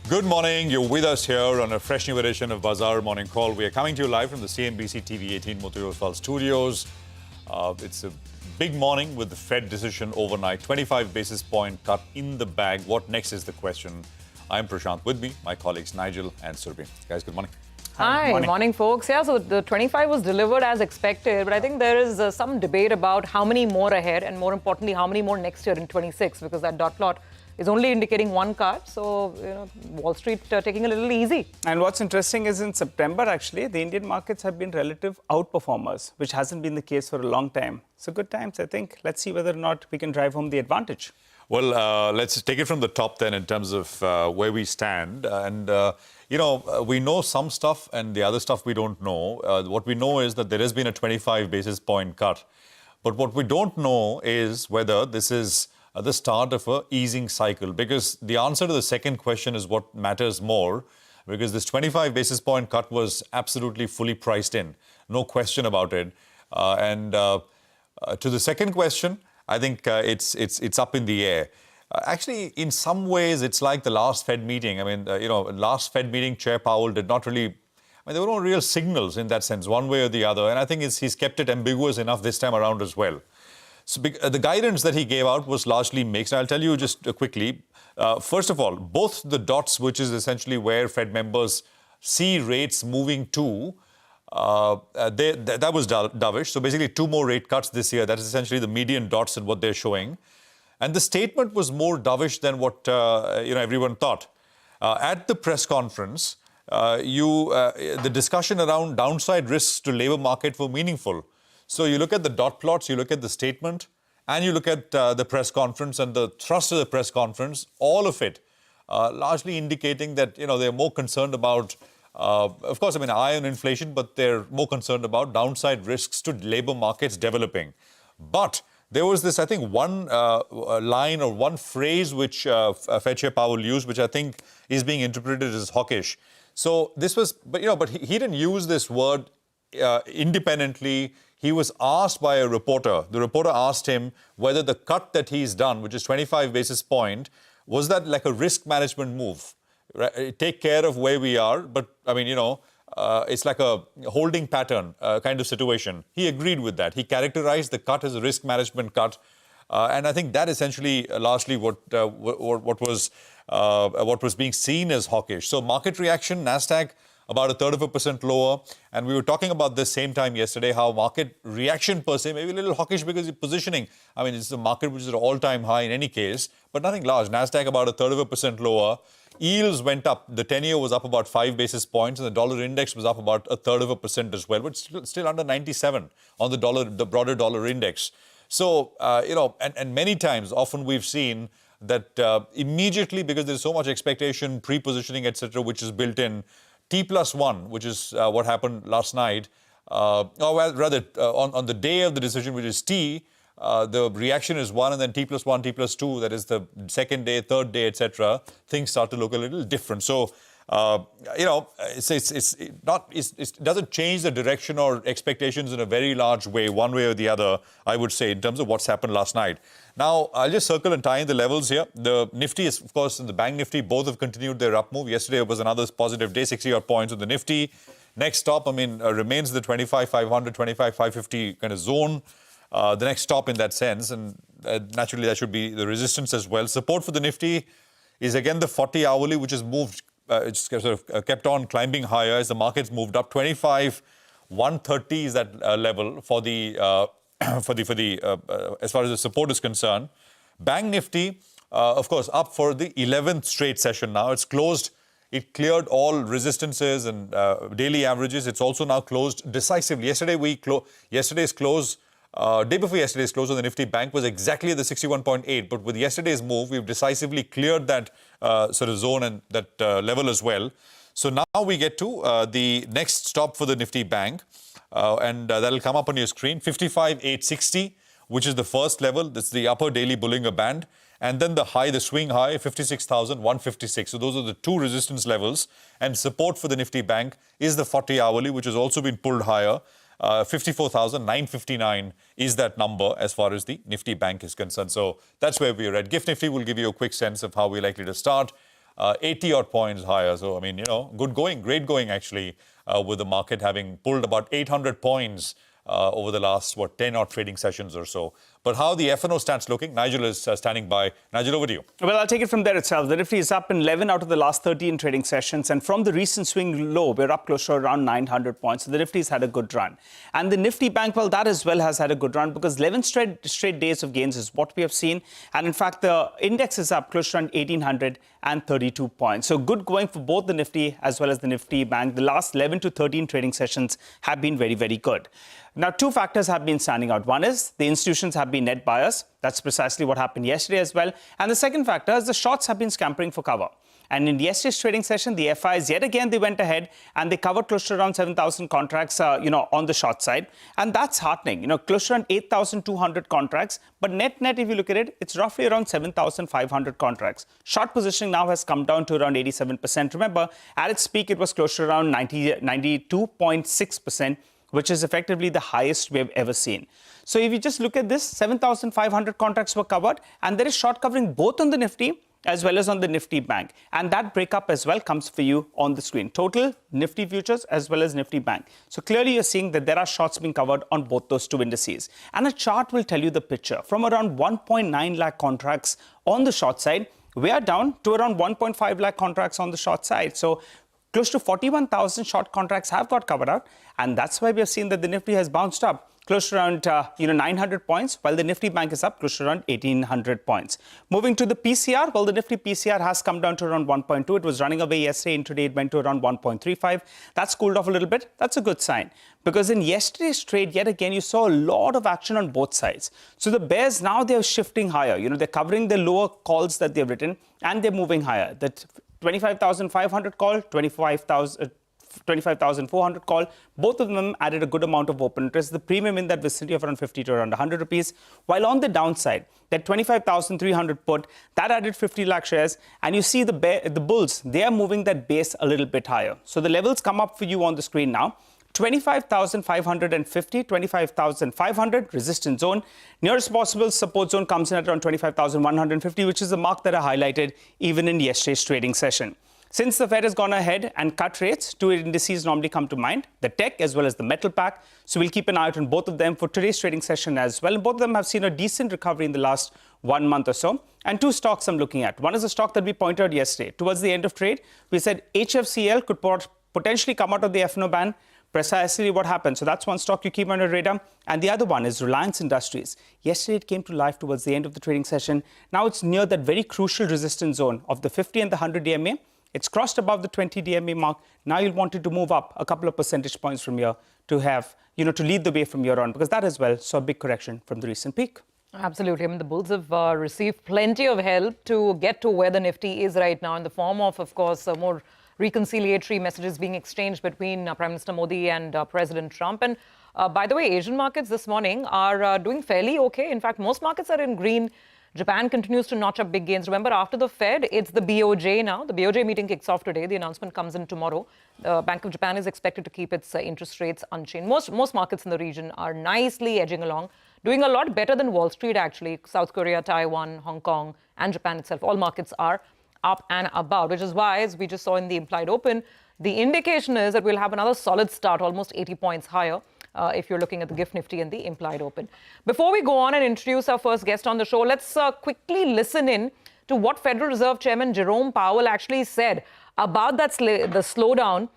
Good morning. You're with us here on a fresh new edition of Bazaar Morning Call. We are coming to you live from the CNBC-TV18 News studios. It's a big morning with the Fed decision overnight. 25 basis point cut in the bag. What next is the question. I'm Prashant. With me, my colleagues Nigel and Surbi. Guys, good morning. Hi, morning folks. Yeah, so the 25 was delivered as expected, but I think there is some debate about how many more ahead and more importantly, how many more next year in 26, because that dot plot is only indicating one cut. So, Wall Street taking a little easy. And what's interesting is in September, actually, the Indian markets have been relative outperformers, which hasn't been the case for a long time. So good times, I think. Let's see whether or not we can drive home the advantage. Well, let's take it from the top then in terms of where we stand. We know some stuff and the other stuff we don't know. What we know is that there has been a 25 basis point cut. But what we don't know is whether this is the start of an easing cycle, because the answer to the second question is what matters more, because this 25 basis point cut was absolutely fully priced in. No question about it. To the second question, I think it's up in the air. Actually, in some ways, it's like the last Fed meeting. I mean, last Fed meeting, Chair Powell did not really, there were no real signals in that sense, one way or the other. And I think he's kept it ambiguous enough this time around as well. So the guidance that he gave out was largely mixed. I'll tell you just quickly. First of all, both the dots, which is essentially where Fed members see rates moving to, that was dovish. So basically 2 more rate cuts this year. That is essentially the median dots and what they're showing. And the statement was more dovish than what everyone thought. At the press conference, the discussion around downside risks to labor market were meaningful. So you look at the dot plots, you look at the statement, and you look at the press conference and the thrust of the press conference, all of it largely indicating that, they're more concerned about, of course, eye on inflation, but they're more concerned about downside risks to labor markets developing. But there was this, I think, one line or one phrase which Fed Chair Powell used, which I think is being interpreted as hawkish. So this was, but he didn't use this word independently. He was asked by a reporter. The reporter asked him whether the cut that he's done, which is 25 basis point, was that like a risk management move? Right? Take care of where we are, but it's like a holding pattern kind of situation. He agreed with that. He characterized the cut as a risk management cut. And I think that essentially largely what was being seen as hawkish. So market reaction, NASDAQ, about 1/3% lower. And we were talking about this same time yesterday, how market reaction per se may be a little hawkish because you're positioning. It's a market which is at an all-time high in any case, but nothing large. NASDAQ about 1/3% lower. Yields went up. The 10-year was up about 5 basis points, and the dollar index was up about 1/3% as well, but still under 97 on the broader dollar index. So, and many times, often we've seen that immediately, because there's so much expectation, pre-positioning, etc., which is built in, T+1, which is what happened last night, on the day of the decision, which is T, the reaction is 1, and then T+1, T+2, that is the second day, third day, etc. Things start to look a little different. So, it doesn't change the direction or expectations in a very large way, one way or the other, I would say, in terms of what's happened last night. Now, I'll just circle and tie in the levels here. The Nifty is, of course, and the Bank Nifty, both have continued their up move. Yesterday was another positive day, 60-odd points on the Nifty. Next stop, remains the 25,500, 25,550 kind of zone. The next stop in that sense, and naturally that should be the resistance as well. Support for the Nifty is again the 40 hourly, which has moved, it's sort of kept on climbing higher as the markets moved up. 25,130 is that level for the as far as the support is concerned. Bank Nifty, of course, up for the 11th straight session now. It's closed. It cleared all resistances and daily averages. It's also now closed decisively. Yesterday's close. Day before yesterday's close on the Nifty Bank was exactly at the 61.8, but with yesterday's move, we've decisively cleared that sort of zone and that level as well. So now we get to the next stop for the Nifty Bank, and that'll come up on your screen, 55,860, which is the first level. That's the upper daily Bollinger Band. And then the high, the swing high, 56,156. So those are the two resistance levels. And support for the Nifty Bank is the 40 hourly, which has also been pulled higher. 54,959 is that number as far as the Nifty Bank is concerned. So that's where we are at. GIFT Nifty will give you a quick sense of how we're likely to start. 80 odd points higher. So, I mean, good going, great going actually, with the market having pulled about 800 points over the last, 10 odd trading sessions or so. But how the F&O stats looking? Nigel is standing by. Nigel, over to you. Well, I'll take it from there itself. The Nifty is up in 11 out of the last 13 trading sessions. And from the recent swing low, we're up close to around 900 points. So the Nifty's had a good run. And the Nifty Bank, well, that as well has had a good run because 11 straight days of gains is what we have seen. And in fact, the index is up close to around 1,832 points. So good going for both the Nifty as well as the Nifty Bank. The last 11 to 13 trading sessions have been very, very good. Now, two factors have been standing out. One is the institutions have been net buyers. That's precisely what happened yesterday as well. And the second factor is the shorts have been scampering for cover. And in yesterday's trading session, the FIs, yet again, they went ahead and they covered close to around 7,000 contracts, on the short side. And that's heartening, close to around 8,200 contracts. But net, if you look at it, it's roughly around 7,500 contracts. Short positioning now has come down to around 87%. Remember, at its peak, it was close to around 92.6%. Which is effectively the highest we have ever seen. So if you just look at this, 7,500 contracts were covered, and there is short covering both on the Nifty as well as on the Nifty Bank. And that breakup as well comes for you on the screen. Total Nifty futures as well as Nifty Bank. So clearly you're seeing that there are shorts being covered on both those two indices. And a chart will tell you the picture. From around 1.9 lakh contracts on the short side, we are down to around 1.5 lakh contracts on the short side. So close to 41,000 short contracts have got covered out, and that's why we have seen that the Nifty has bounced up close to around 900 points, while the Nifty Bank is up close to around 1,800 points. Moving to the PCR, well, the Nifty PCR has come down to around 1.2. It was running away yesterday, and today it went to around 1.35. That's cooled off a little bit. That's a good sign, because in yesterday's trade, yet again, you saw a lot of action on both sides. So the bears now, they're shifting higher. They're covering the lower calls that they've written, and they're moving higher. That 25,500 call, 25,400 call. Both of them added a good amount of open interest. The premium in that vicinity of around 50 to around 100 rupees. While on the downside, that 25,300 put, that added 50 lakh shares. And you see the bulls, they are moving that base a little bit higher. So the levels come up for you on the screen now. 25,550, 25,500 resistance zone. Nearest possible support zone comes in at around 25,150, which is the mark that I highlighted even in yesterday's trading session. Since the Fed has gone ahead and cut rates, two indices normally come to mind, the tech as well as the metal pack. So we'll keep an eye out on both of them for today's trading session as well. Both of them have seen a decent recovery in the last 1 month or so. And two stocks I'm looking at. One is a stock that we pointed out yesterday. Towards the end of trade, we said HFCL could potentially come out of the F&O ban. Precisely what happened. So that's one stock you keep on your radar. And the other one is Reliance Industries. Yesterday, it came to life towards the end of the trading session. Now it's near that very crucial resistance zone of the 50 and the 100 DMA. It's crossed above the 20 DMA mark. Now you'll want it to move up a couple of percentage points from here to have, to lead the way from here on, because that as well saw a big correction from the recent peak. Absolutely. I mean, the bulls have received plenty of help to get to where the Nifty is right now in the form of course, more reconciliatory messages being exchanged between Prime Minister Modi and President Trump. And by the way, Asian markets this morning are doing fairly okay. In fact, most markets are in green. Japan continues to notch up big gains. Remember, after the Fed, it's the BOJ now. The BOJ meeting kicks off today. The announcement comes in tomorrow. The Bank of Japan is expected to keep its interest rates unchanged. Most markets in the region are nicely edging along, doing a lot better than Wall Street, actually. South Korea, Taiwan, Hong Kong, and Japan itself. All markets are up and about, which is why, as we just saw in the implied open, the indication is that we'll have another solid start, almost 80 points higher, if you're looking at the GIFT Nifty and the implied open. Before we go on and introduce our first guest on the show, let's quickly listen in to what Federal Reserve Chairman Jerome Powell actually said about the slowdown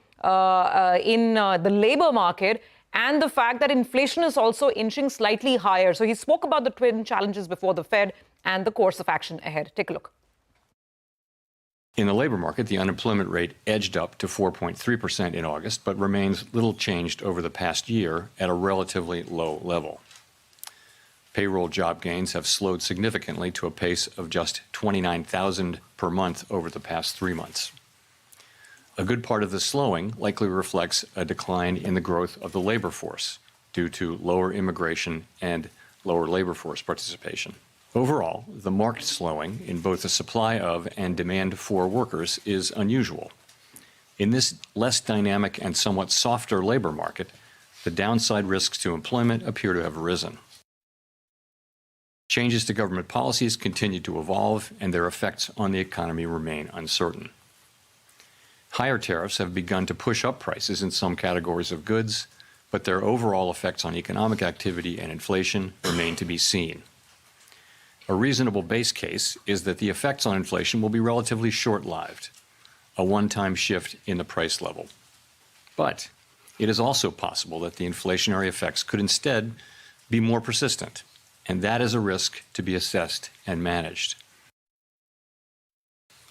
in the labor market and the fact that inflation is also inching slightly higher. So he spoke about the twin challenges before the Fed and the course of action ahead. Take a look. In the labor market, the unemployment rate edged up to 4.3% in August, but remains little changed over the past year at a relatively low level. Payroll job gains have slowed significantly to a pace of just 29,000 per month over the past 3 months. A good part of the slowing likely reflects a decline in the growth of the labor force due to lower immigration and lower labor force participation. Overall, the marked slowing in both the supply of and demand for workers is unusual. In this less dynamic and somewhat softer labor market, the downside risks to employment appear to have risen. Changes to government policies continue to evolve, and their effects on the economy remain uncertain. Higher tariffs have begun to push up prices in some categories of goods, but their overall effects on economic activity and inflation remain to be seen. A reasonable base case is that the effects on inflation will be relatively short-lived, a one-time shift in the price level. But it is also possible that the inflationary effects could instead be more persistent, and that is a risk to be assessed and managed.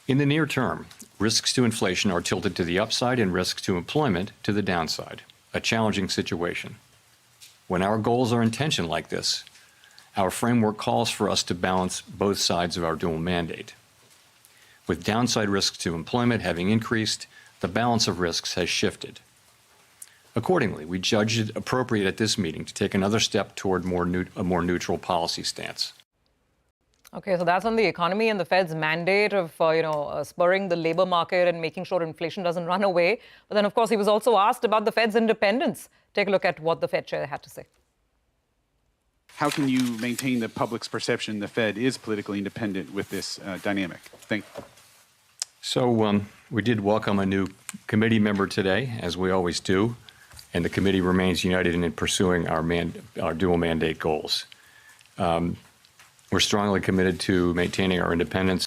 In the near term, risks to inflation are tilted to the upside and risks to employment to the downside, a challenging situation. When our goals are in tension like this, our framework calls for us to balance both sides of our dual mandate. With downside risks to employment having increased, the balance of risks has shifted. Accordingly, we judged it appropriate at this meeting to take another step toward a more neutral policy stance. Okay, so that's on the economy and the Fed's mandate of, spurring the labor market and making sure inflation doesn't run away. But then, of course, he was also asked about the Fed's independence. Take a look at what the Fed chair had to say. How can you maintain the public's perception the Fed is politically independent with this dynamic? Thank you. So we did welcome a new committee member today, as we always do, and the committee remains united in pursuing our dual mandate goals. We're strongly committed to maintaining our independence.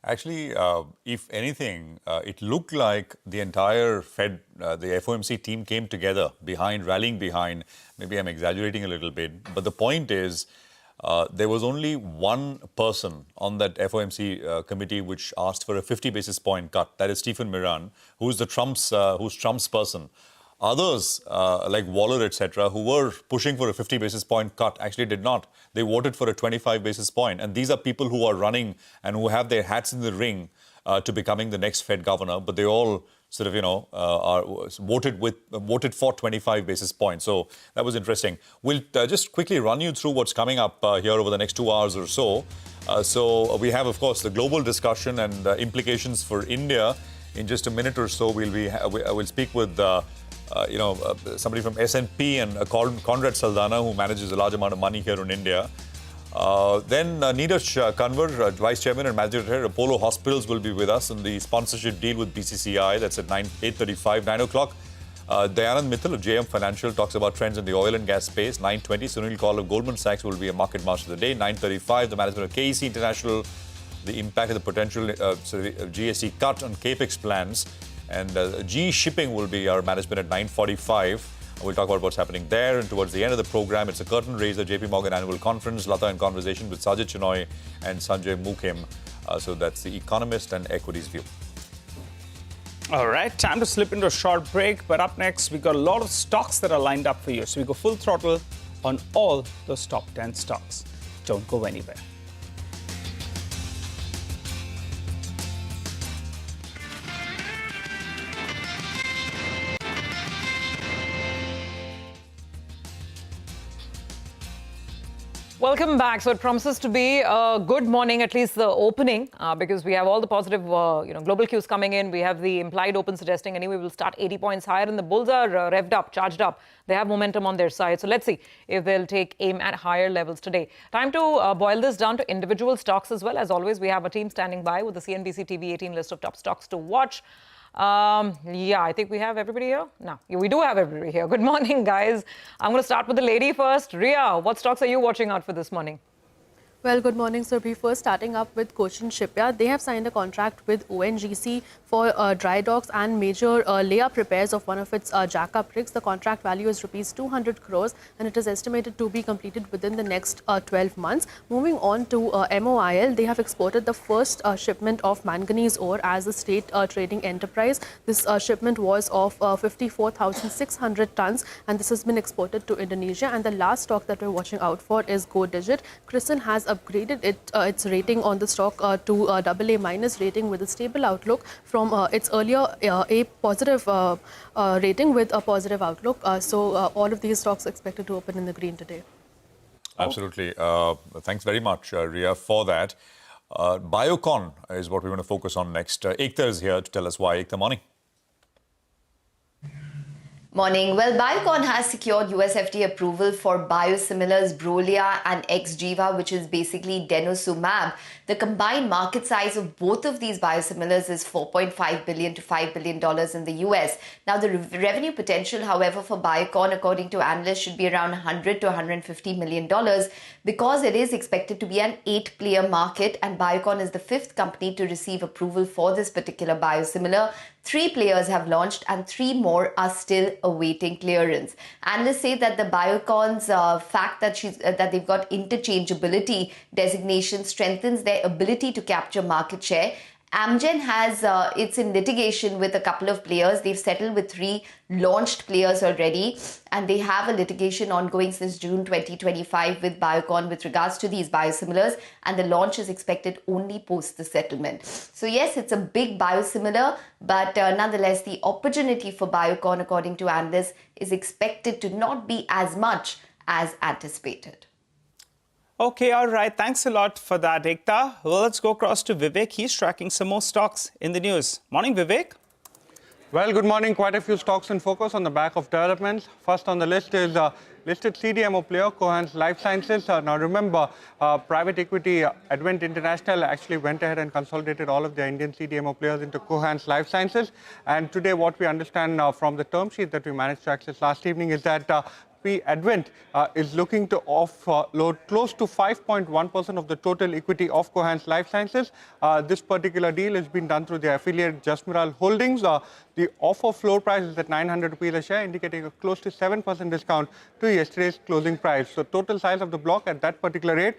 Actually, if anything, it looked like the entire Fed, the FOMC team came together rallying behind. Maybe I'm exaggerating a little bit, but the point is there was only one person on that FOMC committee which asked for a 50 basis point cut. That is Stephen Miran, who's Trump's person. Others, like Waller, etc., who were pushing for a 50 basis point cut, actually did not. They voted for a 25 basis point. And these are people who are running and who have their hats in the ring to becoming the next Fed governor. But they all sort of, are voted for 25 basis points. So that was interesting. We'll just quickly run you through what's coming up here over the next 2 hours or so. So we have, of course, the global discussion and implications for India. In just a minute or so, we'll speak with somebody from S&P and Conrad Saldana, who manages a large amount of money here in India. Then Neeraj Kanwar, Vice Chairman and Manager Director of Apollo Hospitals, will be with us on the sponsorship deal with BCCI. That's at 8:35, 9 o'clock. Dayanand Mittal of JM Financial talks about trends in the oil and gas space. 9:20, Sunil Kaul of Goldman Sachs will be a market master of the day. 9:35, the management of KEC International, the impact of the potential GST cut on CAPEX plans. And GE Shipping will be our management at 9:45. We'll talk about what's happening there. And towards the end of the program, it's a curtain raiser, JP Morgan Annual Conference, Lata in conversation with Sajid Chinoy and Sanjay Mukim. So that's the Economist and Equities View. All right, time to slip into a short break. But up next, we've got a lot of stocks that are lined up for you. So we go full throttle on all those top 10 stocks. Don't go anywhere. Welcome back. So it promises to be a good morning, at least the opening, because we have all the positive, global cues coming in. We have the implied open suggesting anyway we'll start 80 points higher, and the bulls are revved up, charged up. They have momentum on their side. So let's see if they'll take aim at higher levels today. Time to boil this down to individual stocks as well. As always, we have a team standing by with the CNBC-TV18 list of top stocks to watch. I think we have everybody here. No, we do have everybody here. Good morning, guys. I'm going to start with the lady first. Ria, what stocks are you watching out for this morning? Well, good morning, Surbhi. First, starting up with Cochin Shipyard. They have signed a contract with ONGC for dry docks and major layup repairs of one of its jackup rigs. The contract value is rupees 200 crores and it is estimated to be completed within the next 12 months. Moving on to MOIL, they have exported the first shipment of manganese ore as a state trading enterprise. This shipment was of 54,600 tons and this has been exported to Indonesia. And the last stock that we're watching out for is Go Digit. CRISIL has upgraded its rating on the stock to AA- rating with a stable outlook from its earlier A positive rating with a positive outlook. So all of these stocks expected to open in the green today. Absolutely. Thanks very much, Ria, for that. Biocon is what we want to focus on next. Ekta is here to tell us why. Ekta, morning. Morning. Well, Biocon has secured US FDA approval for biosimilars Prolia and Xgeva, which is basically denosumab. The combined market size of both of these biosimilars is $4.5 billion to $5 billion in the US. Now, the revenue potential, however, for Biocon, according to analysts, should be around $100 to $150 million because it is expected to be an 8-player market, and Biocon is the 5th company to receive approval for this particular biosimilar. 3 players have launched and 3 more are still awaiting clearance. Analysts say that the Biocon's fact that they've got interchangeability designation strengthens their ability to capture market share. Amgen has it's in litigation with a couple of players. They've settled with 3 launched players already, and they have a litigation ongoing since June 2025 with Biocon with regards to these biosimilars, and the launch is expected only post the settlement. So yes, it's a big biosimilar, but nonetheless, the opportunity for Biocon, according to analysts, is expected to not be as much as anticipated. Okay, all right. Thanks a lot for that, Ekta. Well, let's go across to Vivek. He's tracking some more stocks in the news. Morning, Vivek. Well, good morning. Quite a few stocks in focus on the back of developments. First on the list is listed CDMO player Cohance Life Sciences. Now, remember, private equity Advent International actually went ahead and consolidated all of their Indian CDMO players into Cohance Life Sciences. And today, what we understand from the term sheet that we managed to access last evening is that Advent is looking to offload close to 5.1% of the total equity of Cohance Life Sciences. This particular deal has been done through their affiliate Jasmiral Holdings. The offer floor price is at 900 rupees a share, indicating a close to 7% discount to yesterday's closing price. So total size of the block at that particular rate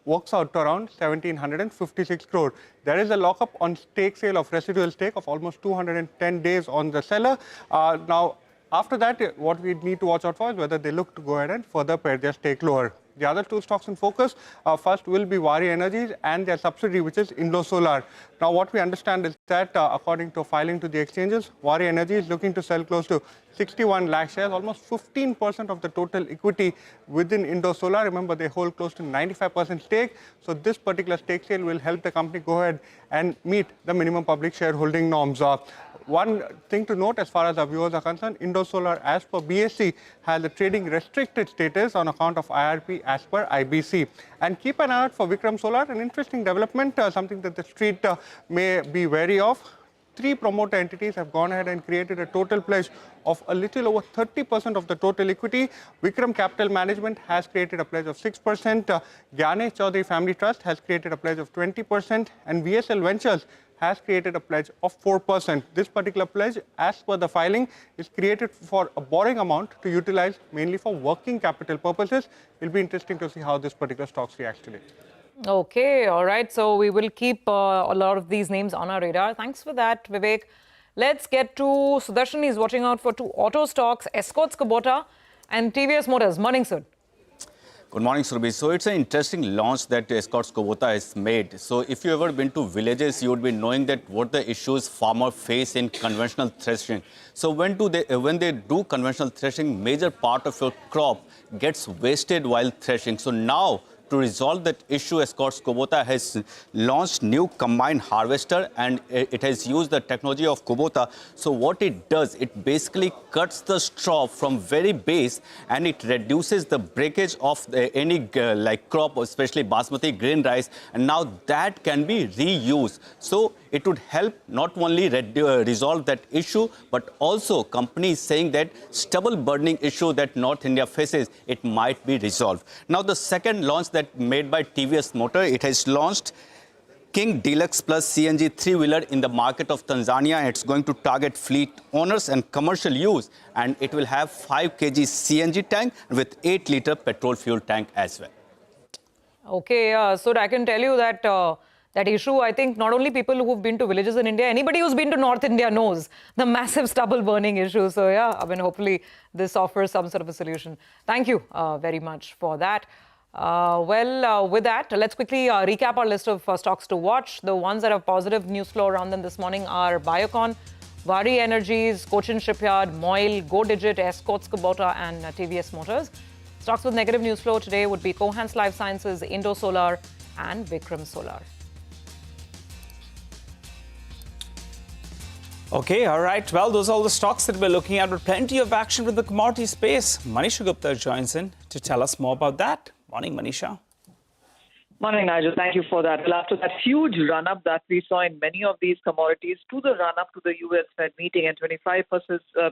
works out to around 1,756 crore. There is a lockup on stake sale of residual stake of almost 210 days on the seller. Now, after that, what we need to watch out for is whether they look to go ahead and further pare their stake lower. The other 2 stocks in focus, first will be Waaree Energies and their subsidiary, which is Indo Solar. Now, what we understand is that according to filing to the exchanges, Waaree Energy is looking to sell close to 61 lakh shares, almost 15% of the total equity within Indo Solar. Remember, they hold close to 95% stake. So this particular stake sale will help the company go ahead and meet the minimum public shareholding norms. One thing to note as far as our viewers are concerned, Indo Solar, as per BSE, has a trading restricted status on account of IRP as per IBC. And keep an eye out for Vikram Solar, an interesting development, something that the street may be wary of. 3 promoter entities have gone ahead and created a total pledge of a little over 30% of the total equity. Vikram Capital Management has created a pledge of 6%. Gyanesh Chaudhary Family Trust has created a pledge of 20%. And VSL Ventures has created a pledge of 4%. This particular pledge, as per the filing, is created for a borrowing amount to utilize mainly for working capital purposes. It will be interesting to see how this particular stocks reacts today. Okay, all right. So we will keep a lot of these names on our radar. Thanks for that, Vivek. Let's get to Sudarshan. He's watching out for 2 auto stocks, Escorts Kubota and TVS Motors. Morning, sir. Good morning, Surabhi. So it's an interesting launch that Escorts Kubota has made. So if you've ever been to villages, you would be knowing that what the issues farmers face in conventional threshing. So when they do conventional threshing, major part of your crop gets wasted while threshing. So now, to resolve that issue, Escorts Kubota has launched new combined harvester, and it has used the technology of Kubota. So what it does, it basically cuts the straw from very base, and it reduces the breakage of any like crop, especially basmati grain rice, and now that can be reused. So it would help not only resolve that issue, but also companies saying that stubble burning issue that North India faces, it might be resolved. Now, the second launch that made by TVS Motor, it has launched King Deluxe Plus CNG 3-wheeler in the market of Tanzania. It's going to target fleet owners and commercial use, and it will have 5 kg CNG tank with 8-liter petrol fuel tank as well. Okay, so I can tell you that that issue, I think not only people who've been to villages in India, anybody who's been to North India knows the massive stubble burning issue. So yeah, I mean, hopefully this offers some sort of a solution. Thank you very much for that. With that, let's quickly recap our list of stocks to watch. The ones that have positive news flow around them this morning are Biocon, Waaree Energies, Cochin Shipyard, Moil, Go Digit, Escorts Kubota and TVS Motors. Stocks with negative news flow today would be Cohance Life Sciences, Indo Solar and Vikram Solar. Okay, all right. Well, those are all the stocks that we're looking at, but plenty of action with the commodity space. Manisha Gupta joins in to tell us more about that. Morning, Manisha. Morning, Nigel. Thank you for that. Well, after that huge run-up that we saw in many of these commodities to the run-up to the U.S. Fed meeting and 25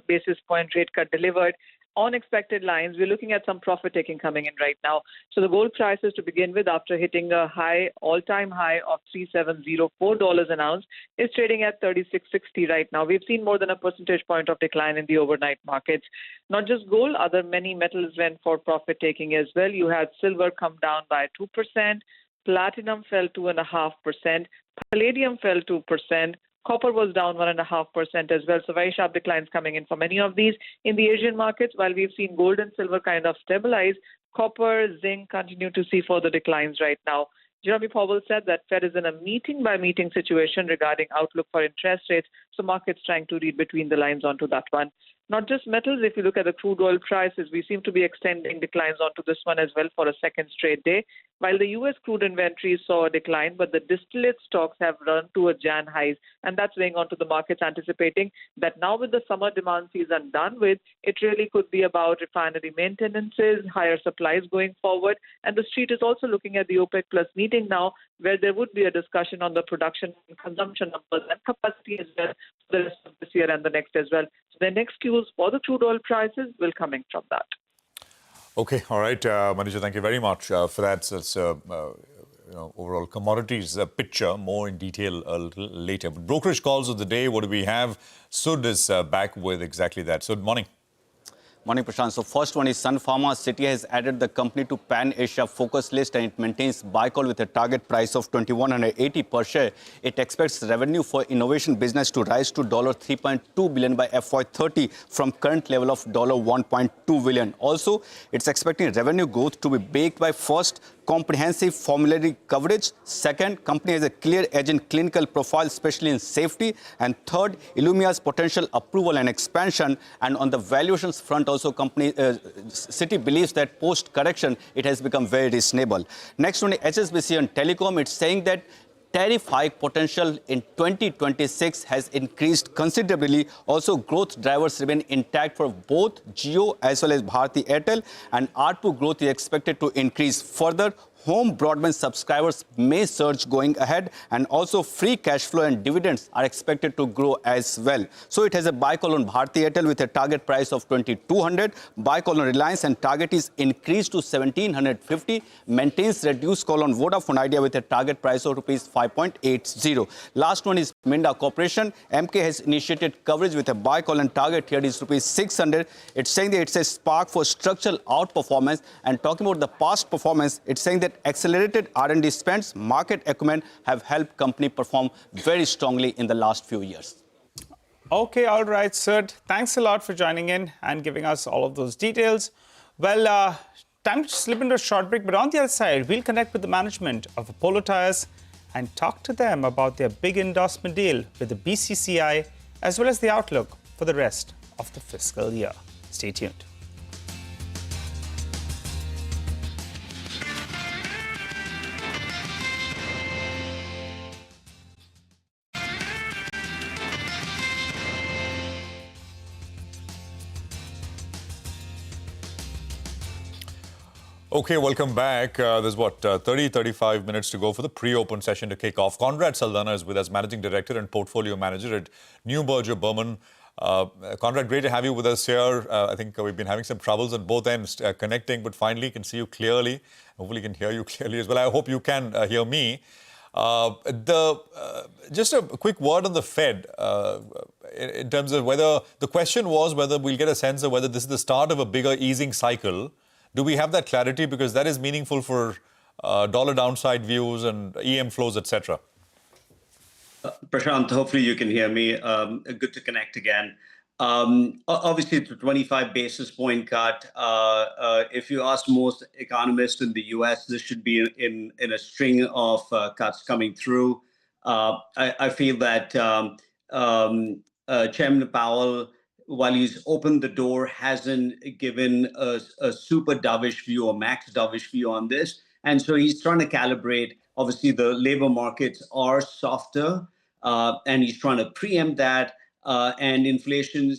basis point rate cut delivered on expected lines, we're looking at some profit-taking coming in right now. So the gold prices to begin with, after hitting a high, all-time high of $3,704 an ounce, is trading at $36.60 right now. We've seen more than a percentage point of decline in the overnight markets. Not just gold, many metals went for profit-taking as well. You had silver come down by 2%. Platinum fell 2.5%. Palladium fell 2%. Copper was down 1.5% as well. So very sharp declines coming in for many of these. In the Asian markets, while we've seen gold and silver kind of stabilize, copper, zinc continue to see further declines right now. Jeremy Powell said that Fed is in a meeting-by-meeting situation regarding outlook for interest rates, so markets trying to read between the lines onto that one. Not just metals, if you look at the crude oil prices, we seem to be extending declines onto this one as well for a second straight day. While the U.S. crude inventory saw a decline, but the distillate stocks have run to a Jan highs, and that's weighing onto the markets, anticipating that now with the summer demand season done with, it really could be about refinery maintenances, higher supplies going forward, and the street is also looking at the OPEC Plus meeting now, where there would be a discussion on the production and consumption numbers and capacity as well for the rest of this year and the next as well. So the next cues for the crude oil prices will coming from that. Okay, all right, Manisha, thank you very much for that. So it's overall commodities picture, more in detail a little later. But brokerage calls of the day, what do we have? Sud is back with exactly that. Sud, morning. Morning, Prashant. So first one is Sun Pharma. Citi has added the company to Pan-Asia focus list and it maintains buy call with a target price of 2180 per share. It expects revenue for innovation business to rise to $3.2 billion by FY30 from current level of $1.2 billion. Also, it's expecting revenue growth to be backed by first, comprehensive formulary coverage. Second, company has a clear edge in clinical profile, especially in safety. And third, Illumia's potential approval and expansion. And on the valuations front, also Citi believes that post-correction, it has become very reasonable. Next one, HSBC on telecom. It's saying that tariff hike potential in 2026 has increased considerably. Also, growth drivers remain intact for both Jio as well as Bharti Airtel, and ARPU growth is expected to increase further. Home broadband subscribers may surge going ahead, and also free cash flow and dividends are expected to grow as well. So it has a buy call on Bharti Airtel with a target price of 2200, buy call on Reliance and target is increased to 1750, maintains reduced call on Vodafone Idea with a target price of rupees 5.80. Last one is Minda Corporation. MK has initiated coverage with a buy call and target here is rupees 600. It's saying that it's a spark for structural outperformance, and talking about the past performance, it's saying that accelerated R&D spends, market acumen have helped company perform very strongly in the last few years. Okay, all right, Sir. Thanks a lot for joining in and giving us all of those details. Well, time to slip into a short break, but on the other side, we'll connect with the management of Apollo Tyres and talk to them about their big endorsement deal with the BCCI, as well as the outlook for the rest of the fiscal year. Stay tuned. Okay, welcome back. There's 35 minutes to go for the pre-open session to kick off. Conrad Saldana is with us, Managing Director and Portfolio Manager at Neuberger Berman. Conrad, great to have you with us here. I think we've been having some troubles on both ends connecting, but finally can see you clearly. Hopefully can hear you clearly as well. I hope you can hear me. Just a quick word on the Fed in terms of whether the question was whether we'll get a sense of whether this is the start of a bigger easing cycle. Do we have that clarity? Because that is meaningful for dollar downside views and EM flows, etc. Prashant, hopefully you can hear me. Good to connect again. Obviously, it's a 25 basis point cut. If you ask most economists in the US, this should be in a string of cuts coming through. I feel that Chairman Powell, while he's opened the door, hasn't given a super dovish view or max dovish view on this. And so he's trying to calibrate. Obviously, the labor markets are softer, and he's trying to preempt that. and inflation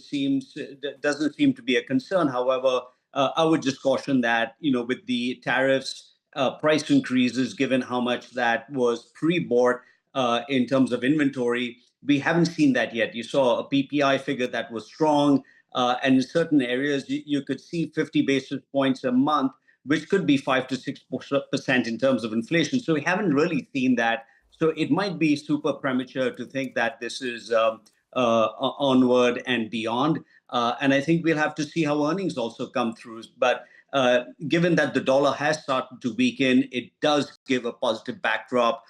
doesn't seem to be a concern. However, I would just caution that, with the tariffs, price increases, given how much that was pre-bought in terms of inventory, we haven't seen that yet. You saw a PPI figure that was strong, and in certain areas, you could see 50 basis points a month, which could be 5 to 6% in terms of inflation. So we haven't really seen that. So it might be super premature to think that this is onward and beyond. And I think we'll have to see how earnings also come through. But given that the dollar has started to weaken, it does give a positive backdrop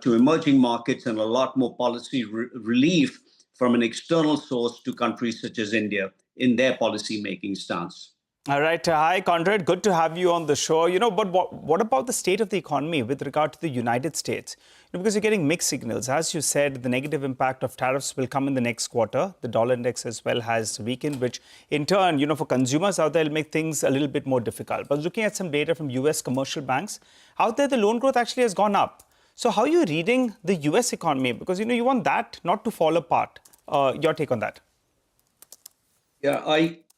to emerging markets and a lot more policy relief from an external source to countries such as India in their policy making stance. All right. Hi, Conrad. Good to have you on the show. But what about the state of the economy with regard to the United States? Because you're getting mixed signals. As you said, the negative impact of tariffs will come in the next quarter. The dollar index as well has weakened, which in turn, for consumers out there, will make things a little bit more difficult. But looking at some data from US commercial banks, out there, the loan growth actually has gone up. So how are you reading the US economy? Because, you want that not to fall apart. Your take on that? Yeah,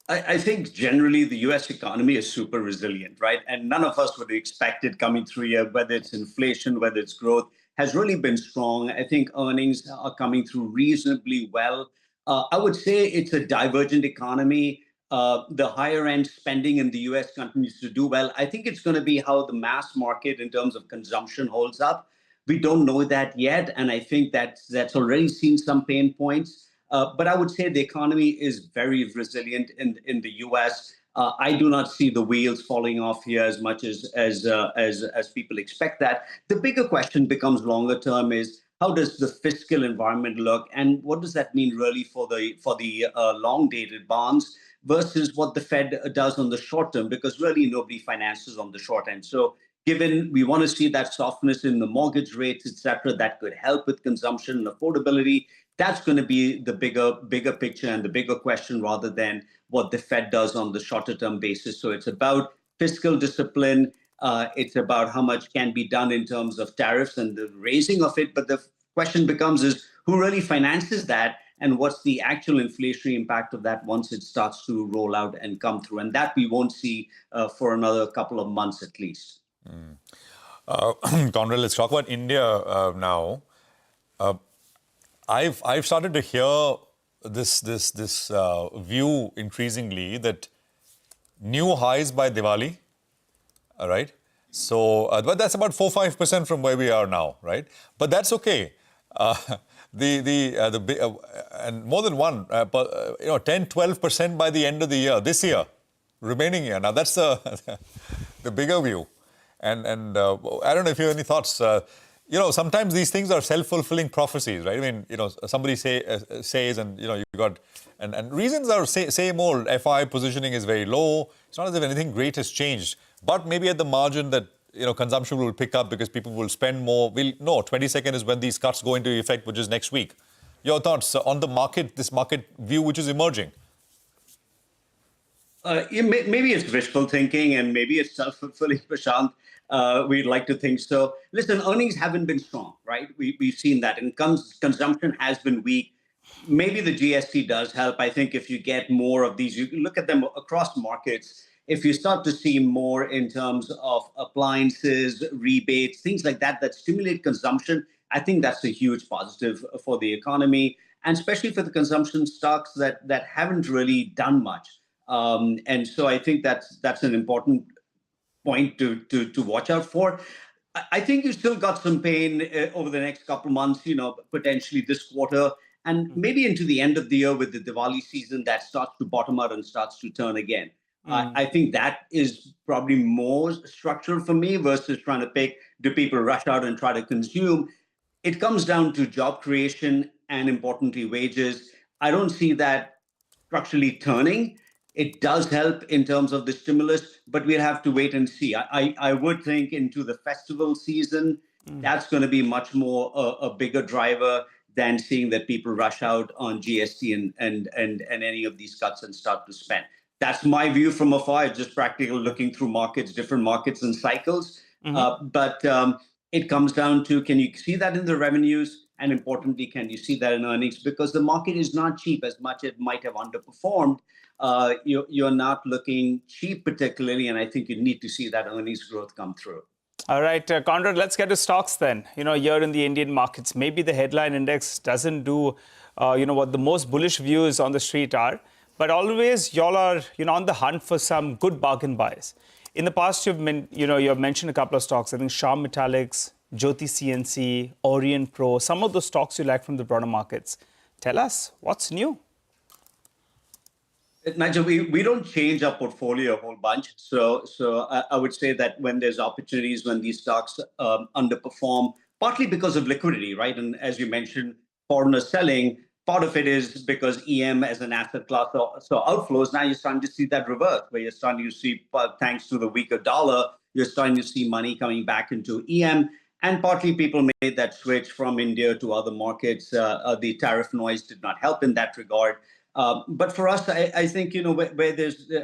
I think generally the US economy is super resilient, right? And none of us would have expected coming through here, whether it's inflation, whether it's growth, has really been strong. I think earnings are coming through reasonably well. I would say it's a divergent economy. The higher end spending in the US continues to do well. I think it's going to be how the mass market in terms of consumption holds up. We don't know that yet. And I think that's already seen some pain points. But I would say the economy is very resilient in the US. I do not see the wheels falling off here as much as people expect that. The bigger question becomes longer term is how does the fiscal environment look, and what does that mean really for the long dated bonds versus what the Fed does on the short term, because really nobody finances on the short end. So given we want to see that softness in the mortgage rates, et cetera, that could help with consumption and affordability. That's going to be the bigger picture and the bigger question rather than what the Fed does on the shorter term basis. So it's about fiscal discipline. It's about how much can be done in terms of tariffs and the raising of it. But the question becomes is who really finances that, and what's the actual inflationary impact of that once it starts to roll out and come through? And that we won't see for another couple of months at least. Conrad, let's talk about India now. I've started to hear this view increasingly that new highs by Diwali, all right? So, but that's about 4-5% from where we are now, right? But that's okay. And more than one, 10-12% by the end of the year, this year, remaining year. Now that's the bigger view. And I don't know if you have any thoughts. Sometimes these things are self-fulfilling prophecies, right? I mean, somebody says, and you got, and reasons are same old. FI positioning is very low. It's not as if anything great has changed, but maybe at the margin that consumption will pick up because people will spend more. 22nd is when these cuts go into effect, which is next week. Your thoughts on the market, this market view which is emerging? Maybe it's wishful thinking and maybe it's self-fulfilling, Prashant. We'd like to think so. Listen, earnings haven't been strong, right? We've seen that. And consumption has been weak. Maybe the GST does help. I think if you get more of these, you can look at them across markets. If you start to see more in terms of appliances, rebates, things like that, that stimulate consumption, I think that's a huge positive for the economy, and especially for the consumption stocks that haven't really done much. And so I think that's an important point to watch out for. I think you still got some pain over the next couple of months, potentially this quarter, and maybe into the end of the year with the Diwali season that starts to bottom out and starts to turn again. I think that is probably more structural for me versus trying to pick, do people rush out and try to consume? It comes down to job creation and, importantly, wages. I don't see that structurally turning. It does help in terms of the stimulus, but we'll have to wait and see. I would think into the festival season, that's going to be much more a bigger driver than seeing that people rush out on GST and any of these cuts and start to spend. That's my view from afar, just practical looking through markets, different markets and cycles. But it comes down to, can you see that in the revenues? And importantly, can you see that in earnings? Because the market is not cheap as much as it might have underperformed. You're not looking cheap particularly, and I think you need to see that earnings growth come through. All right, Conrad, let's get to stocks then. Here in the Indian markets, maybe the headline index doesn't do, what the most bullish views on the street are. But always, y'all are, on the hunt for some good bargain buys. In the past, you've mentioned a couple of stocks. I think Shyam Metallics, Jyoti CNC, Orient Pro, some of those stocks you like from the broader markets. Tell us, what's new? Nigel, we don't change our portfolio a whole bunch. So I would say that when there's opportunities, when these stocks underperform, partly because of liquidity, right? And as you mentioned, foreigners selling, part of it is because EM as an asset class saw outflows. Now you're starting to see that reverse, where you're starting to see, thanks to the weaker dollar, you're starting to see money coming back into EM. And partly people made that switch from India to other markets. The tariff noise did not help in that regard. But for us, I think, where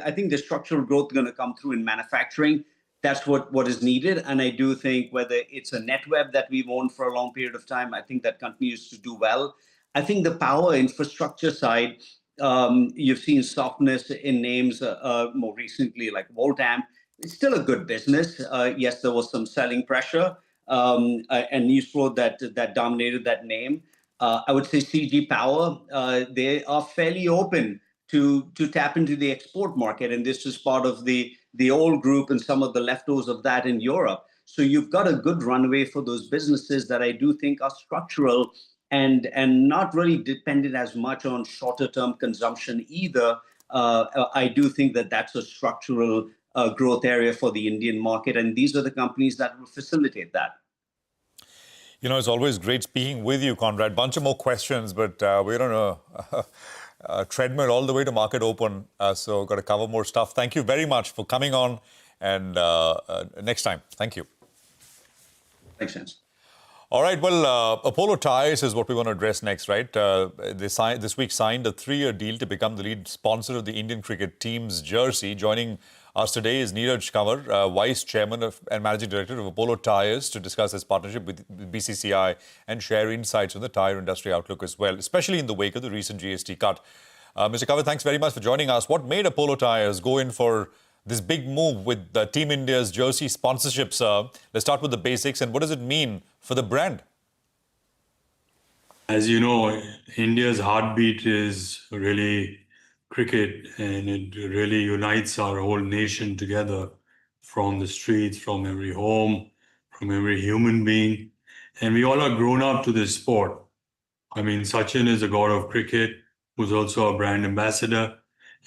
I think the structural growth going to come through in manufacturing. That's what is needed. And I do think whether it's a NetWeb that we've owned for a long period of time, I think that continues to do well. I think the power infrastructure side, you've seen softness in names more recently, like Voltamp. It's still a good business. Yes, there was some selling pressure and news flow that dominated that name. I would say CG Power, they are fairly open to tap into the export market. And this is part of the old group and some of the leftovers of that in Europe. So you've got a good runway for those businesses that I do think are structural and not really dependent as much on shorter term consumption either. I do think that that's a structural growth area for the Indian market. And these are the companies that will facilitate that. It's always great speaking with you, Conrad. Bunch of more questions, but we're on a treadmill all the way to market open. So got to cover more stuff. Thank you very much for coming on. And next time, thank you. Makes sense. All right. Well, Apollo Tyres is what we want to address next, right? They this week signed a 3-year deal to become the lead sponsor of the Indian cricket team's jersey. Joining us today is Neeraj Kanwar, Vice Chairman and Managing Director of Apollo Tyres, to discuss his partnership with BCCI and share insights on the tyre industry outlook as well, especially in the wake of the recent GST cut. Mr. Kanwar, thanks very much for joining us. What made Apollo Tyres go in for this big move with Team India's jersey sponsorship, sir? Let's start with the basics. And what does it mean for the brand? As you know, India's heartbeat is really cricket, and it really unites our whole nation together, from the streets, from every home, from every human being. And we all are grown up to this sport. I mean, Sachin is a god of cricket, who's also a brand ambassador,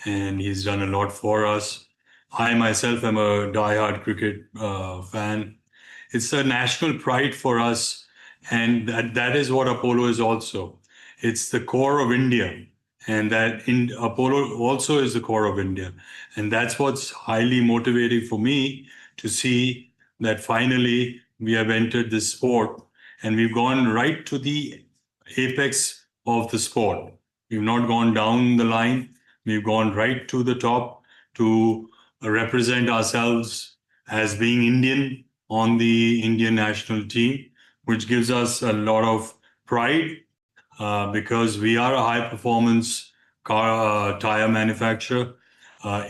and he's done a lot for us. I myself am a diehard cricket fan. It's a national pride for us, and that is what Apollo is also. It's the core of India, and Apollo also is the core of India. And that's what's highly motivating for me, to see that finally we have entered this sport and we've gone right to the apex of the sport. We've not gone down the line, we've gone right to the top to represent ourselves as being Indian on the Indian national team, which gives us a lot of pride because we are a high-performance car tire manufacturer.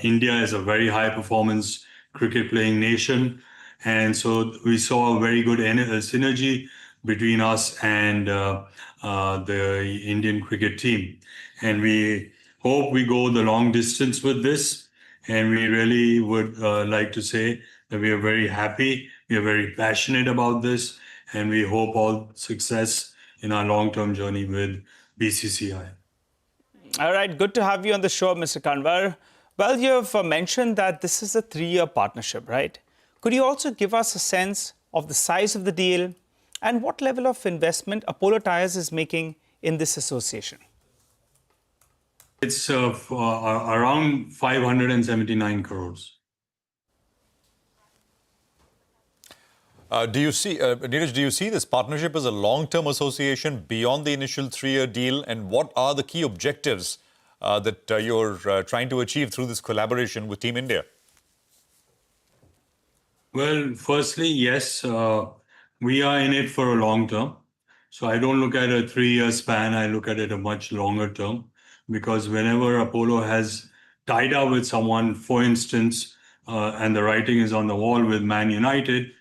India is a very high-performance cricket-playing nation, and so we saw a very good synergy between us and the Indian cricket team. And we hope we go the long distance with this. And we really would like to say that we are very happy, we are very passionate about this, and we hope all success in our long-term journey with BCCI. All right, good to have you on the show, Mr. Kanwar. Well, you've mentioned that this is a 3-year partnership, right? Could you also give us a sense of the size of the deal and what level of investment Apollo Tyres is making in this association? It's around 579 crores. Do you see, Neeraj, do you see this partnership as a long-term association beyond the initial 3-year deal? And what are the key objectives that you're trying to achieve through this collaboration with Team India? Well, firstly, yes, we are in it for a long term. So I don't look at a 3-year span, I look at it a much longer term, because whenever Apollo has tied up with someone, for instance, and the writing is on the wall with Man United,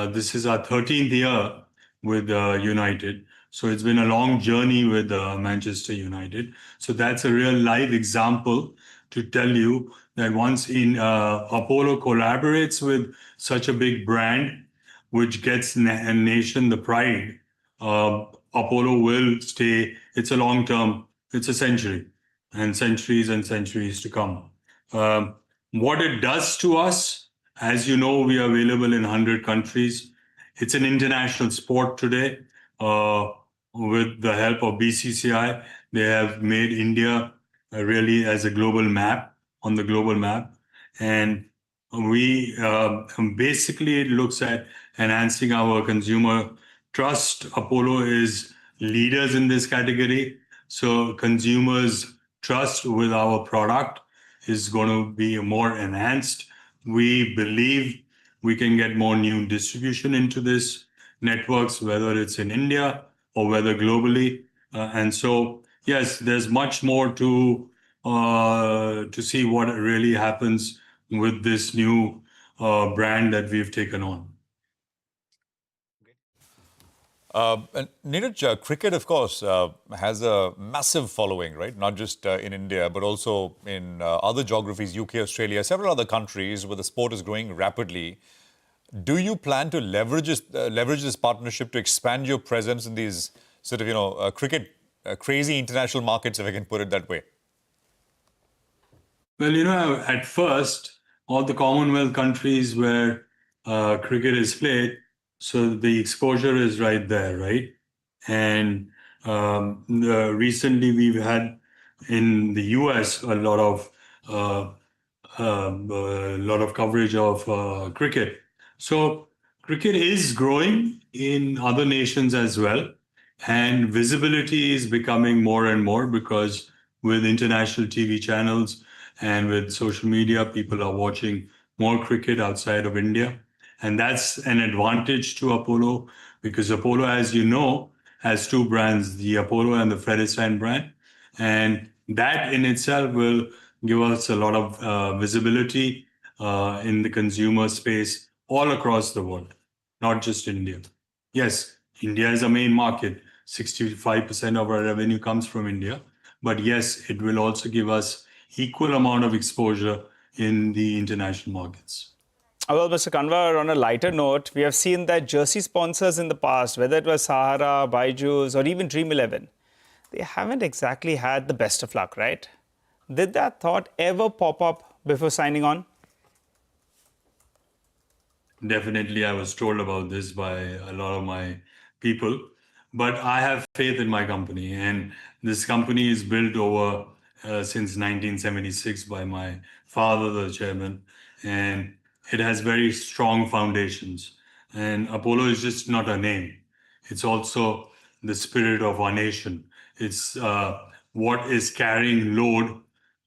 this is our 13th year with United. So it's been a long journey with Manchester United. So that's a real live example to tell you that once Apollo collaborates with such a big brand, which gets a nation the pride, Apollo will stay. It's a long term, it's a century, and centuries to come. What it does to us, as you know, we are available in 100 countries. It's an international sport today. With the help of BCCI, they have made India really as a global map, on the global map. And we basically, it looks at enhancing our consumer trust. Apollo is leaders in this category. So consumers' trust with our product is going to be more enhanced. We believe we can get more new distribution into this networks, whether it's in India or whether globally. And so, yes, there's much more to see what really happens with this new brand that we've taken on. And Neeraj, cricket, of course, has a massive following, right? Not just in India, but also in other geographies, UK, Australia, several other countries where the sport is growing rapidly. Do you plan to leverage this partnership to expand your presence in these sort of, cricket crazy international markets, if I can put it that way? Well, at first, all the Commonwealth countries where cricket is played, so the exposure is right there, right? And recently we've had in the US a lot of coverage of cricket. So cricket is growing in other nations as well, and visibility is becoming more and more because with international TV channels and with social media, people are watching more cricket outside of India. And that's an advantage to Apollo because Apollo, as you know, has two brands, the Apollo and the Fredestein brand. And that in itself will give us a lot of visibility in the consumer space all across the world, not just India. Yes, India is a main market. 65% of our revenue comes from India. But yes, it will also give us equal amount of exposure in the international markets. Well, Mr. Kanwar, on a lighter note, we have seen that jersey sponsors in the past, whether it was Sahara, Byju's, or even Dream 11, they haven't exactly had the best of luck, right? Did that thought ever pop up before signing on? Definitely, I was told about this by a lot of my people, but I have faith in my company, and this company is built over since 1976 by my father, the chairman, and it has very strong foundations. And Apollo is just not a name. It's also the spirit of our nation. It's what is carrying load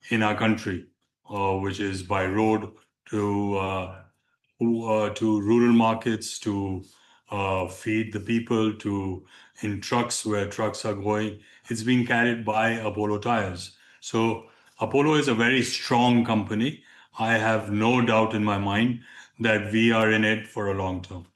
in our country, which is by road to rural markets, to feed the people, to in trucks where trucks are going. It's being carried by Apollo tires. So Apollo is a very strong company. I have no doubt in my mind that we are in it for a long term.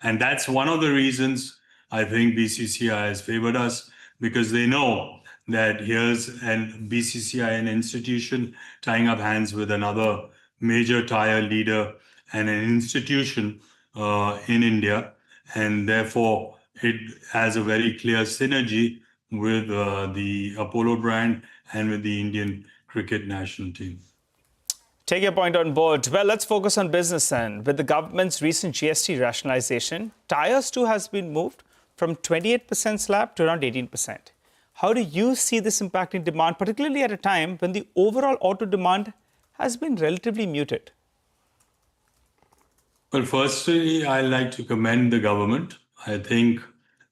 And that's one of the reasons I think BCCI has favored us, because they know that here's an BCCI, an institution tying up hands with another major tire leader and an institution in India. And therefore, it has a very clear synergy with the Apollo brand and with the Indian cricket national team. Take your point on board. Well, let's focus on business then. With the government's recent GST rationalization, tires too has been moved from 28% slab to around 18%. How do you see this impacting demand, particularly at a time when the overall auto demand has been relatively muted? Well, firstly, I'd like to commend the government. I think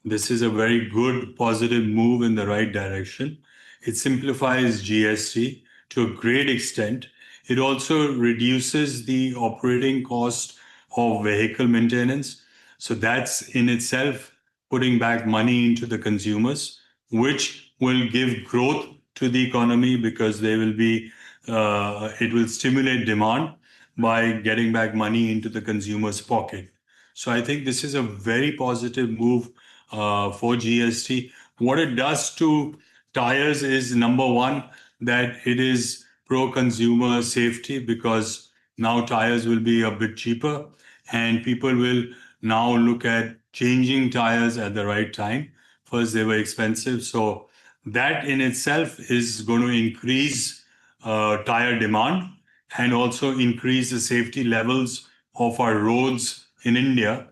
this is a very good, positive move in the right direction. It simplifies GST to a great extent. It also reduces the operating cost of vehicle maintenance. So that's in itself putting back money into the consumers, which will give growth to the economy because they will be, it will stimulate demand by getting back money into the consumer's pocket. So I think this is a very positive move for GST. What it does to tires is, number one, that it is pro-consumer safety because now tires will be a bit cheaper and people will now look at changing tires at the right time. First, they were expensive. So that in itself is going to increase tire demand and also increase the safety levels of our roads in India,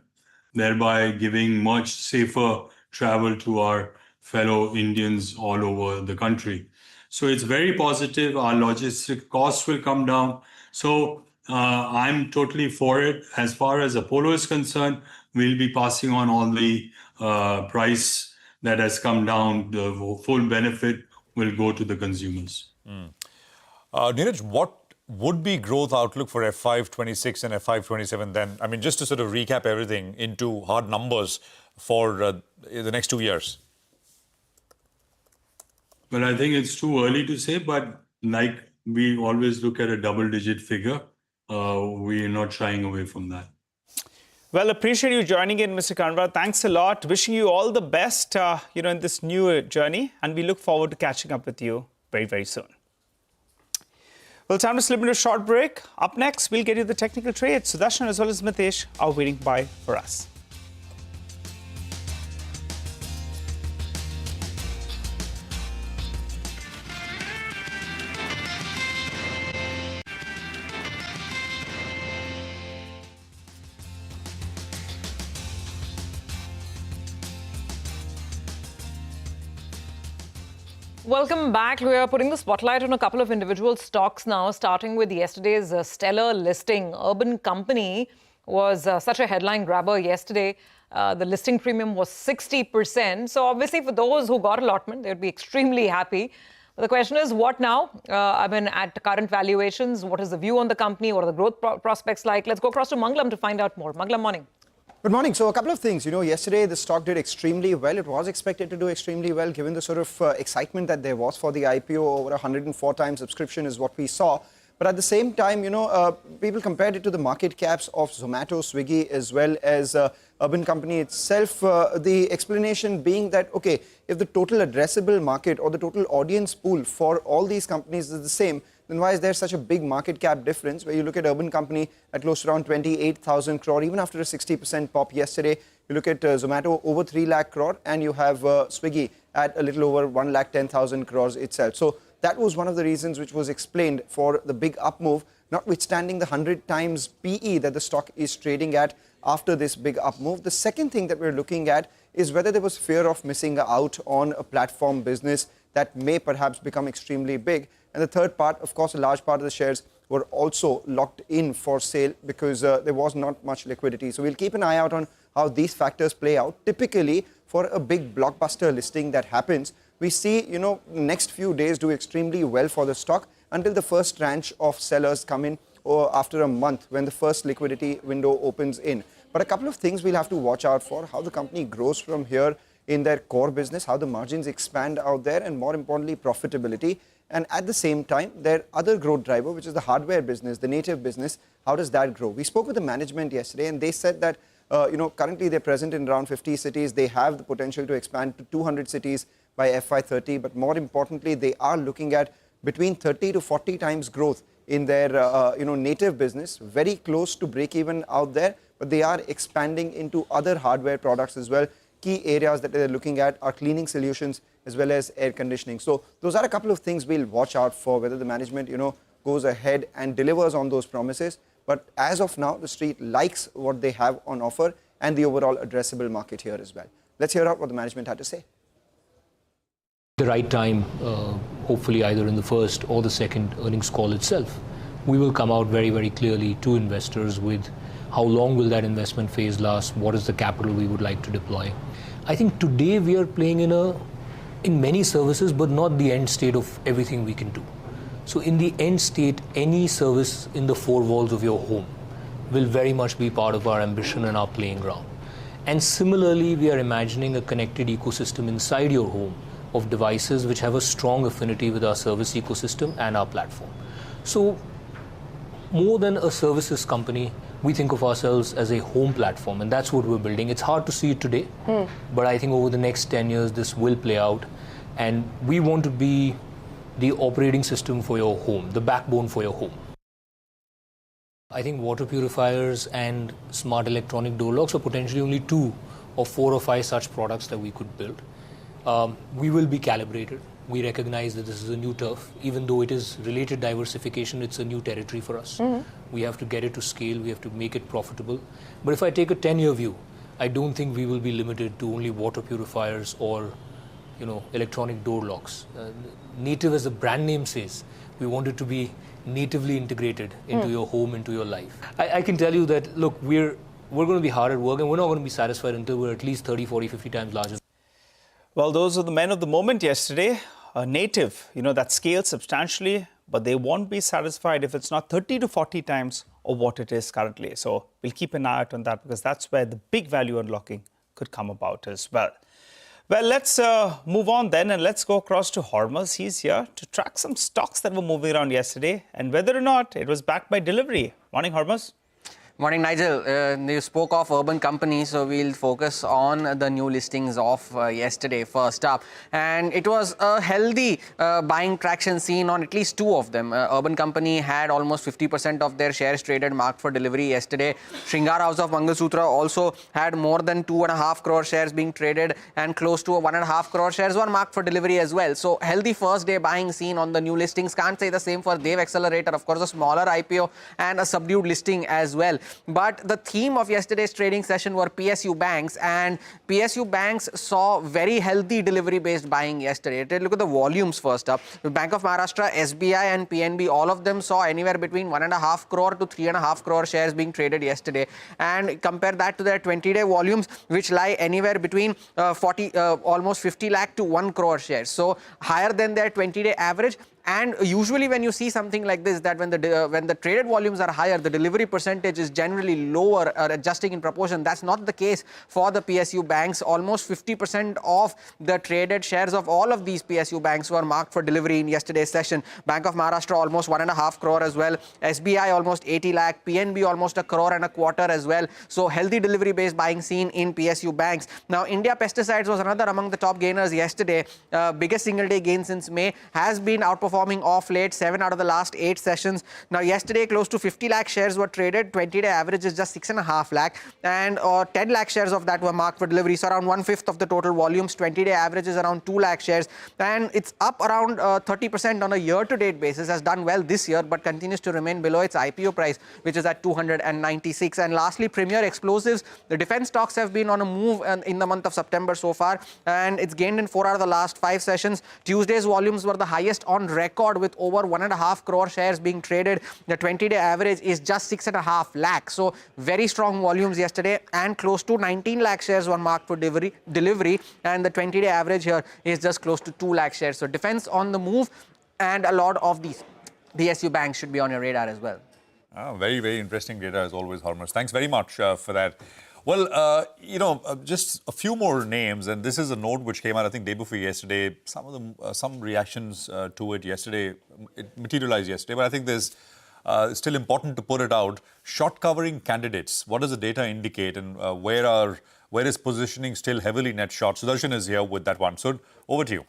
thereby giving much safer travel to our fellow Indians all over the country. So it's very positive. Our logistic costs will come down. So I'm totally for it. As far as Apollo is concerned, we'll be passing on all the price that has come down. The full benefit will go to the consumers. Neeraj, what would be growth outlook for FY26 and FY27 then? I mean, just to sort of recap everything into hard numbers for the next 2 years. Well, I think it's too early to say, but like we always look at a double-digit figure, we're not shying away from that. Well, appreciate you joining in, Mr. Kanwar. Thanks a lot. Wishing you all the best, in this new journey, and we look forward to catching up with you very, very soon. Well, time to slip into a short break. Up next, we'll get you the technical trades. Sudarshan as well as Mitesh are waiting by for us. Welcome back. We are putting the spotlight on a couple of individual stocks now, starting with yesterday's stellar listing. Urban Company was such a headline grabber yesterday. The listing premium was 60%. So obviously for those who got allotment, they would be extremely happy. But the question is, what now? At current valuations, what is the view on the company? What are the growth prospects like? Let's go across to Mangalam to find out more. Mangalam, morning. Good morning. So a couple of things. Yesterday the stock did extremely well. It was expected to do extremely well given the sort of excitement that there was for the IPO. Over 104 times subscription is what we saw. But at the same time, people compared it to the market caps of Zomato, Swiggy, as well as Urban Company itself. The explanation being that, okay, if the total addressable market or the total audience pool for all these companies is the same, then why is there such a big market cap difference? Where you look at Urban Company at close to around 28,000 crore, even after a 60% pop yesterday. You look at Zomato over 3 lakh crore, and you have Swiggy at a little over 1,10,000 crores itself. So that was one of the reasons which was explained for the big up move, notwithstanding the 100 times PE that the stock is trading at after this big up move. The second thing that we're looking at is whether there was fear of missing out on a platform business that may perhaps become extremely big. And the third part, of course, a large part of the shares were also locked in for sale because there was not much liquidity. So we'll keep an eye out on how these factors play out. Typically, for a big blockbuster listing that happens, we see, the next few days do extremely well for the stock until the first tranche of sellers come in or after a month when the first liquidity window opens in. But a couple of things we'll have to watch out for: how the company grows from here in their core business, how the margins expand out there, and more importantly, profitability. And at the same time, their other growth driver, which is the hardware business, the native business, how does that grow? We spoke with the management yesterday, and they said that currently they're present in around 50 cities. They have the potential to expand to 200 cities by FY30. But more importantly, they are looking at between 30 to 40 times growth in their native business, very close to break even out there. But they are expanding into other hardware products as well. Key areas that they're looking at are cleaning solutions as well as air conditioning. So those are a couple of things we'll watch out for, whether the management, goes ahead and delivers on those promises. But as of now, the street likes what they have on offer and the overall addressable market here as well. Let's hear out what the management had to say. The right time, hopefully either in the first or the second earnings call itself, we will come out very, very clearly to investors with how long will that investment phase last, what is the capital we would like to deploy. I think today we are playing in many services, but not the end state of everything we can do. So in the end state, any service in the four walls of your home will very much be part of our ambition and our playing ground. And similarly, we are imagining a connected ecosystem inside your home of devices which have a strong affinity with our service ecosystem and our platform. So more than a services company, we think of ourselves as a home platform, and that's what we're building. It's hard to see it today, but I think over the next 10 years, this will play out. And we want to be the operating system for your home, the backbone for your home. I think water purifiers and smart electronic door locks are potentially only 2 or 4 or 5 such products that we could build. We will be calibrated. We recognize that this is a new turf. Even though it is related diversification, it's a new territory for us. We have to get it to scale. We have to make it profitable. But if I take a 10-year view, I don't think we will be limited to only water purifiers or, electronic door locks. Native, as the brand name says, we want it to be natively integrated into your home, into your life. I can tell you that, look, we're going to be hard at work, and we're not going to be satisfied until we're at least 30, 40, 50 times larger. Well, those are the men of the moment yesterday. Native, that scaled substantially, but they won't be satisfied if it's not 30 to 40 times of what it is currently. So we'll keep an eye out on that, because that's where the big value unlocking could come about as well. Well, let's move on then, and let's go across to Hormuz. He's here to track some stocks that were moving around yesterday and whether or not it was backed by delivery. Morning, Hormuz. Morning, Nigel. You spoke of urban companies, so we'll focus on the new listings of yesterday first up. And it was a healthy buying traction seen on at least 2 of them. Urban company had almost 50% of their shares traded marked for delivery yesterday. Shringar House of Mangalsutra also had more than 2.5 crore shares being traded, and close to 1.5 crore shares were marked for delivery as well. So healthy first day buying seen on the new listings. Can't say the same for Dev Accelerator, of course, a smaller IPO and a subdued listing as well. But the theme of yesterday's trading session were PSU banks, and PSU banks saw very healthy delivery-based buying yesterday. Look at the volumes first up. Bank of Maharashtra, SBI and PNB, all of them saw anywhere between 1.5 crore to 3.5 crore shares being traded yesterday. And compare that to their 20-day volumes, which lie anywhere between almost 50 lakh to 1 crore shares. So higher than their 20-day average. And usually when you see something like this, that when the traded volumes are higher, the delivery percentage is generally lower or adjusting in proportion. That's not the case for the PSU banks. Almost 50% of the traded shares of all of these PSU banks were marked for delivery in yesterday's session. Bank of Maharashtra almost 1.5 crore as well. SBI almost 80 lakh. PNB almost 1.25 crore as well. So healthy delivery-based buying seen in PSU banks. Now India Pesticides was another among the top gainers yesterday. Biggest single-day gain since May, has been outperforming off late, 7 out of the last 8 sessions. Now yesterday close to 50 lakh shares were traded. 20-day average is just 6.5 lakh, and 10 lakh shares of that were marked for delivery. So around 1/5 of the total volumes. 20-day average is around 2 lakh shares, and it's up around 30% on a year-to-date basis. Has done well this year, but continues to remain below its IPO price, which is at 296. And lastly, Premier Explosives. The defense stocks have been on a move in the month of September so far, and it's gained in 4 out of the last 5 sessions. Tuesday's volumes were the highest on record, with over 1.5 crore shares being traded. The 20-day average is just 6.5 lakh. So very strong volumes yesterday, and close to 19 lakh shares were marked for delivery, and the 20-day average here is just close to 2 lakh shares. So defense on the move, and a lot of these PSU banks should be on your radar as well. Very, very interesting data as always, Hormuz. Thanks very much for that. Well, just a few more names, and this is a note which came out, I think, day before yesterday. Some of them, some reactions to it yesterday, it materialized yesterday, but I think there's still important to put it out. Short covering candidates, what does the data indicate, and where is positioning still heavily net short? Sudarshan is here with that one. So over to you.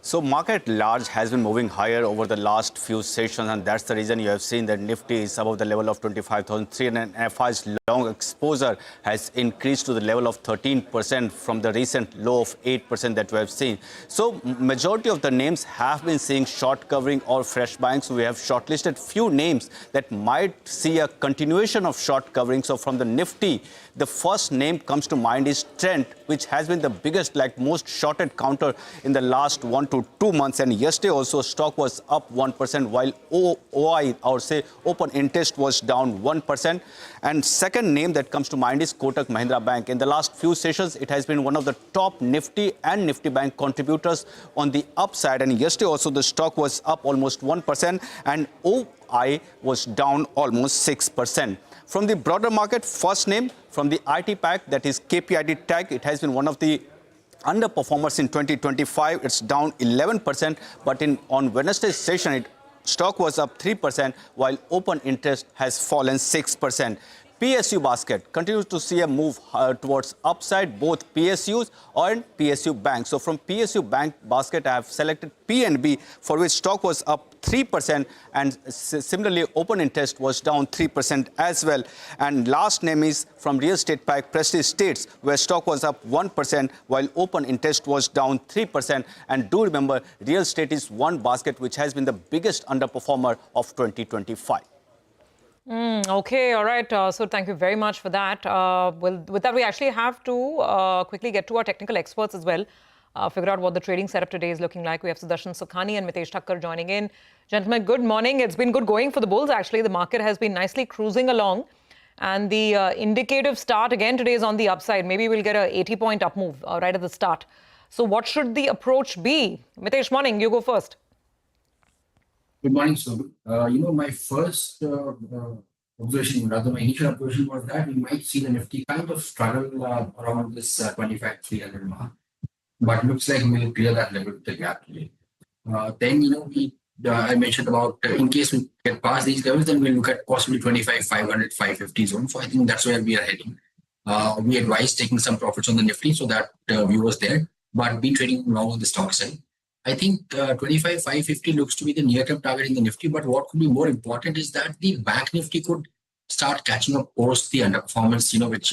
So market large has been moving higher over the last few sessions, and that's the reason you have seen that Nifty is above the level of 25,003, and FI's long exposure has increased to the level of 13% from the recent low of 8% that we have seen. So majority of the names have been seeing short covering or fresh buying. So we have shortlisted few names that might see a continuation of short covering. So from the Nifty, the first name comes to mind is Trent, which has been the biggest, most shorted counter in the last 1 to to 2 months. And yesterday also stock was up 1%, while OI, I would say open interest, was down 1%. And second name that comes to mind is Kotak Mahindra Bank. In the last few sessions, it has been one of the top Nifty and Nifty Bank contributors on the upside. And yesterday also the stock was up almost 1%, and OI was down almost 6%. From the broader market, first name from the IT pack, that is KPIT Tech. It has been one of the underperformers in 2025. It's down 11%, but on Wednesday's session, stock was up 3%, while open interest has fallen 6%. PSU basket continues to see a move towards upside, both PSUs and PSU banks. So from PSU bank basket, I have selected PNB, for which stock was up 3%, and similarly open interest was down 3% as well. And last name is from real estate pack, Prestige Estates, where stock was up 1%, while open interest was down 3%. And do remember, real estate is one basket which has been the biggest underperformer of 2025. Okay, all right. So thank you very much for that. With that, we actually have to quickly get to our technical experts as well, figure out what the trading setup today is looking like. We have Sudarshan Sukhani and Mitesh Thakkar joining in. Gentlemen, good morning. It's been good going for the bulls, actually. The market has been nicely cruising along, and the indicative start again today is on the upside. Maybe we'll get a 80-point up move right at the start. So what should the approach be? Mitesh, morning. You go first. Good morning, sir. My first observation, rather my initial observation was that we might see the Nifty kind of struggle around this 25,300 mark, but looks like we'll clear that level with the gap today. Then, I mentioned about in case we get past these levels, then we'll look at possibly 25,500, 550 zone. So I think that's where we are heading. We advise taking some profits on the Nifty so that view was there, but be trading long on the stock side. I think 25,550 looks to be the near-term target in the Nifty, but what could be more important is that the Bank Nifty could start catching up post the underperformance, which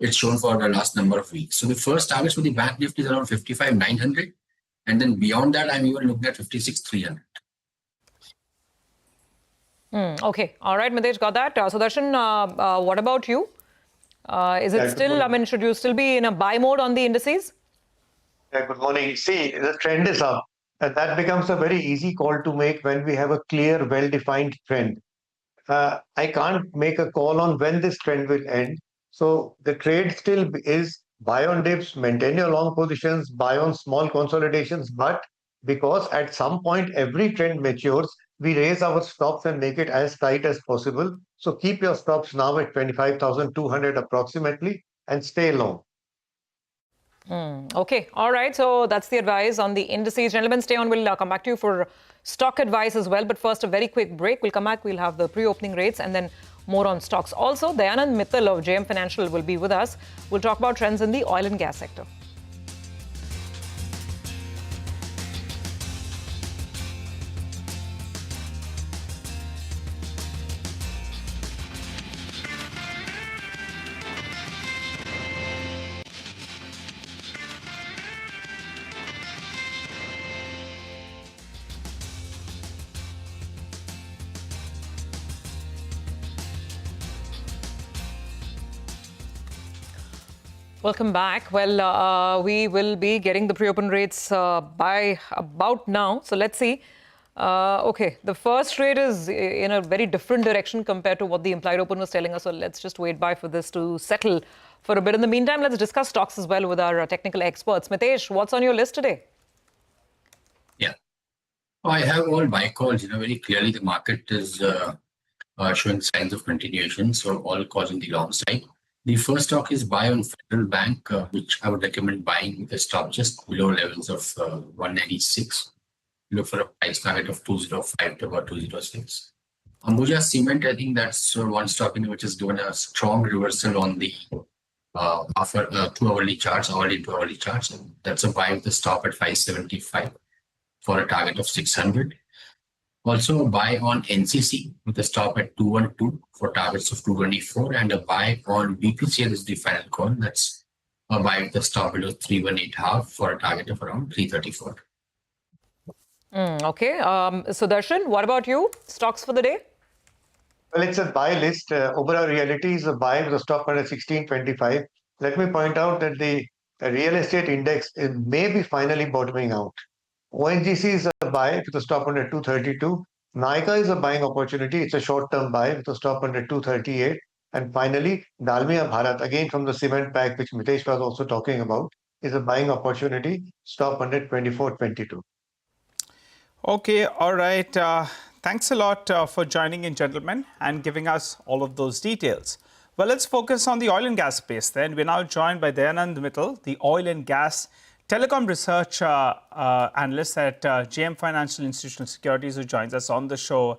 it's shown for the last number of weeks. So the first targets for the Bank Nifty is around 55,900, and then beyond that, I'm even looking at 56,300. Okay, all right, Mitesh, got that. Sudarshan, what about you? Is it still, should you still be in a buy mode on the indices? Yeah, good morning. See, the trend is up, and that becomes a very easy call to make when we have a clear, well-defined trend. I can't make a call on when this trend will end. So the trade still is buy on dips, maintain your long positions, buy on small consolidations. But because at some point every trend matures, we raise our stops and make it as tight as possible. So keep your stops now at 25,200 approximately and stay long. Okay, all right. So that's the advice on the indices. Gentlemen, stay on. We'll come back to you for stock advice as well. But first, a very quick break. We'll come back. We'll have the pre-opening rates and then more on stocks. Also, Dayanand Mittal of JM Financial will be with us. We'll talk about trends in the oil and gas sector. Welcome back. Well, we will be getting the pre-open rates by about now. So let's see. Okay, the first rate is in a very different direction compared to what the implied open was telling us. So let's just wait by for this to settle for a bit. In the meantime, let's discuss stocks as well with our technical experts. Mitesh, what's on your list today? Yeah. I have all buy calls. Very clearly the market is showing signs of continuation. So all calls on the long side. The first stock is buy on Federal Bank, which I would recommend buying with a stop just below levels of 196. Look for a price target of 205 to about 206. Ambuja Cement, I think that's one stock which has given a strong reversal on the after 2 hourly charts, hourly to hourly charts. And that's a buy with a stop at 575 for a target of 600. Also a buy on NCC with a stop at 212 for targets of 224, and a buy on BPCL is the final call. That's a buy with a stop below 318.5 for a target of around 334. Okay. Sudarshan, what about you? Stocks for the day? Well, it's a buy list. Oberoi Realty is a buy with a stop at 1625. Let me point out that the real estate index may be finally bottoming out. ONGC is a buy with a stop under 232. Nykaa is a buying opportunity. It's a short-term buy with a stop under 238. And finally, Dalmia Bharat, again from the cement pack, which Mitesh was also talking about, is a buying opportunity, stop under 24.22. Okay, all right. Thanks a lot for joining in, gentlemen, and giving us all of those details. Well, let's focus on the oil and gas space then. We're now joined by Dayanand Mittal, the oil and gas telecom research analyst at JM Financial Institutional Securities, who joins us on the show.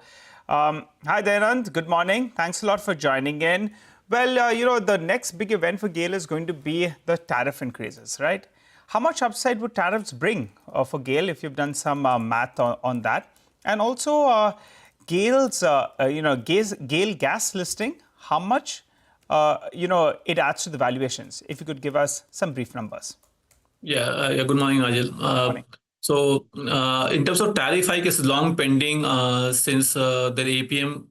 Hi, Dayanand. Good morning. Thanks a lot for joining in. Well, the next big event for GAIL is going to be the tariff increases, right? How much upside would tariffs bring for GAIL, if you've done some math on that? And also, GAIL's, GAIL gas listing, how much, it adds to the valuations? If you could give us some brief numbers. Yeah, good morning, Ajil. Morning. So, in terms of tariff hike, is long pending since the APM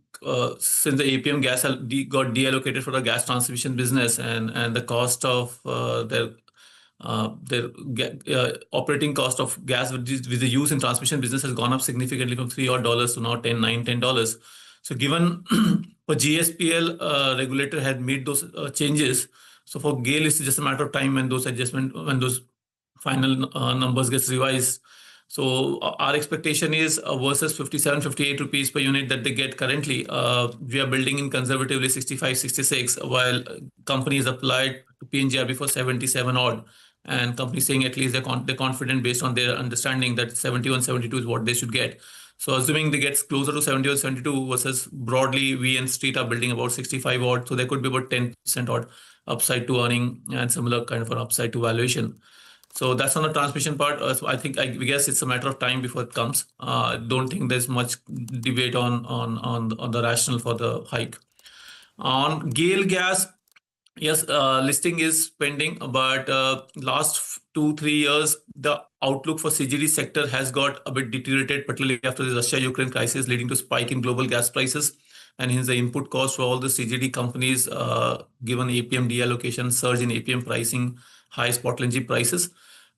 gas got deallocated for the gas transmission business, and the cost of their operating cost of gas with the use in transmission business has gone up significantly from $3 to now $10. So given for GSPL regulator had made those changes, so for GAIL it's just a matter of time when those final numbers gets revised. So our expectation is versus 57-58 rupees per unit that they get currently, we are building in conservatively 65-66, while companies applied to PNGRB for 77 odd. And companies saying at least they're confident based on their understanding that 71-72 is what they should get. So assuming they get closer to 71-72 versus broadly we and Street are building about 65 odd, so there could be about 10% odd upside to earning and similar kind of an upside to valuation. So that's on the transmission part. So I guess it's a matter of time before it comes. Don't think there's much debate on the rationale for the hike. On GAIL Gas, yes, listing is pending, but last 2-3 years, the outlook for CGD sector has got a bit deteriorated, particularly after the Russia-Ukraine crisis, leading to spike in global gas prices. And hence the input cost for all the CGD companies, given APM deallocation, surge in APM pricing, high spot LNG prices.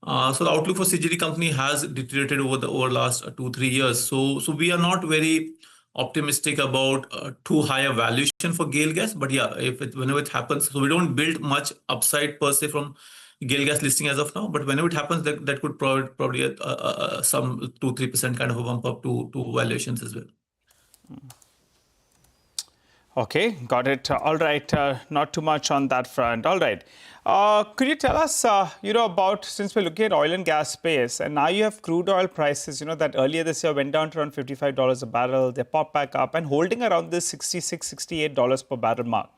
So the outlook for CGD company has deteriorated over the last 2-3 years. So we are not very optimistic about too high a valuation for GAIL Gas, but yeah, whenever it happens, so we don't build much upside per se from GAIL Gas listing as of now, but whenever it happens, that could probably some 2-3% kind of a bump up to valuations as well. Okay, got it. All right, not too much on that front. All right. Could you tell us, about, since we're looking at oil and gas space, and now you have crude oil prices, that earlier this year went down to around $55 a barrel. They popped back up and holding around this $66, $68 per barrel mark.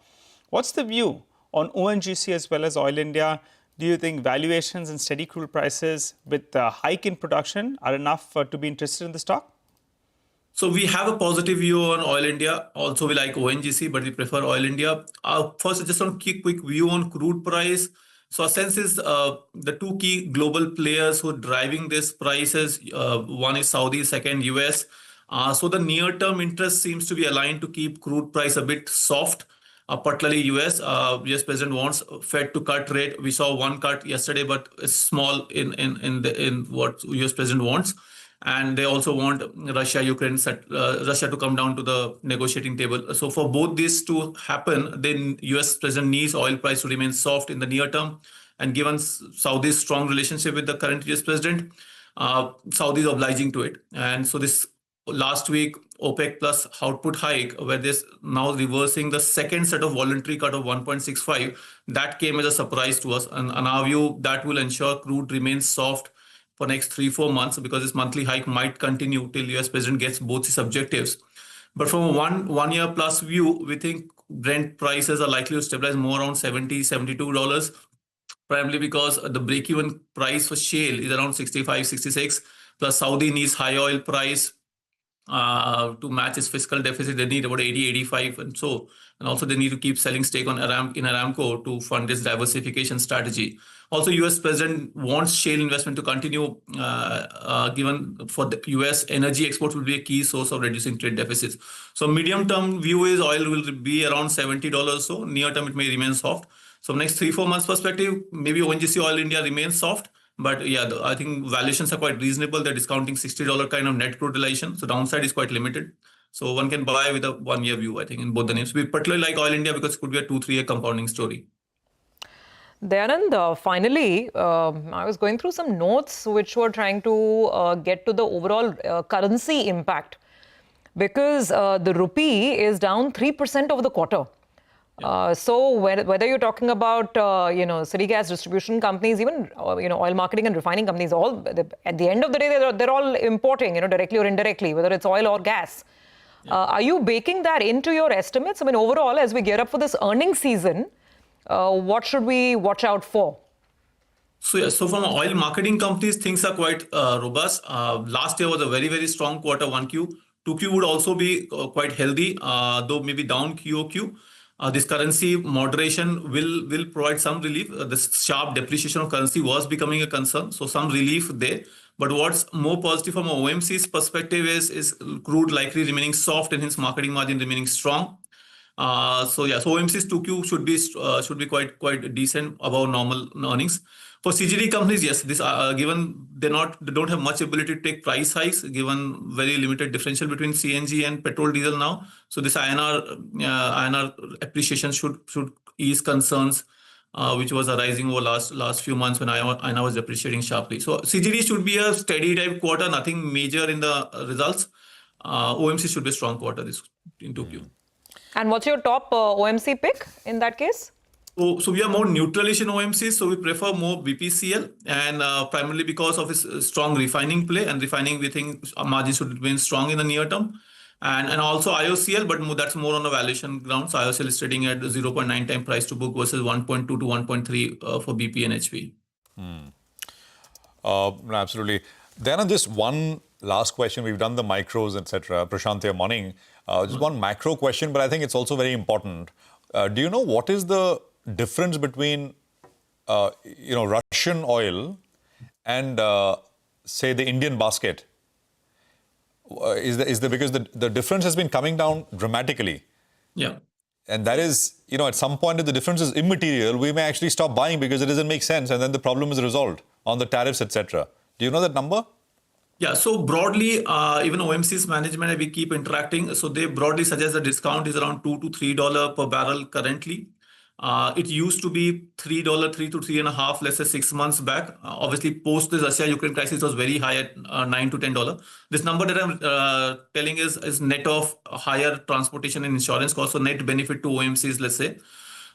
What's the view on ONGC as well as Oil India? Do you think valuations and steady crude prices with the hike in production are enough to be interested in the stock? So we have a positive view on Oil India. Also, we like ONGC, but we prefer Oil India. First, just on quick view on crude price. So our sense is the two key global players who are driving this prices, one is Saudi, second US. So the near-term interest seems to be aligned to keep crude price a bit soft, particularly US. US President wants Fed to cut rate. We saw one cut yesterday, but it's small in what US President wants. And they also want Russia to come down to the negotiating table. So for both these to happen, then US President needs oil price to remain soft in the near term. And given Saudi's strong relationship with the current US President, Saudi is obliging to it. And so this last week, OPEC plus output hike, where they're now reversing the second set of voluntary cut of 1.65, that came as a surprise to us. And in our view, that will ensure crude remains soft for next 3-4 months, because this monthly hike might continue till US President gets both his objectives. But from a one year plus view, we think Brent prices are likely to stabilize more around $70-72, primarily because the break-even price for shale is around 65-66. Plus Saudi needs high oil price to match its fiscal deficit. They need about 80-85, and also they need to keep selling stake in Aramco to fund this diversification strategy. Also, US President wants shale investment to continue, given for the US energy exports will be a key source of reducing trade deficits. So medium-term view is oil will be around $70. So near-term it may remain soft. So next 3-4 months perspective, maybe ONGC Oil India remains soft, But yeah, I think valuations are quite reasonable. They're discounting $60 kind of net crude realization. So downside is quite limited. So one can buy with a 1 year view, I think, in both the names. We particularly like Oil India because it could be a 2-3 year compounding story. Dayanand, finally, I was going through some notes which were trying to get to the overall currency impact, because the rupee is down 3% over the quarter. So whether you're talking about, city gas distribution companies, even, oil marketing and refining companies, at the end of the day, they're all importing, directly or indirectly, whether it's oil or gas. Are you baking that into your estimates? I mean, overall, as we gear up for this earnings season, what should we watch out for? So from oil marketing companies, things are quite robust. Last year was a very, very strong quarter, 1Q. 2Q would also be quite healthy, though maybe down QOQ. This currency moderation will provide some relief. The sharp depreciation of currency was becoming a concern, so some relief there. But what's more positive from OMC's perspective is crude likely remaining soft and hence marketing margin remaining strong. So OMC's 2Q should be quite decent, above normal earnings. For CGD companies, yes, this given they don't have much ability to take price hikes, given very limited differential between CNG and petrol diesel now. So this INR appreciation should ease concerns which was arising over last few months when INR was depreciating sharply. So CGD should be a steady type quarter, nothing major in the results. OMC should be a strong quarter in 2Q. And what's your top OMC pick in that case? So we are more neutralish in OMC, so we prefer more BPCL, and primarily because of its strong refining play, and refining we think margins should remain strong in the near term, and also IOCL, but that's more on a valuation ground. So IOCL is trading at 0.9 time price to book versus 1.2 to 1.3 for BP and HP. Absolutely. Then on this one last question, we've done the micros, etc. Prashant, your morning. Just one macro question, but I think it's also very important. Do you know what is the difference between, Russian oil and, say, the Indian basket? Is the because the difference has been coming down dramatically. Yeah. And that is, at some point, if the difference is immaterial, we may actually stop buying because it doesn't make sense, and then the problem is resolved on the tariffs, etc. Do you know that number? Yeah, so broadly, even OMC's management, we keep interacting. So they broadly suggest the discount is around $2 to $3 per barrel currently. It used to be $3 to $3.5, let's say 6 months back. Obviously, post the Russia-Ukraine crisis, was very high at $9 to $10. This number that I'm telling is net of higher transportation and insurance costs, so net benefit to OMCs, let's say.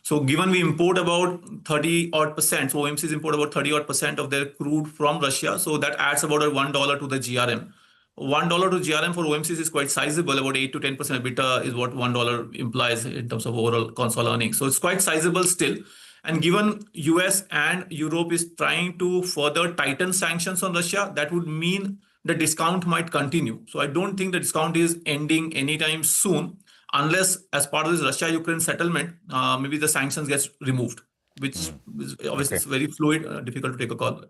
So given we import about 30-odd%, so OMCs import about 30-odd% of their crude from Russia, so that adds about $1 to the GRM. $1 to GRM for OMCs is quite sizable, about 8 to 10% EBITDA is what $1 implies in terms of overall consolidated earnings. So it's quite sizable still. And given US and Europe is trying to further tighten sanctions on Russia, that would mean the discount might continue. So I don't think the discount is ending anytime soon, unless as part of this Russia-Ukraine settlement, maybe the sanctions gets removed, which is obviously it's very fluid, difficult to take a call.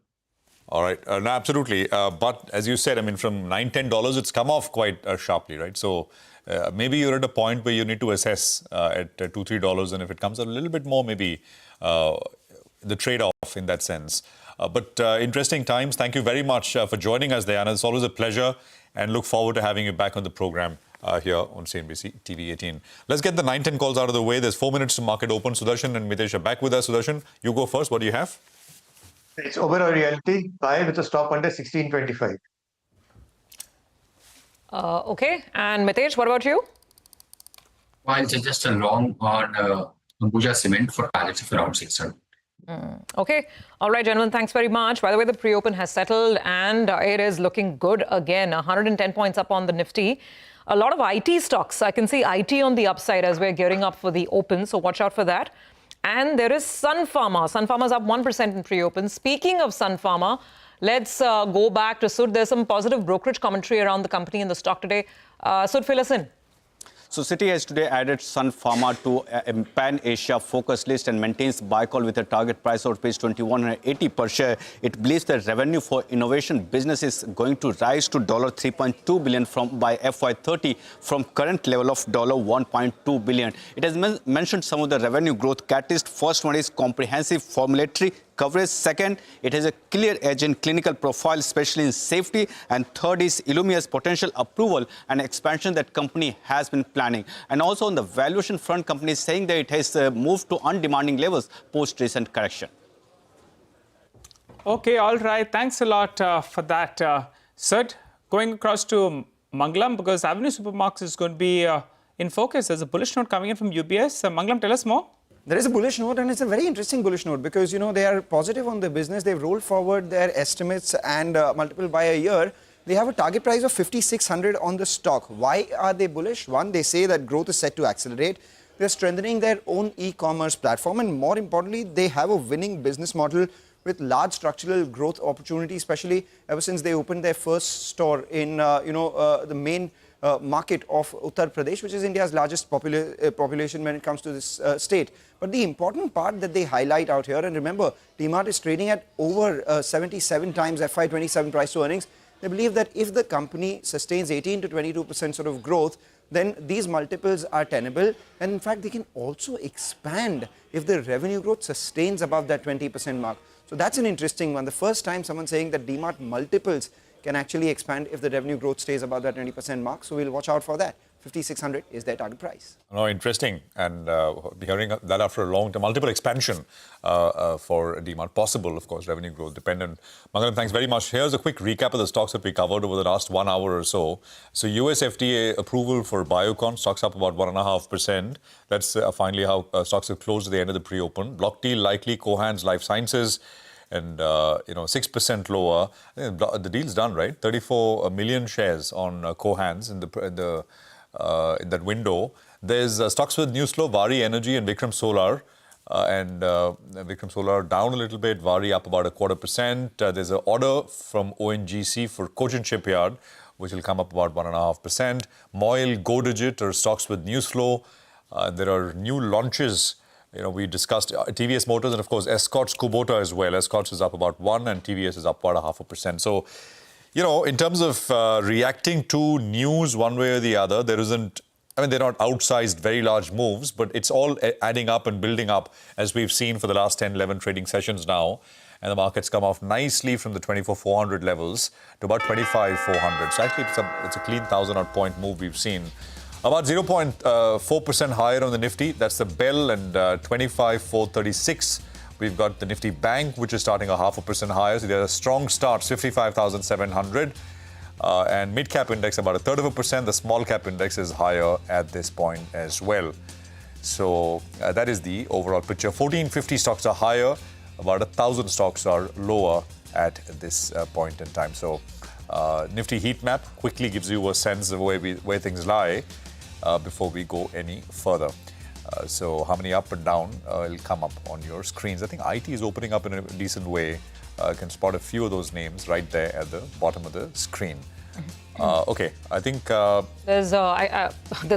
All right, no, absolutely. But as you said, I mean, from $9, $10, it's come off quite sharply, right? So maybe you're at a point where you need to assess at $2, $3, and if it comes a little bit more, maybe the trade-off in that sense. But interesting times. Thank you very much for joining us, Dayanand. It's always a pleasure, and look forward to having you back on the program here on CNBC-TV18. Let's get the 9-10 calls out of the way. There's 4 minutes to market open. Sudarshan and Mitesh are back with us. Sudarshan, you go first. What do you have? It's Oberoi Realty, buy with a stop under 1625. Okay. And Mitesh, what about you? Well, it's just a long on Ambuja Cement for pallets of around 600. Okay. All right, gentlemen, thanks very much. By the way, the pre-open has settled and it is looking good again. 110 points up on the Nifty. A lot of IT stocks. I can see IT on the upside as we're gearing up for the open, so watch out for that. And there is Sun Pharma. Sun Pharma's up 1% in pre-open. Speaking of Sun Pharma, let's go back to Sud. There's some positive brokerage commentary around the company and the stock today. Sud, fill us in. So Citi has today added Sun Pharma to a pan-Asia focus list and maintains buy call with a target price of ₹2180 per share. It believes that revenue for innovation business is going to rise to $3.2 billion by FY30 from current level of $1.2 billion. It has mentioned some of the revenue growth catalyst. First one is comprehensive formulary coverage. Second, it has a clear edge in clinical profile, especially in safety. And third is Illumia's potential approval and expansion that company has been planning. And also on the valuation front, company is saying that it has moved to undemanding levels post recent correction. Okay, all right. Thanks a lot for that, Sid. Going across to Mangalam, because Avenue Supermarkets is going to be in focus. There's a bullish note coming in from UBS. Mangalam, tell us more. There is a bullish note, and it's a very interesting bullish note because, they are positive on the business. They've rolled forward their estimates and multiple by a year. They have a target price of 5,600 on the stock. Why are they bullish? One, they say that growth is set to accelerate. They're strengthening their own e-commerce platform, and more importantly, they have a winning business model with large structural growth opportunities, especially ever since they opened their first store in, the main market of Uttar Pradesh, which is India's largest population when it comes to this state. But the important part that they highlight out here, and remember, DMart is trading at over 77 times FY27 price to earnings. They believe that if the company sustains 18 to 22% sort of growth, then these multiples are tenable. And in fact, they can also expand if the revenue growth sustains above that 20% mark. So that's an interesting one. The first time someone's saying that DMart multiples can actually expand if the revenue growth stays above that 20% mark. So we'll watch out for that. 5,600 is their target price. No, interesting. And hearing that after a long time, multiple expansion for DMart. Possible, of course, revenue growth dependent. Mangalam, thanks very much. Here's a quick recap of the stocks that we covered over the last 1 hour or so. So US FDA approval for Biocon, stocks up about 1.5%. That's finally how stocks have closed at the end of the pre-open. Block deal likely, Cohan's Life Sciences, and 6% lower. The deal's done, right? 34 million shares on Cohan's in that window. There's stocks with news flow, Vari Energy and Vikram Solar. Vikram Solar down a little bit, Vari up about 0.25%. There's an order from ONGC for Cochin Shipyard, which will come up about 1.5%. Moil, Go Digit are stocks with news flow. There are new launches. We discussed TVS Motors and, of course, Escorts Kubota as well. Escorts is up about 1% and TVS is up about 0.5%. So, in terms of reacting to news one way or the other, they're not outsized, very large moves, but it's all adding up and building up, as we've seen for the last 10, 11 trading sessions now. And the market's come off nicely from the 24,400 levels to about 25,400. So actually, it's a clean 1,000-odd point move we've seen. About 0.4% higher on the Nifty. That's the Bell, and 25,436. We've got the Nifty Bank, which is starting 0.5% higher. So there are strong starts, 55,700. And mid-cap index about 1/3%. The small-cap index is higher at this point as well. So that is the overall picture. 1,450 stocks are higher. About 1,000 stocks are lower at this point in time. So Nifty heat map quickly gives you a sense of where things lie before we go any further. So how many up and down will come up on your screens. I think IT is opening up in a decent way. Can spot a few of those names right there at the bottom of the screen. Okay, I think... There's,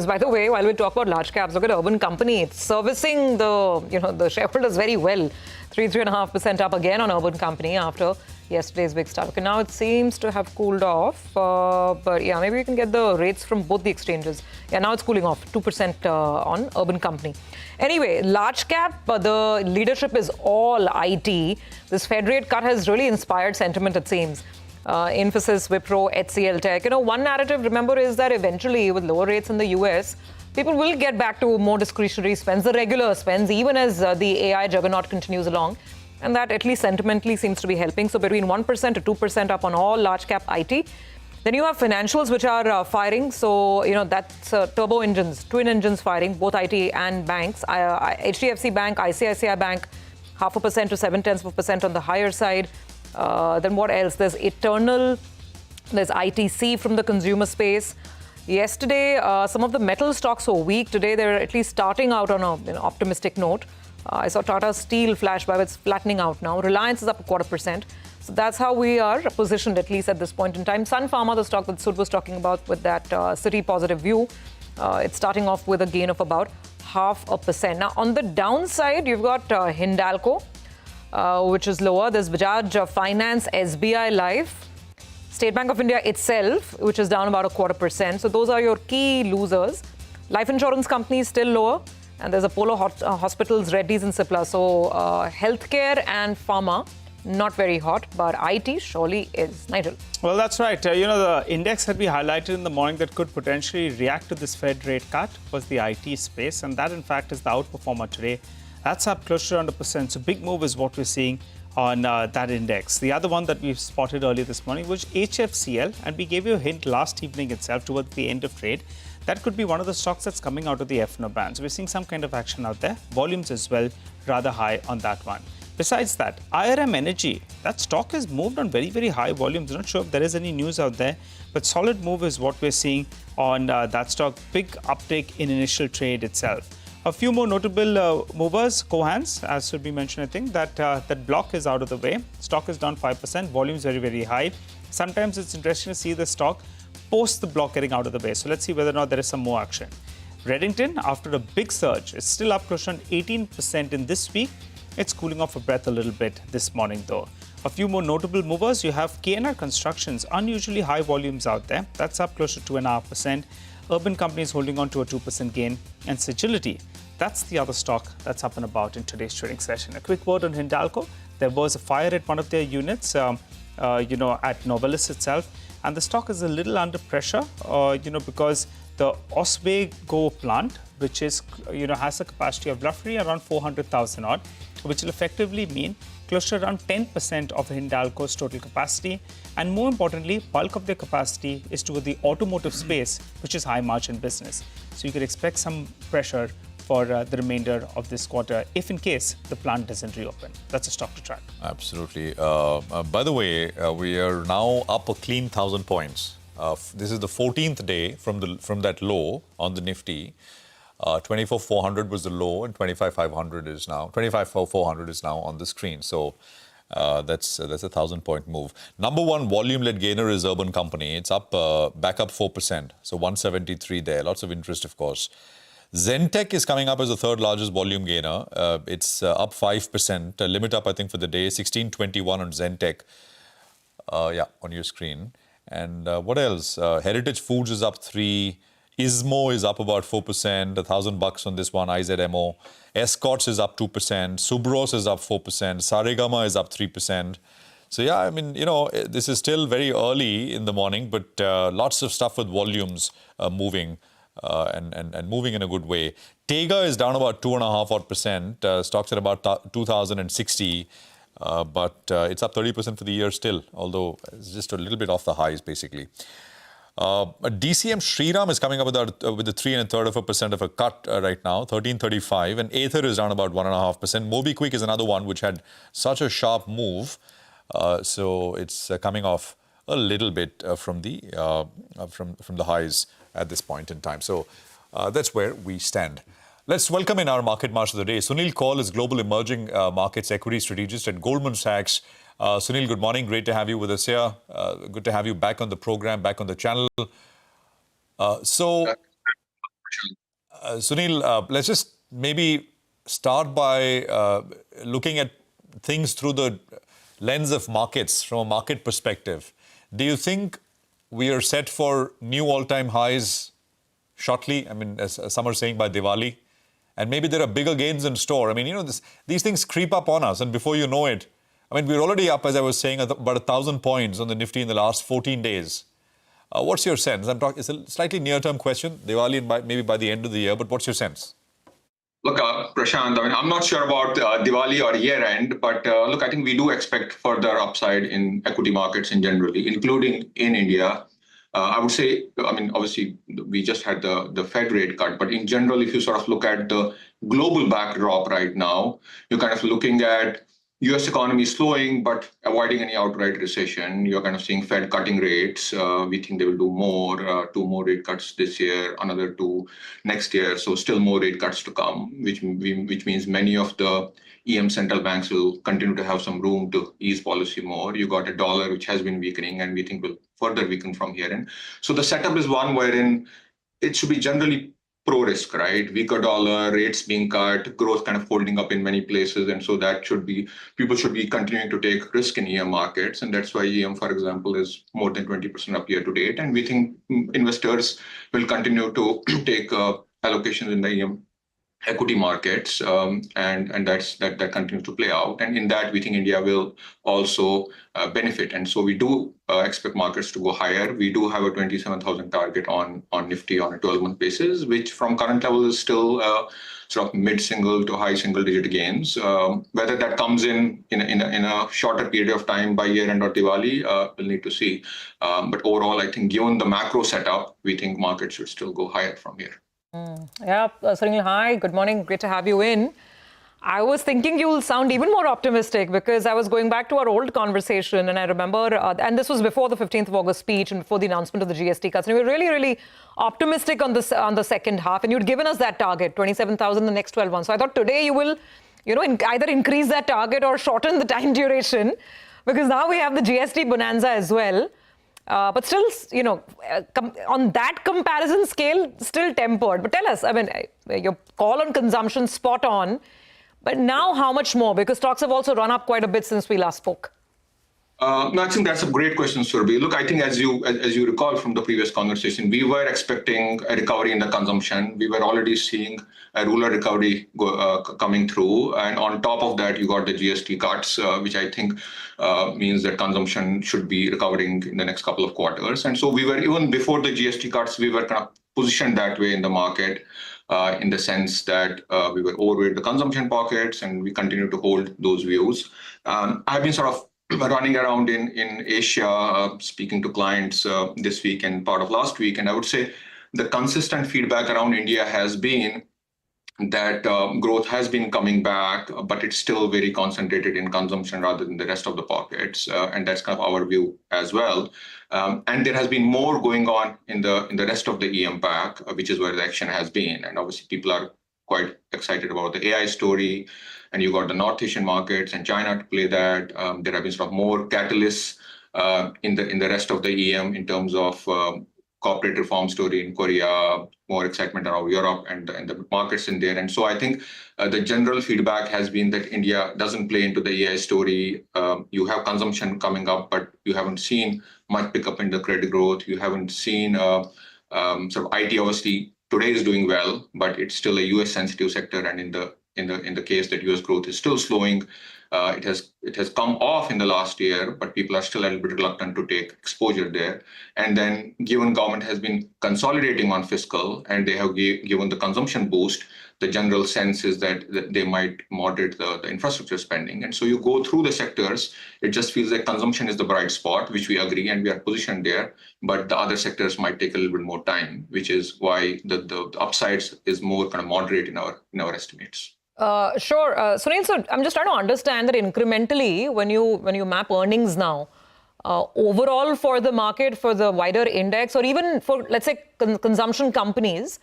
by the way, while we talk about large caps, look at Urban Company. It's servicing the shareholders very well. 3.5% up again on Urban Company after yesterday's big start. Okay, now it seems to have cooled off. But yeah, maybe we can get the rates from both the exchanges. Yeah, now it's cooling off. 2% on Urban Company. Anyway, large cap, the leadership is all IT. This Fed rate cut has really inspired sentiment, it seems. Infosys, Wipro, HCL Tech. One narrative, remember, is that eventually with lower rates in the US, people will get back to more discretionary spends, the regular spends, even as the AI juggernaut continues along. And that at least sentimentally seems to be helping. So between 1% to 2% up on all large cap IT. Then you have financials, which are firing. So, that's turbo engines, twin engines firing, both IT and banks. HDFC Bank, ICICI Bank, 0.5% to 0.7% on the higher side. Then what else? There's Eternal, there's ITC from the consumer space. Yesterday, some of the metal stocks were weak. Today, they're at least starting out on an optimistic note. I saw Tata Steel flash by, but it's flattening out now. Reliance is up 0.25%. So that's how we are positioned, at least at this point in time. Sun Pharma, the stock that Sud was talking about with that city positive view, it's starting off with a gain of about 0.5%. Now, on the downside, you've got Hindalco, which is lower. There's Bajaj Finance, SBI Life, State Bank of India itself, which is down about 0.25%. So those are your key losers. Life insurance companies still lower. And there's Apollo Hospitals, Reddy's and Cipla. So healthcare and pharma, not very hot, but IT surely is. Nigel. Well, that's right. The index that we highlighted in the morning that could potentially react to this Fed rate cut was the IT space. And that, in fact, is the outperformer today. That's up close to 100%. So big move is what we're seeing on that index. The other one that we've spotted earlier this morning was HFCL. And we gave you a hint last evening itself towards the end of trade. That could be one of the stocks that's coming out of the FNO band. So we're seeing some kind of action out there. Volumes as well, rather high on that one. Besides that, IRM Energy, that stock has moved on very, very high volumes. I'm not sure if there is any news out there, but solid move is what we're seeing on that stock. Big uptake in initial trade itself. A few more notable movers, Cohance, as should be mentioned, I think, that block is out of the way. Stock is down 5%, volumes very, very high. Sometimes it's interesting to see the stock post the block getting out of the way. So let's see whether or not there is some more action. Redington, after a big surge, is still up close to 18% in this week. It's cooling off a breath a little bit this morning, though. A few more notable movers. You have KNR Constructions, unusually high volumes out there. That's up close to 2.5%. Urban Companies holding on to a 2% gain. And Sagility, that's the other stock that's up and about in today's trading session. A quick word on Hindalco. There was a fire at one of their units, at Novelis itself. And the stock is a little under pressure, because the Oswego plant, which is, has a capacity of roughly around 400,000 odd, which will effectively mean close to around 10% of Hindalco's total capacity. And more importantly, bulk of their capacity is toward the automotive space, which is high margin business. So you could expect some pressure for the remainder of this quarter, if in case the plant doesn't reopen. That's a stock to track. Absolutely. By the way, we are now up a clean 1,000 points. This is the 14th day from that low on the Nifty. 24,400 was the low, and 25,400 is now on the screen. So that's a 1,000-point move. Number one volume-led gainer is Urban Company. It's up back up 4%, so 173 there. Lots of interest, of course. Zentech is coming up as the third largest volume gainer. It's up 5%. Limit up, I think, for the day, 1621 on Zentech. On your screen. And what else? Heritage Foods is up 3%. Ismo is up about 4%. $1,000 on this one. IZMO. Escorts is up 2%. Subros is up 4%. Saregama is up 3%. So yeah, I mean, this is still very early in the morning, but lots of stuff with volumes moving. And moving in a good way. Tega is down about 2.5%. Stocks at about 2,060, but it's up 30% for the year still, although it's just a little bit off the highs, basically. DCM Shriram is coming up with the 3.33% of a cut right now, 1335, and Aether is down about 1.5%. MobiKwik is another one which had such a sharp move, so it's coming off a little bit from the highs at this point in time. So that's where we stand. Let's welcome in our market master of the day. Sunil Kaul is Global Emerging Markets Equity Strategist at Goldman Sachs. Sunil, good morning. Great to have you with us here. Good to have you back on the program, back on the channel. Sunil, let's just maybe start by looking at things through the lens of markets, from a market perspective. Do you think we are set for new all-time highs shortly? I mean, as some are saying, by Diwali. And maybe there are bigger gains in store. I mean, these things creep up on us. And before you know it, I mean, we're already up, as I was saying, about 1,000 points on the Nifty in the last 14 days. What's your sense? It's a slightly near-term question, Diwali and maybe by the end of the year, but what's your sense? Look, Prashant, I mean, I'm not sure about Diwali or year-end, but look, I think we do expect further upside in equity markets in generally, including in India. I would say, I mean, obviously, we just had the Fed rate cut, but in general, if you sort of look at the global backdrop right now, you're kind of looking at US economy slowing, but avoiding any outright recession. You're kind of seeing Fed cutting rates. We think they will do more, 2 more rate cuts this year, another 2 next year. So still more rate cuts to come, which means many of the EM central banks will continue to have some room to ease policy more. You got a dollar which has been weakening and we think will further weaken from here in. So the setup is one wherein it should be generally pro-risk, right? Weaker dollar, rates being cut, growth kind of holding up in many places. And so that should be, people should be continuing to take risk in EM markets. And that's why EM, for example, is more than 20% up year to date. And we think investors will continue to take allocations in the EM equity markets, and that continues to play out. And in that, we think India will also benefit. And so we do expect markets to go higher. We do have a 27,000 target on Nifty on a 12-month basis, which from current level is still sort of mid-single to high single-digit gains. Whether that comes in a shorter period of time by year-end or Diwali, we'll need to see. But overall, I think given the macro setup, we think markets should still go higher from here. Yeah, Sunil, hi, good morning. Great to have you in. I was thinking you'll sound even more optimistic because I was going back to our old conversation and I remember, and this was before the 15th of August speech and before the announcement of the GST cuts. And we were really, really optimistic on the second half. And you'd given us that target, 27,000 in the next 12 months. So I thought today you will, either increase that target or shorten the time duration because now we have the GST bonanza as well. But still, on that comparison scale, still tempered. But tell us, I mean, your call on consumption spot on. But now how much more? Because stocks have also run up quite a bit since we last spoke. No, I think that's a great question, Surabhi. Look, I think as you recall from the previous conversation, we were expecting a recovery in the consumption. We were already seeing a rural recovery coming through. And on top of that, you got the GST cuts, which I think means that consumption should be recovering in the next couple of quarters. And so we were, even before the GST cuts, we were kind of positioned that way in the market in the sense that we were overweight the consumption pockets and we continue to hold those views. I've been sort of running around in Asia, speaking to clients this week and part of last week. And I would say the consistent feedback around India has been that growth has been coming back, but it's still very concentrated in consumption rather than the rest of the pockets. And that's kind of our view as well. And there has been more going on in the rest of the EM pack, which is where the action has been. And obviously people are quite excited about the AI story. And you got the North Asian markets and China to play that. There have been sort of more catalysts in the rest of the EM in terms of corporate reform story in Korea, more excitement around Europe and the markets in there. And so I think the general feedback has been that India doesn't play into the AI story. You have consumption coming up, but you haven't seen much pickup in the credit growth. You haven't seen sort of IT obviously today is doing well, but it's still a US sensitive sector. And in the case that US growth is still slowing, it has come off in the last year, but people are still a little bit reluctant to take exposure there. And then given government has been consolidating on fiscal and they have given the consumption boost, the general sense is that they might moderate the infrastructure spending. And so you go through the sectors, it just feels like consumption is the bright spot, which we agree and we are positioned there, but the other sectors might take a little bit more time, which is why the upsides is more kind of moderate in our estimates. Sure. Sunil, so I'm just trying to understand that incrementally, when you map earnings now, overall for the market, for the wider index, or even for, let's say, consumption companies,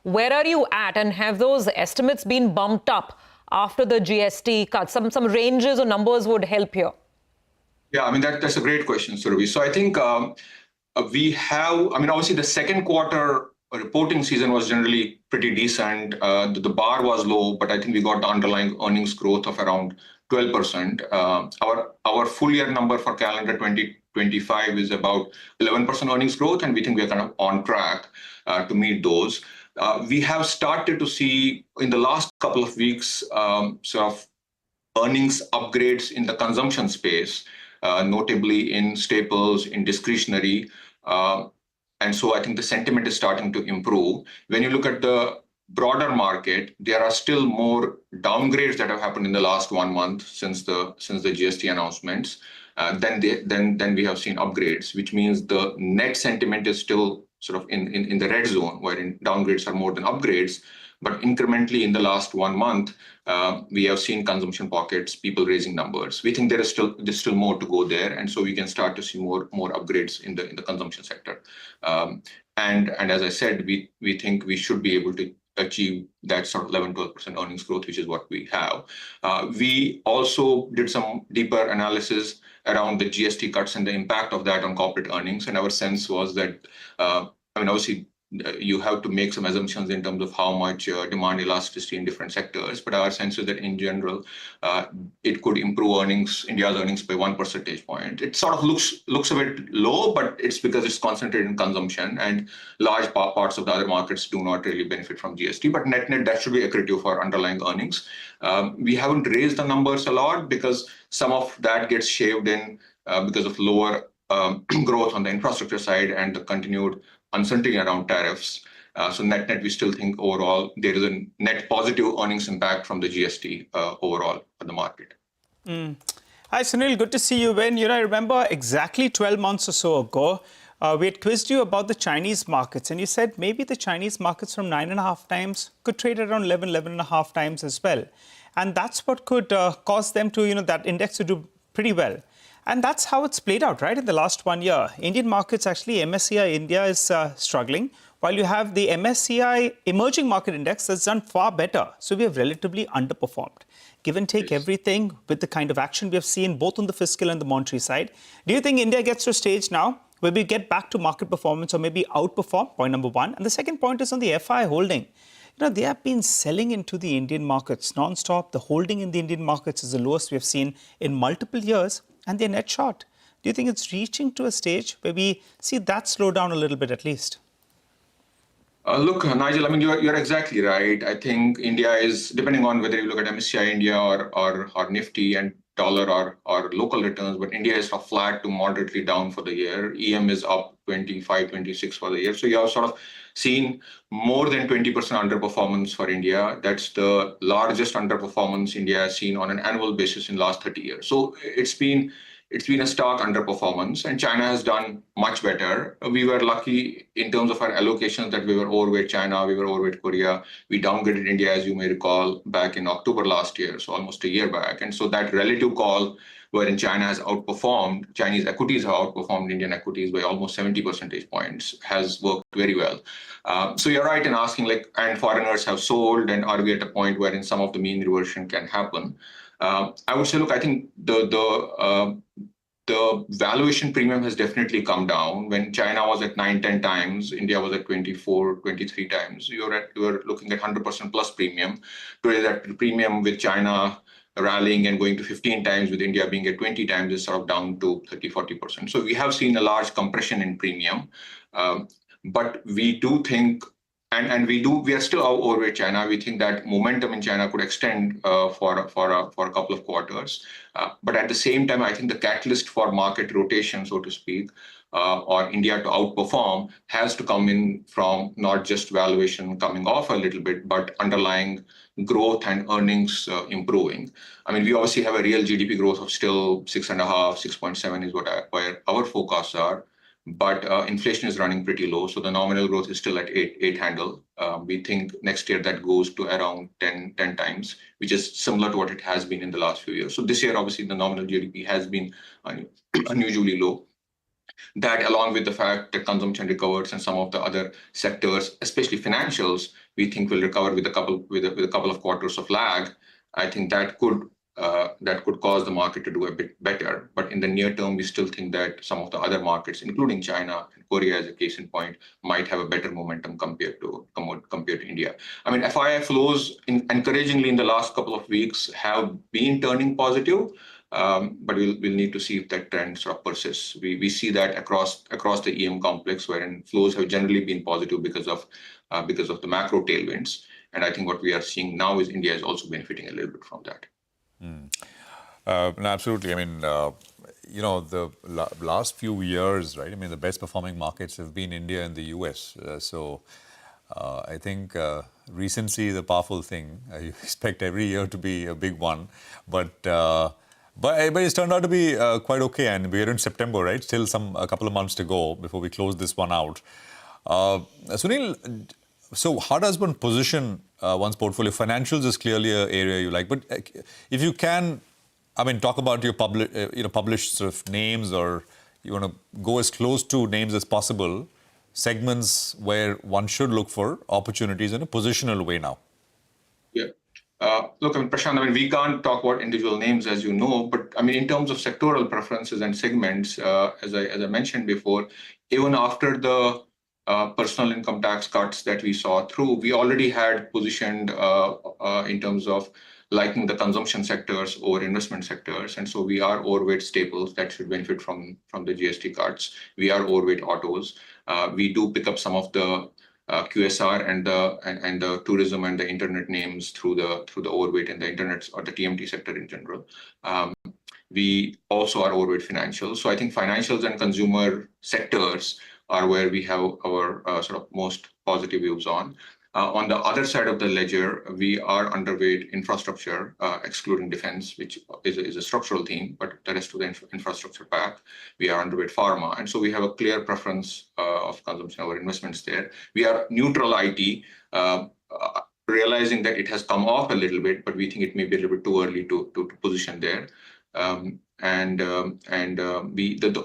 where are you at? And have those estimates been bumped up after the GST cuts? Some ranges or numbers would help here. Yeah, I mean, that's a great question, Surabhi. So I think we have, I mean, obviously the second quarter reporting season was generally pretty decent. The bar was low, but I think we got the underlying earnings growth of around 12%. Our full year number for calendar 2025 is about 11% earnings growth, and we think we are kind of on track to meet those. We have started to see in the last couple of weeks sort of earnings upgrades in the consumption space, notably in staples, in discretionary. And so I think the sentiment is starting to improve. When you look at the broader market, there are still more downgrades that have happened in the last 1 month since the GST announcements. Then we have seen upgrades, which means the net sentiment is still sort of in the red zone, wherein downgrades are more than upgrades. But incrementally in the last 1 month, we have seen consumption pockets, people raising numbers. We think there's still more to go there, and so we can start to see more upgrades in the consumption sector. And as I said, we think we should be able to achieve that sort of 11-12% earnings growth, which is what we have. We also did some deeper analysis around the GST cuts and the impact of that on corporate earnings, and our sense was that, I mean, obviously you have to make some assumptions in terms of how much demand elasticity in different sectors. But our sense is that in general, it could improve India's earnings by 1 percentage point. It sort of looks a bit low, but it's because it's concentrated in consumption, and large parts of the other markets do not really benefit from GST. But net, that should be accretive for underlying earnings. We haven't raised the numbers a lot because some of that gets shaved in because of lower growth on the infrastructure side and the continued uncertainty around tariffs. So net, we still think overall there is a net positive earnings impact from the GST overall for the market. Hi, Sunil. Good to see you, Win. I remember exactly 12 months or so ago, we had quizzed you about the Chinese markets, and you said maybe the Chinese markets from 9.5 times could trade around 11.5 times as well. And that's what could cause them to, that index to do pretty well. And that's how it's played out, right, in the last 1 year. Indian markets, actually, MSCI India is struggling, while you have the MSCI Emerging Market Index that's done far better. So we have relatively underperformed. Give and take everything with the kind of action we have seen both on the fiscal and the monetary side. Do you think India gets to a stage now where we get back to market performance or maybe outperform? Point number one. And the second point is on the FI holding. They have been selling into the Indian markets non-stop. The holding in the Indian markets is the lowest we have seen in multiple years, and they're net short. Do you think it's reaching to a stage where we see that slow down a little bit at least? Look, Nigel, I mean, you're exactly right. I think India is, depending on whether you look at MSCI India or Nifty and dollar or local returns, but India is flat to moderately down for the year. EM is up 25, 26 for the year. So you have sort of seen more than 20% underperformance for India. That's the largest underperformance India has seen on an annual basis in the last 30 years. So it's been a stark underperformance, and China has done much better. We were lucky in terms of our allocations that we were overweight China, we were overweight Korea. We downgraded India, as you may recall, back in October last year, so almost a year back. And so that relative call wherein China has outperformed, Chinese equities have outperformed Indian equities by almost 70 percentage points, has worked very well. So you're right in asking, and foreigners have sold, and are we at a point wherein some of the mean reversion can happen? I would say, look, I think the valuation premium has definitely come down. When China was at 9-10 times, India was at 24-23 times. You were looking at 100% plus premium. Today, that premium with China rallying and going to 15 times, with India being at 20 times, is sort of down to 30-40%. So we have seen a large compression in premium. But we do think, and we are still overweight China. We think that momentum in China could extend for a couple of quarters. But at the same time, I think the catalyst for market rotation, so to speak, or India to outperform, has to come in from not just valuation coming off a little bit, but underlying growth and earnings improving. I mean, we obviously have a real GDP growth of still 6.5, 6.7 is where our forecasts are. But inflation is running pretty low, so the nominal growth is still at 8 handle. We think next year that goes to around 10 times, which is similar to what it has been in the last few years. So this year, obviously, the nominal GDP has been unusually low. That, along with the fact that consumption recovers and some of the other sectors, especially financials, we think will recover with a couple of quarters of lag. I think that could cause the market to do a bit better. But in the near term, we still think that some of the other markets, including China and Korea as a case in point, might have a better momentum compared to India. I mean, FII flows, encouragingly in the last couple of weeks, have been turning positive. But we'll need to see if that trend sort of persists. We see that across the EM complex, wherein flows have generally been positive because of the macro tailwinds. And I think what we are seeing now is India is also benefiting a little bit from that. Absolutely. I mean, the last few years, right? I mean, the best performing markets have been India and the US. So I think recency is a powerful thing. You expect every year to be a big one, but it's turned out to be quite okay. And we're in September, right? Still a couple of months to go before we close this one out. Sunil, so how does one position one's portfolio? Financials is clearly an area you like, but if you can, I mean, talk about your published sort of names, or you want to go as close to names as possible, segments where one should look for opportunities in a positional way now. Yeah. Look, I mean, Prashant, I mean, we can't talk about individual names, as you know, but I mean, in terms of sectoral preferences and segments, as I mentioned before, even after the personal income tax cuts that we saw through, we already had positioned in terms of liking the consumption sectors or investment sectors. And so we are overweight staples that should benefit from the GST cuts. We are overweight autos. We do pick up some of the QSR and the tourism and the internet names through the overweight in the internet or the TMT sector in general. We also are overweight financials. So I think financials and consumer sectors are where we have our sort of most positive views on. On the other side of the ledger, we are underweight infrastructure, excluding defense, which is a structural theme, but the rest of the infrastructure pack, we are underweight pharma. And so we have a clear preference of consumption over investments there. We are neutral IT, realizing that it has come off a little bit, but we think it may be a little bit too early to position there. The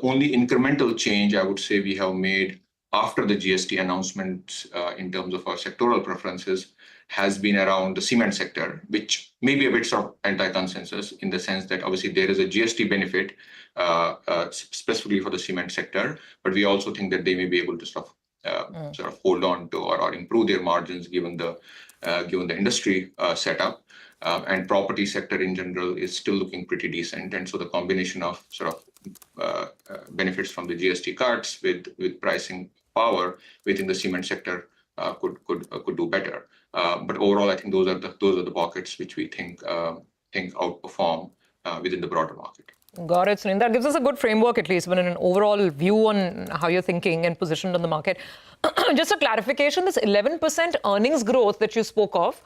only incremental change I would say we have made after the GST announcement in terms of our sectoral preferences has been around the cement sector, which may be a bit sort of anti-consensus in the sense that obviously there is a GST benefit specifically for the cement sector, but we also think that they may be able to sort of hold on to or improve their margins given the industry setup. And property sector in general is still looking pretty decent. And so the combination of sort of benefits from the GST cuts with pricing power within the cement sector could do better. But overall, I think those are the pockets which we think outperform within the broader market. Got it, Sunil. That gives us a good framework, at least, but an overall view on how you're thinking and positioned on the market. Just a clarification, this 11% earnings growth that you spoke of,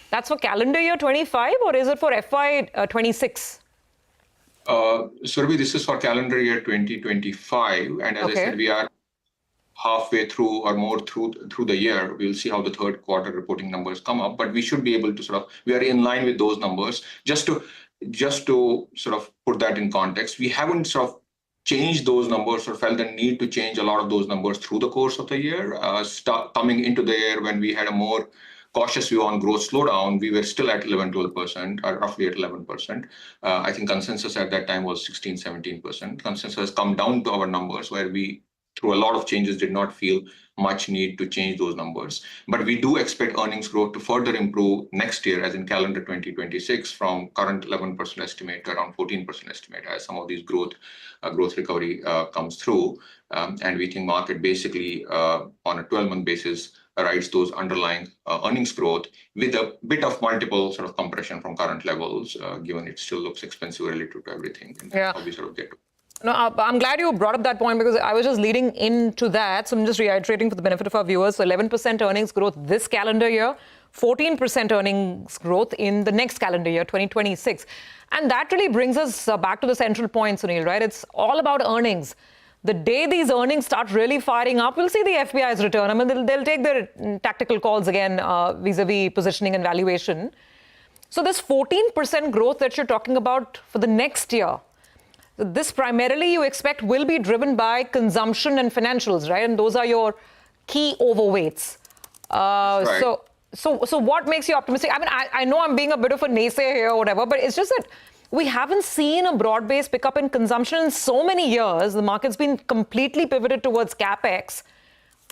that's for calendar year 25 or is it for FY 26? Surabhi, this is for calendar year 2025. And as I said, we are halfway through or more through the year. We'll see how the third quarter reporting numbers come up, but we should be able to we are in line with those numbers. Just to sort of put that in context, we haven't sort of changed those numbers or felt the need to change a lot of those numbers through the course of the year. Coming into the year when we had a more cautious view on growth slowdown, we were still at 11-12%, or roughly at 11%. I think consensus at that time was 16-17%. Consensus has come down to our numbers where we, through a lot of changes, did not feel much need to change those numbers. But we do expect earnings growth to further improve next year, as in calendar 2026, from current 11% estimate to around 14% estimate, as some of these growth recovery comes through. And we think market basically on a 12-month basis rides those underlying earnings growth with a bit of multiple sort of compression from current levels, given it still looks expensive relative to everything. And how we sort of get to. No, I'm glad you brought up that point because I was just leading into that. So I'm just reiterating for the benefit of our viewers. So 11% earnings growth this calendar year, 14% earnings growth in the next calendar year, 2026. And that really brings us back to the central point, Sunil, right? It's all about earnings. The day these earnings start really firing up, we'll see the FBI's return. I mean, they'll take their tactical calls again vis-a-vis positioning and valuation. So this 14% growth that you're talking about for the next year, this primarily you expect will be driven by consumption and financials, right? And those are your key overweights. Right. So what makes you optimistic? I mean, I know I'm being a bit of a naysayer here or whatever, but it's just that we haven't seen a broad-based pickup in consumption in so many years. The market's been completely pivoted towards capex.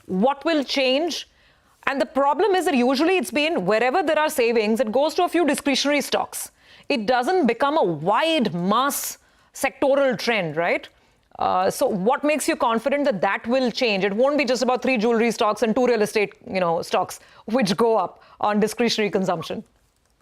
What will change? And the problem is that usually it's been wherever there are savings, it goes to a few discretionary stocks. It doesn't become a wide mass sectoral trend, right? So what makes you confident that that will change? It won't be just about 3 jewelry stocks and 2 real estate, stocks which go up on discretionary consumption.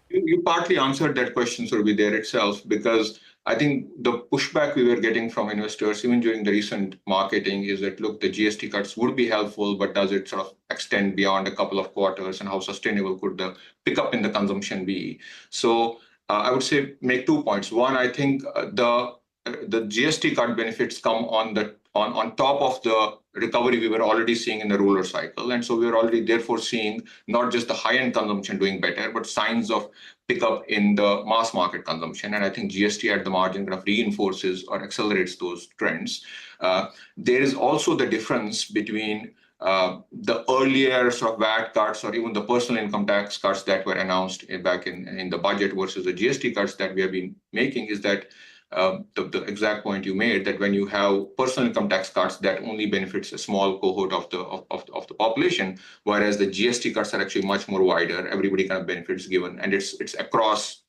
You partly answered that question, Surabhi, there itself, because I think the pushback we were getting from investors, even during the recent marketing, is that, look, the GST cuts would be helpful, but does it sort of extend beyond a couple of quarters, and how sustainable could the pickup in the consumption be? So I would say make 2 points. One, I think the GST cut benefits come on top of the recovery we were already seeing in the roller cycle. And so we were already therefore seeing not just the high-end consumption doing better, but signs of pickup in the mass market consumption. And I think GST at the margin kind of reinforces or accelerates those trends. There is also the difference between the earlier sort of VAT cuts or even the personal income tax cuts that were announced back in the budget versus the GST cuts that we have been making, is that the exact point you made, that when you have personal income tax cuts, that only benefits a small cohort of the population, whereas the GST cuts are actually much more wider. Everybody kind of benefits given, and it's across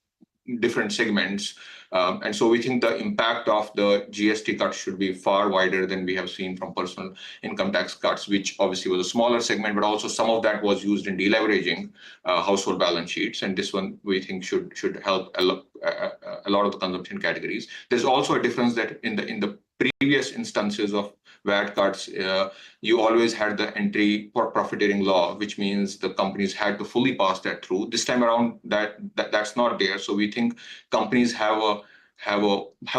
different segments. And so we think the impact of the GST cut should be far wider than we have seen from personal income tax cuts, which obviously was a smaller segment, but also some of that was used in deleveraging household balance sheets. And this one we think should help a lot of the consumption categories. There's also a difference that in the previous instances of VAT cuts, you always had the entry for profiteering law, which means the companies had to fully pass that through. This time around, that's not there. So we think companies have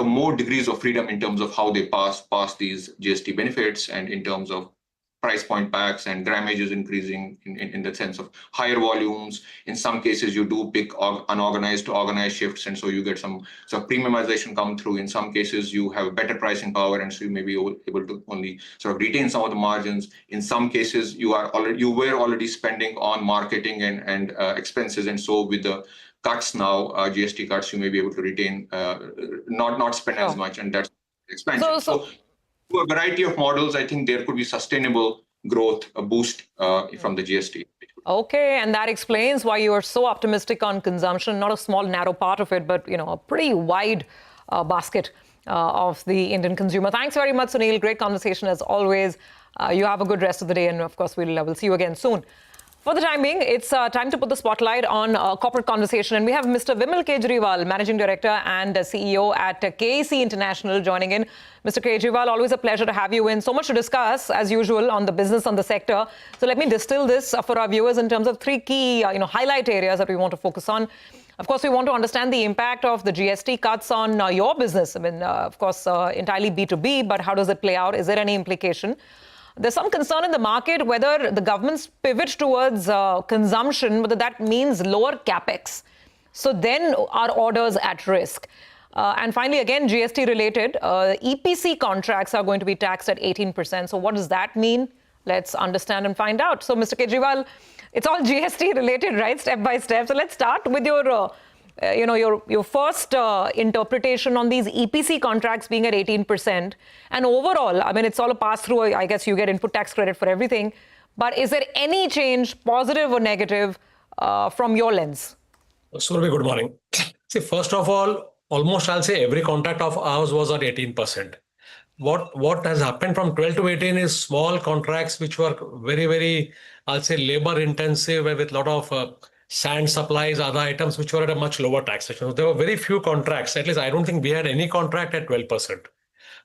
more degrees of freedom in terms of how they pass these GST benefits, and in terms of price point packs and grammages increasing in the sense of higher volumes. In some cases, you do pick unorganized to organized shifts, and so you get some sort of premiumization come through. In some cases, you have better pricing power, and so you may be able to only sort of retain some of the margins. In some cases, you were already spending on marketing and expenses, and so with the cuts now, GST cuts, you may be able to retain, not spend as much, and that's expansion. So a variety of models, I think there could be sustainable growth, a boost from the GST. Okay, and that explains why you are so optimistic on consumption, not a small, narrow part of it, but, a pretty wide basket of the Indian consumer. Thanks very much, Sunil. Great conversation as always. You have a good rest of the day, and of course, we'll see you again soon. For the time being, it's time to put the spotlight on corporate conversation. And we have Mr. Vimal Kejriwal, Managing Director and CEO at KEC International, joining in. Mr. Kejriwal, always a pleasure to have you in. So much to discuss, as usual, on the business, on the sector. So let me distill this for our viewers in terms of three key highlight areas that we want to focus on. Of course, we want to understand the impact of the GST cuts on your business. I mean, of course, entirely B2B, but how does it play out? Is there any implication? There's some concern in the market whether the government's pivot towards consumption, whether that means lower capex. So then are orders at risk? And finally, again, GST related, EPC contracts are going to be taxed at 18%. So what does that mean? Let's understand and find out. So, Mr. Kejriwal, it's all GST related, right? Step by step. So let's start with your first interpretation on these EPC contracts being at 18%. And overall, I mean, it's all a pass-through. I guess you get input tax credit for everything. But is there any change, positive or negative, from your lens? Surabhi, good morning. See, first of all, almost I'll say every contract of ours was at 18%. What has happened from 12 to 18 is small contracts which were very, very, I'll say, labor intensive, with a lot of sand supplies, other items which were at a much lower taxation. So there were very few contracts. At least I don't think we had any contract at 12%.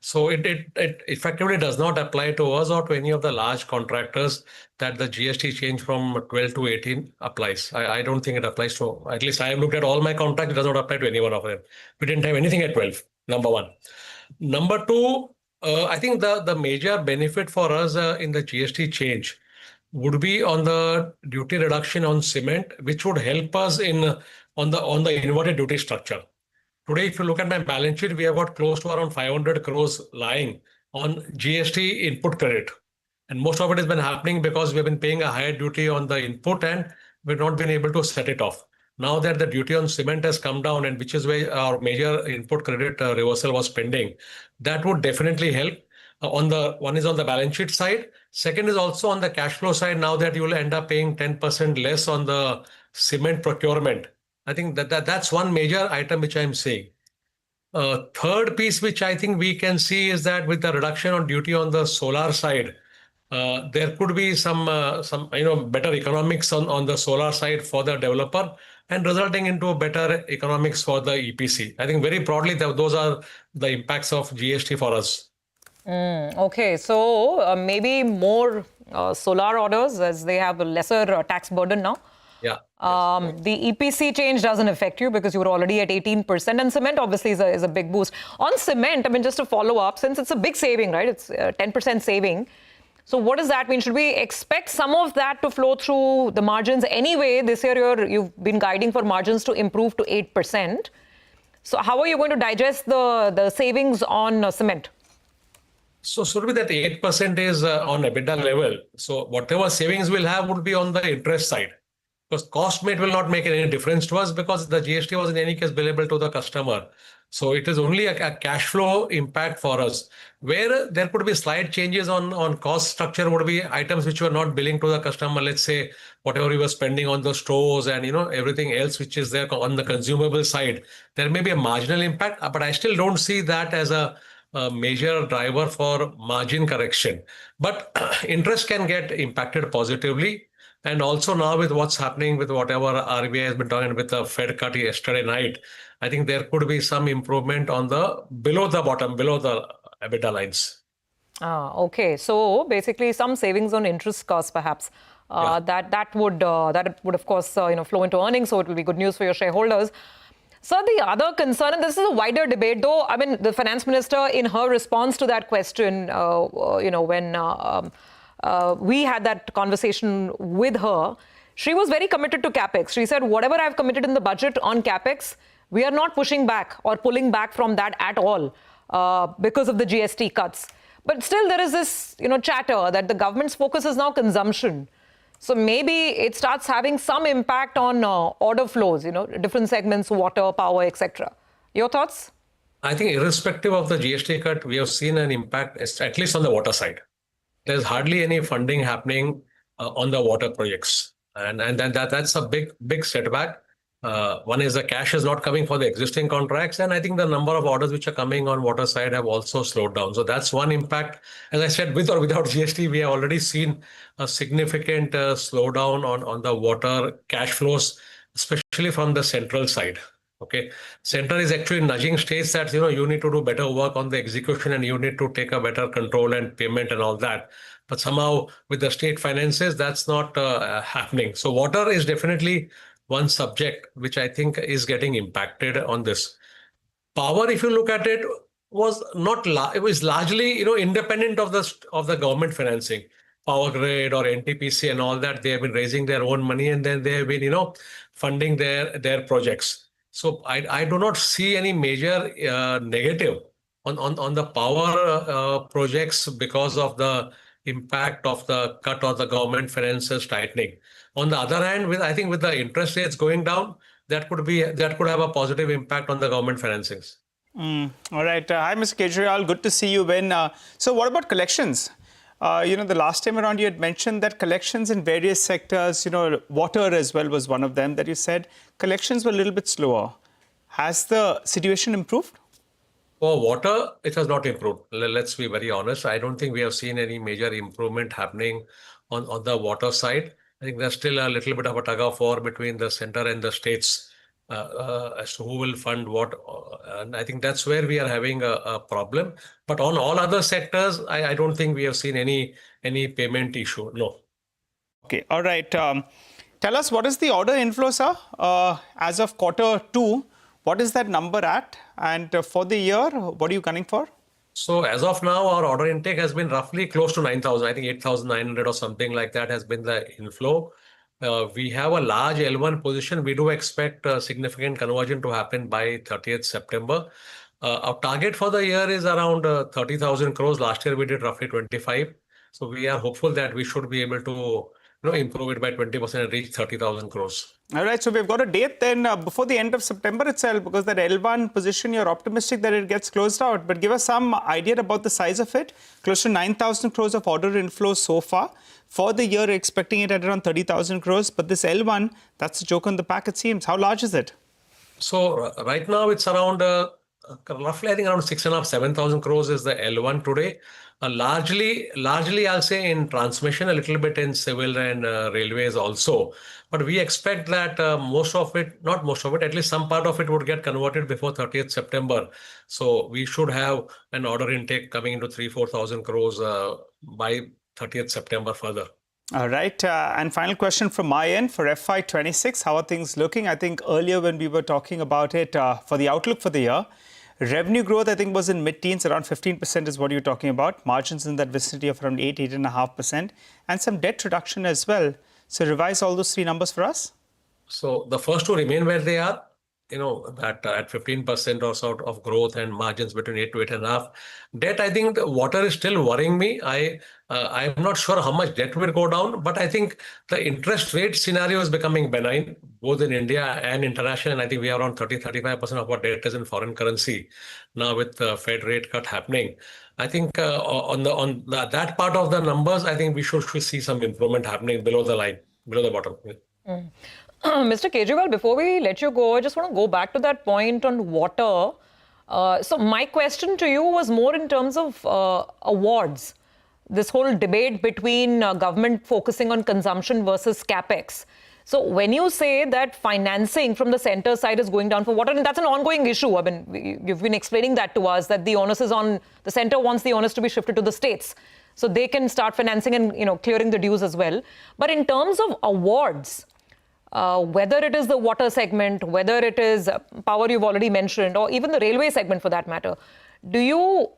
So it effectively does not apply to us or to any of the large contractors that the GST change from 12 to 18 applies. I don't think it applies to, at least I have looked at all my contracts, it does not apply to any one of them. We didn't have anything at 12, number one. Number two, I think the major benefit for us in the GST change would be on the duty reduction on cement, which would help us on the inverted duty structure. Today, if you look at my balance sheet, we have got close to around 500 crores lying on GST input credit. And most of it has been happening because we've been paying a higher duty on the input and we've not been able to set it off. Now that the duty on cement has come down, and which is where our major input credit reversal was pending, that would definitely help. One is on the balance sheet side. Second is also on the cash flow side. Now that you will end up paying 10% less on the cement procurement, I think that's one major item which I'm seeing. Third piece which I think we can see is that with the reduction on duty on the solar side, there could be some better economics on the solar side for the developer, and resulting into better economics for the EPC. I think very broadly those are the impacts of GST for us. Okay, so maybe more solar orders as they have a lesser tax burden now. Yeah. The EPC change doesn't affect you because you were already at 18%, and cement obviously is a big boost. On cement, I mean, just to follow up, since it's a big saving, right? It's 10% saving. So what does that mean? Should we expect some of that to flow through the margins anyway? This year you've been guiding for margins to improve to 8%. So how are you going to digest the savings on cement? So Surabhi, that 8% is on EBITDA level. So whatever savings we'll have would be on the interest side. Because cost mate will not make any difference to us because the GST was in any case billable to the customer. So it is only a cash flow impact for us. Where there could be slight changes on cost structure would be items which were not billing to the customer. Let's say whatever we were spending on the stores and everything else which is there on the consumable side. There may be a marginal impact, but I still don't see that as a major driver for margin correction. But interest can get impacted positively. And also now with what's happening with whatever RBI has been talking with the Fed cut yesterday night, I think there could be some improvement on the below the EBITDA lines. Okay. So basically some savings on interest costs perhaps. That would of course flow into earnings, so it will be good news for your shareholders. So the other concern, and this is a wider debate though, I mean the finance minister in her response to that question, when we had that conversation with her, she was very committed to capex. She said, whatever I've committed in the budget on capex, we are not pushing back or pulling back from that at all because of the GST cuts. But still there is this, chatter that the government's focus is now consumption. So maybe it starts having some impact on order flows, different segments, water, power, etc. Your thoughts? I think irrespective of the GST cut, we have seen an impact, at least on the water side. There's hardly any funding happening on the water projects. And then that's a big setback. One is the cash is not coming for the existing contracts. And I think the number of orders which are coming on water side have also slowed down. So that's one impact. As I said, with or without GST, we have already seen a significant slowdown on the water cash flows, especially from the central side. Okay, center is actually nudging states that you need to do better work on the execution and you need to take a better control and payment and all that. But somehow with the state finances, that's not happening. So water is definitely one subject which I think is getting impacted on this. Power, if you look at it, was not it was largely independent of the government financing. Power Grid or NTPC and all that, they have been raising their own money and then they have been funding their projects. So I do not see any major negative on the power projects because of the impact of the cut or the government finances tightening. On the other hand, I think with the interest rates going down, that could have a positive impact on the government financings. All right. Hi, Mr. Kejriwal. Good to see you, Ben. So what about collections? The last time around you had mentioned that collections in various sectors, water as well was one of them that you said collections were a little bit slower. Has the situation improved? For water, it has not improved. Let's be very honest. I don't think we have seen any major improvement happening on the water side. I think there's still a little bit of a tug of war between the center and the states as to who will fund what. And I think that's where we are having a problem. But on all other sectors, I don't think we have seen any payment issue. No. Okay. All right. Tell us, what is the order inflow, sir? As of Q2, what is that number at? And for the year, what are you gunning for? So as of now, our order intake has been roughly close to 9,000. I think 8,900 or something like that has been the inflow. We have a large L1 position. We do expect significant conversion to happen by 30th September. Our target for the year is around 30,000 crores. Last year, we did roughly 25. So we are hopeful that we should be able to improve it by 20% and reach 30,000 crores. All right, so we've got a date then before the end of September itself, because that L1 position, you're optimistic that it gets closed out. But give us some idea about the size of it. Close to 9,000 crores of order inflow so far. For the year, expecting it at around 30,000 crores. But this L1, that's a joke on the pack, it seems. How large is it? So right now, it's around roughly, I think around 6,500, 7,000 crores is the L1 today. Largely, I'll say in transmission, a little bit in civil and railways also. But we expect that most of it, not most of it, at least some part of it would get converted before 30th September. So we should have an order intake coming into 3,000-4,000 crores by 30th September further. All right. And final question from my end for FY26. How are things looking? I think earlier when we were talking about it for the outlook for the year, revenue growth, I think, was in mid-teens, around 15% is what you're talking about. Margins in that vicinity of around 8.5%, and some debt reduction as well. So revise all those three numbers for us. So the first two remain where they are. that at 15% or so of growth and margins between 8 to 8.5. Debt, I think the water is still worrying me. I'm not sure how much debt will go down, but I think the interest rate scenario is becoming benign, both in India and international. And I think we are around 35% of our debt is in foreign currency now with the Fed rate cut happening. I think that part of the numbers, I think we should see some improvement happening below the line, below the bottom. Mr. Kejriwal, before we let you go, I just want to go back to that point on water. So my question to you was more in terms of awards. This whole debate between government focusing on consumption versus capex. So when you say that financing from the center side is going down for water, and that's an ongoing issue. I mean, you've been explaining that to us, that the onus is on the center, wants the onus to be shifted to the states, so they can start financing and clearing the dues as well. But in terms of awards, whether it is the water segment, whether it is power you've already mentioned, or even the railway segment for that matter, do you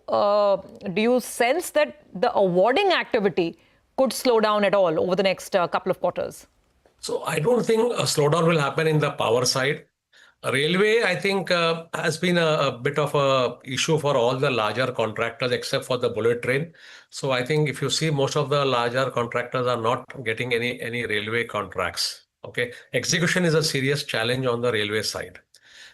sense that the awarding activity could slow down at all over the next couple of quarters? So I don't think a slowdown will happen in the power side. Railway, I think, has been a bit of a issue for all the larger contractors except for the bullet train. So I think if you see, most of the larger contractors are not getting any railway contracts. Okay, execution is a serious challenge on the railway side.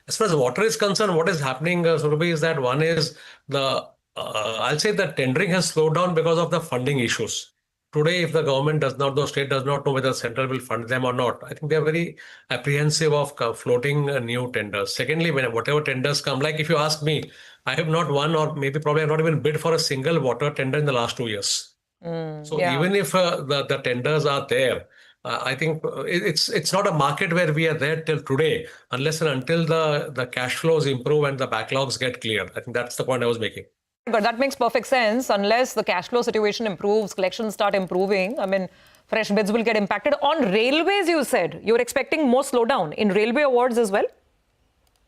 As far as water is concerned, what is happening, Surabhi, is that one is I'll say that tendering has slowed down because of the funding issues. Today, if the government does not, the state does not know whether central will fund them or not, I think they are very apprehensive of floating new tenders. Secondly, whatever tenders come, like if you ask me, I have not won, or probably I've not even bid for a single water tender in the last 2 years. Even if the tenders are there, I think it's not a market where we are there till today, unless and until the cash flows improve and the backlogs get cleared. I think that's the point I was making. But that makes perfect sense. Unless the cash flow situation improves, collections start improving, I mean, fresh bids will get impacted. On railways, you said you're expecting more slowdown in railway awards as well?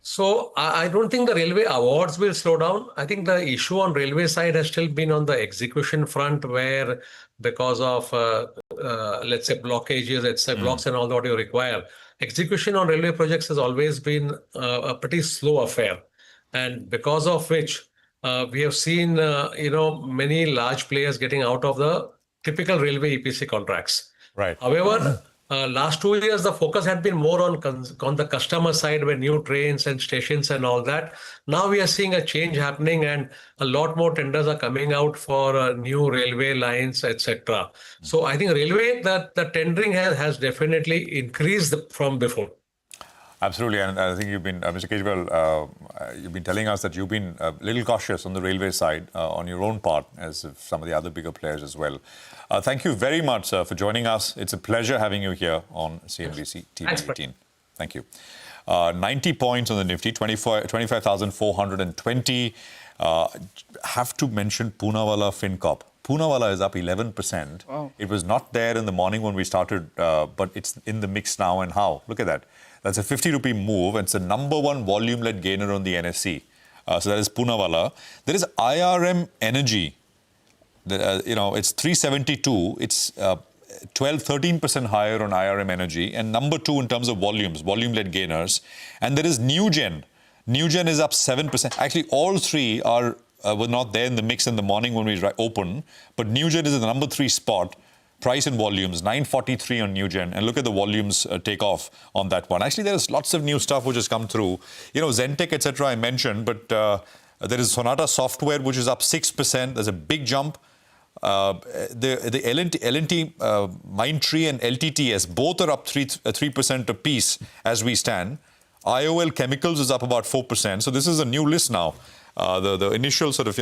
So I don't think the railway awards will slow down. I think the issue on railway side has still been on the execution front, where because of, let's say, blockages, let's say blocks and all that you require, execution on railway projects has always been a pretty slow affair. And because of which, we have seen, many large players getting out of the typical railway EPC contracts. Right. However, last 2 years, the focus had been more on the customer side, with new trains and stations and all that. Now we are seeing a change happening, and a lot more tenders are coming out for new railway lines, etc. So I think railway, the tendering has definitely increased from before. Absolutely, and I think you've been, Mr. Kejriwal, you've been telling us that you've been a little cautious on the railway side on your own part, as some of the other bigger players as well. Thank you very much, sir, for joining us. It's a pleasure having you here on CNBC-TV18. Thank you. 90 points on the Nifty, 25,420. Have to mention Poonawalla FinCorp. Poonawalla is up 11%. Wow. It was not there in the morning when we started, but it's in the mix now. And how? Look at that. That's a 50 rupee move. It's the number one volume-led gainer on the NSE. So that is Poonawalla. There is IRM Energy. It's 372. It's 13% higher on IRM Energy. And number two in terms of volumes, volume-led gainers. And there is Newgen. Newgen is up 7%. Actually, all three were not there in the mix in the morning when we opened. But Newgen is in the number 3 spot. Price and volumes, 943 on Newgen. And look at the volumes take off on that one. Actually, there is lots of new stuff which has come through. Zentech, etc. I mentioned, but there is Sonata Software, which is up 6%. There's a big jump. The L&T, Mindtree and LTTS, both are up 3% apiece as we stand. IOL Chemicals is up about 4%. So this is a new list now. The initial sort of,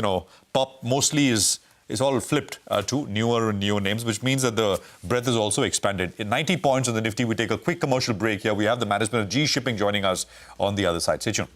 pop mostly is all flipped to newer and newer names, which means that the breadth is also expanded. In 90 points on the Nifty, we take a quick commercial break here. We have the management of G Shipping joining us on the other side. Stay tuned.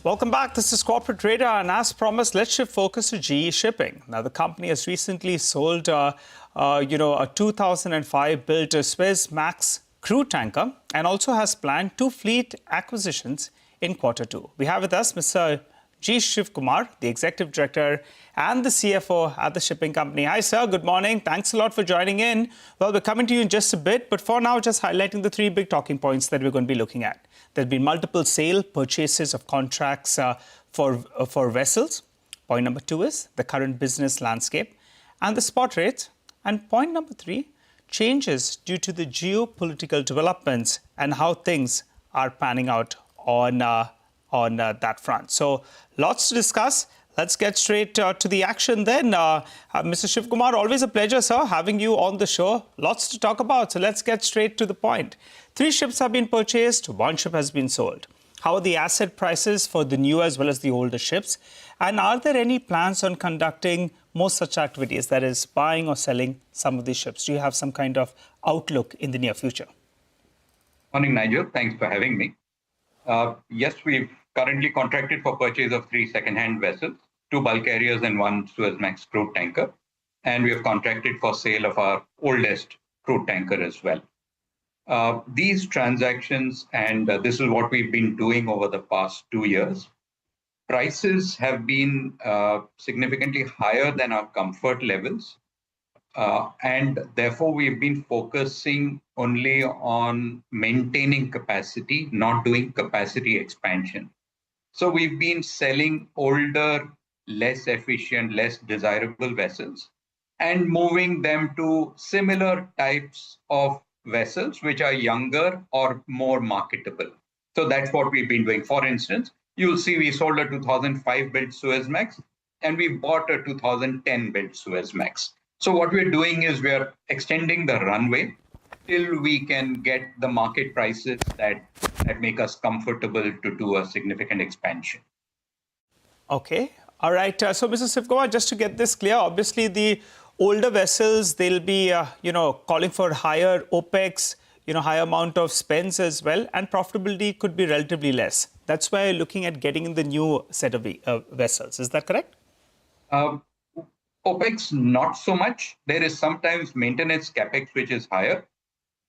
Welcome back. This is Corporate Radar, and as promised, let's shift focus to GE Shipping. Now, the company has recently sold, a 2005-built Suez Max crude tanker and also has planned 2 fleet acquisitions in Q2. We have with us Mr. G. Shivkumar, the Executive Director and the CFO at the shipping company. Hi, sir. Good morning. Thanks a lot for joining in. Well, we're coming to you in just a bit, but for now, just highlighting the 3 big talking points that we're going to be looking at. There have been multiple sale purchases of contracts for vessels. Point number 2 is the current business landscape and the spot rates. And point number 3, changes due to the geopolitical developments and how things are panning out on that front. So lots to discuss. Let's get straight to the action then. Mr. Shivkumar, always a pleasure, sir, having you on the show. Lots to talk about, so let's get straight to the point. 3 ships have been purchased, 1 ship has been sold. How are the asset prices for the new as well as the older ships? And are there any plans on conducting more such activities, that is, buying or selling some of these ships? Do you have some kind of outlook in the near future? Morning, Nigel. Thanks for having me. Yes, we've currently contracted for purchase of 3 second-hand vessels, 2 bulk carriers and 1 Suezmax crude tanker. And we have contracted for sale of our oldest crude tanker as well. These transactions, and this is what we've been doing over the past 2 years, prices have been significantly higher than our comfort levels. And therefore, we've been focusing only on maintaining capacity, not doing capacity expansion. So we've been selling older, less efficient, less desirable vessels and moving them to similar types of vessels which are younger or more marketable. So that's what we've been doing. For instance, you'll see we sold a 2005-built Suezmax and we bought a 2010-built Suezmax. So what we're doing is we're extending the runway till we can get the market prices that make us comfortable to do a significant expansion. Okay. All right. So, Mr. Shivkumar, just to get this clear, obviously the older vessels, they'll be, calling for higher OPEX, higher amount of spends as well, and profitability could be relatively less. That's why you're looking at getting in the new set of vessels. Is that correct? OPEX, not so much. There is sometimes maintenance CapEx, which is higher.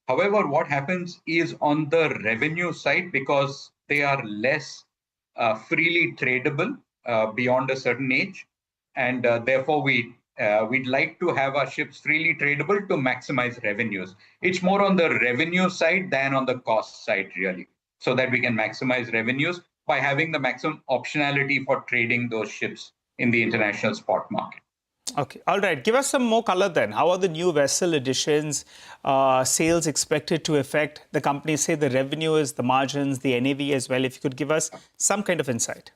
However, what happens is on the revenue side, because they are less freely tradable beyond a certain age, and therefore we'd like to have our ships freely tradable to maximize revenues. It's more on the revenue side than on the cost side, really, so that we can maximize revenues by having the maximum optionality for trading those ships in the international spot market. Okay. All right. Give us some more color then. How are the new vessel additions, sales expected to affect the company? Say the revenues, the margins, the NAV as well. If you could give us some kind of insight.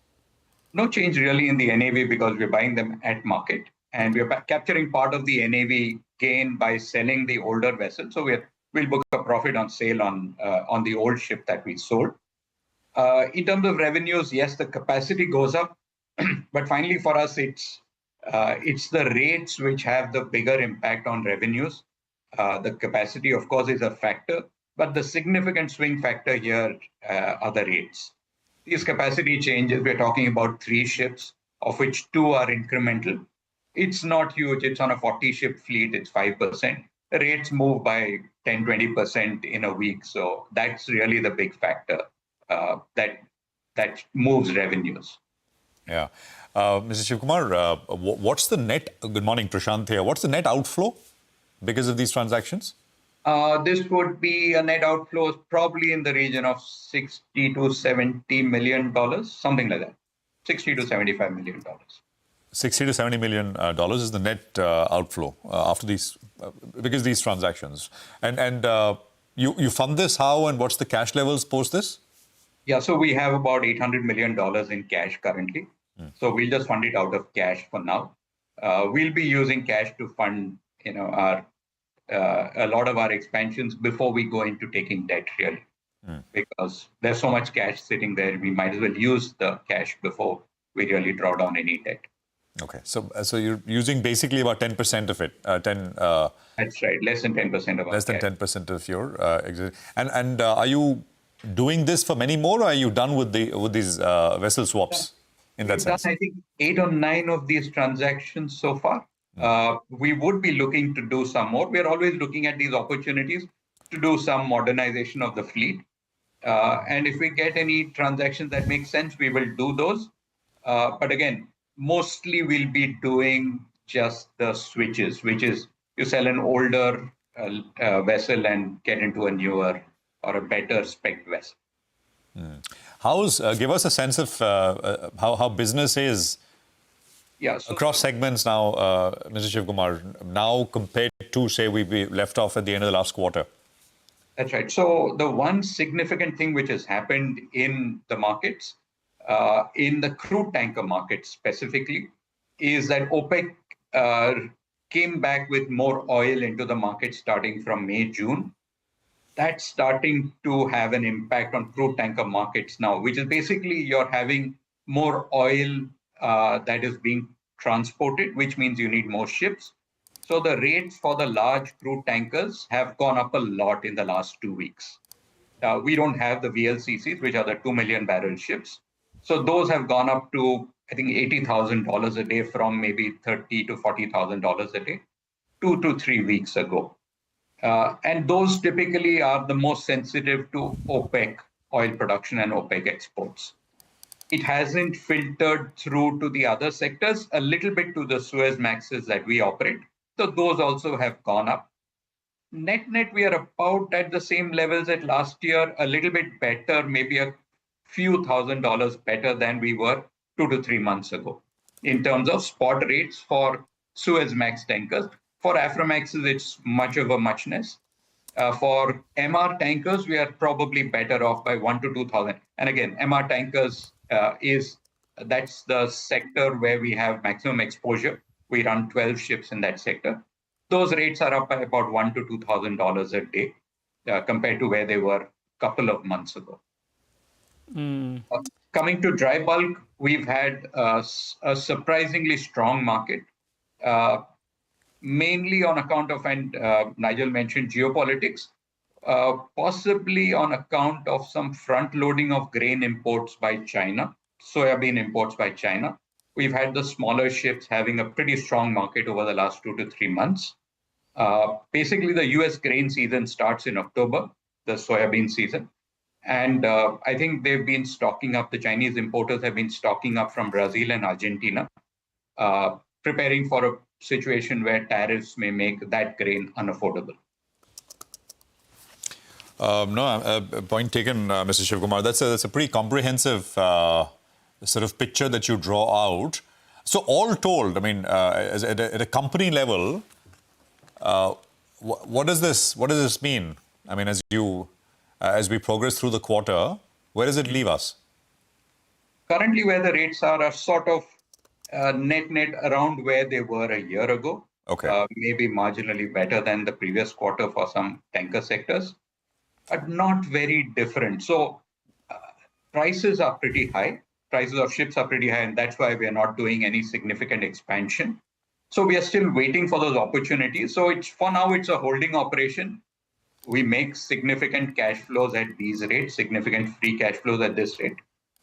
No change really in the NAV because we're buying them at market. And we're capturing part of the NAV gain by selling the older vessel. So we'll book a profit on sale on the old ship that we sold. In terms of revenues, yes, the capacity goes up. But finally, for us, it's the rates which have the bigger impact on revenues. The capacity, of course, is a factor, but the significant swing factor here are the rates. These capacity changes, we're talking about 3 ships, of which 2 are incremental. It's not huge. It's on a 40-ship fleet. It's 5%. The rates move by 10, 20% in a week. So that's really the big factor that moves revenues. Yeah. Mr. Shivkumar, what's the net? Good morning, Prashant here. What's the net outflow because of these transactions? This would be a net outflow probably in the region of $60 to $70 million, something like that. $60 to $75 million. $60 to $70 million is the net outflow after these, because of these transactions. And you fund this how, and what's the cash levels post this? Yeah, so we have about $800 million in cash currently. So we'll just fund it out of cash for now. We'll be using cash to fund, our a lot of our expansions before we go into taking debt, really, because there's so much cash sitting there. We might as well use the cash before we really draw down any debt. Okay, so you're using basically about 10% of it. That's right, less than 10% of less than 10% of your existing. And are you doing this for many more, or are you done with these vessel swaps in that We've done, sense? I think, 8 or 9 of these transactions so far. We would be looking to do some more. We're always looking at these opportunities to do some modernization of the fleet. And if we get any transactions that make sense, we will do those. But again, mostly we'll be doing just the switches, which is you sell an older vessel and get into a newer or a better spec vessel. Give us a sense of how business is across segments now, Mr. Shivkumar, now compared to, say, we left off at the end of the last quarter. That's right. So the one significant thing which has happened in the markets, in the crude tanker market specifically, is that OPEC came back with more oil into the market starting from May, June. That's starting to have an impact on crude tanker markets now, which is basically you're having more oil that is being transported, which means you need more ships. So the rates for the large crude tankers have gone up a lot in the last 2 weeks. We don't have the VLCCs, which are the 2 million barrel ships. So those have gone up to, I think, $80,000 a day from maybe $30,000 to $40,000 a day 2 to 3 weeks ago. And those typically are the most sensitive to OPEC oil production and OPEC exports. It hasn't filtered through to the other sectors, a little bit to the Suezmaxes that we operate. So those also have gone up. Net, we are about at the same levels as last year, a little bit better, maybe a few $1,000s better than we were 2 to 3 months ago in terms of spot rates for Suezmax tankers. For Aframaxes, it's much of a muchness. For MR tankers, we are probably better off by 1 to 2,000. And again, MR tankers that's the sector where we have maximum exposure. We run 12 ships in that sector. Those rates are up by about $1,000 to $2,000 a day compared to where they were a couple of months ago. Coming to dry bulk, we've had a surprisingly strong market, mainly on account of, and Nigel mentioned geopolitics, possibly on account of some front loading of grain imports by China, soybean imports by China. We've had the smaller ships having a pretty strong market over the last 2 to 3 months. Basically, the US grain season starts in October, the soybean season. And I think they've been stocking up, the Chinese importers have been stocking up from Brazil and Argentina, preparing for a situation where tariffs may make that grain unaffordable. Point taken, Mr. Shivkumar. That's a pretty comprehensive sort of picture that you draw out. So all told, I mean, at a company level, what does this mean? I mean, as we progress through the quarter, where does it leave us? Currently, where the rates are sort of net around where they were a year ago. Okay. Maybe marginally better than the previous quarter for some tanker sectors, but not very different. So prices are pretty high. Prices of ships are pretty high, and that's why we are not doing any significant expansion. So we are still waiting for those opportunities. So for now, it's a holding operation. We make significant cash flows at these rates, significant free cash flows at this rate.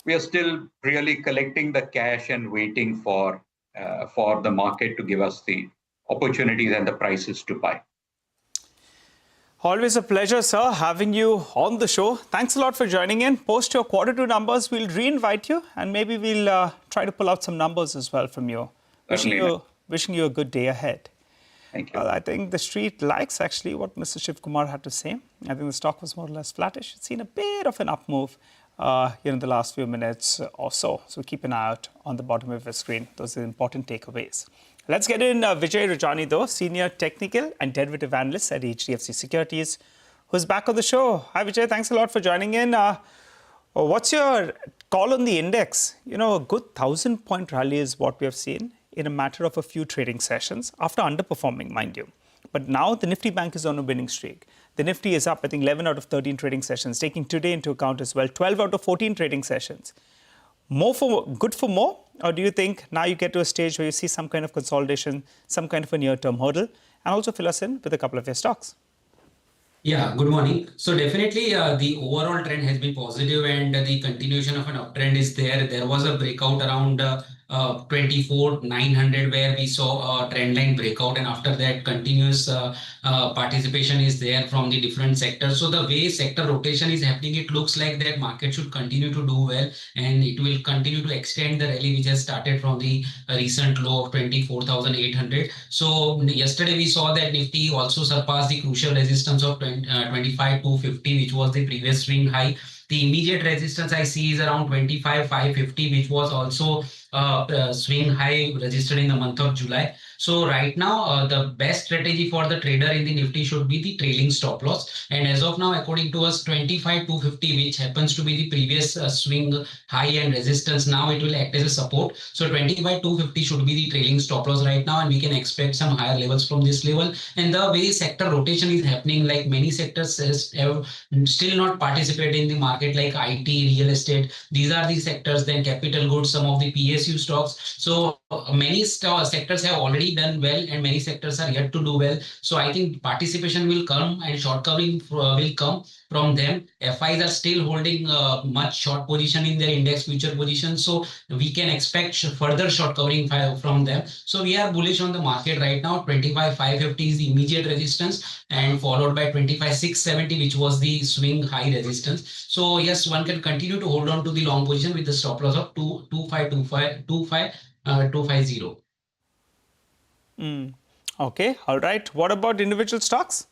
We are still really collecting the cash and waiting for the market to give us the opportunities and the prices to buy. Always a pleasure, sir, having you on the show. Thanks a lot for joining in. Post your Q2 numbers. We'll re-invite you, and maybe we'll try to pull out some numbers as well from you. Wishing you a good day ahead. Thank you. I think the street likes actually what Mr. Shivkumar had to say. I think the stock was more or less flattish. It's seen a bit of an up move in the last few minutes or so. So keep an eye out on the bottom of your screen. Those are the important takeaways. Let's get in Vijay Rajani, though, Senior Technical and Derivative Analyst at HDFC Securities, who's back on the show. Hi, Vijay. Thanks a lot for joining in. What's your call on the index? You know, a good 1,000-point rally is what we have seen in a matter of a few trading sessions, after underperforming, mind you. But now the Nifty Bank is on a winning streak. The Nifty is up, I think, 11 out of 13 trading sessions, taking today into account as well, 12 out of 14 trading sessions. Good for more? Or do you think now you get to a stage where you see some kind of consolidation, some kind of a near-term hurdle? And also fill us in with a couple of your stocks. Yeah, good morning. So definitely the overall trend has been positive and the continuation of an uptrend is there. There was a breakout around 24,900 where we saw a trend line breakout, and after that continuous participation is there from the different sectors. So the way sector rotation is happening, it looks like that market should continue to do well and it will continue to extend the rally which has started from the recent low of 24,800. So yesterday we saw that Nifty also surpassed the crucial resistance of 25,250, which was the previous swing high. The immediate resistance I see is around 25,550, which was also swing high registered in the month of July. So right now, the best strategy for the trader in the Nifty should be the trailing stop loss. And as of now, according to us, 25,250, which happens to be the previous swing high and resistance, now it will act as a support. So 25,250 should be the trailing stop loss right now, and we can expect some higher levels from this level. And the way sector rotation is happening, like many sectors have still not participated in the market, like IT, real estate. These are the sectors, then capital goods, some of the PSU stocks. So many sectors have already done well and many sectors are yet to do well. So I think participation will come and short covering will come from them. FIs are still holding much short position in their index future position. So we can expect further short covering from them. So we are bullish on the market right now. 25,550 is the immediate resistance and followed by 25,670, which was the swing high resistance. So yes, one can continue to hold on to the long position with the stop loss of 250. Okay, all right. What about individual stocks?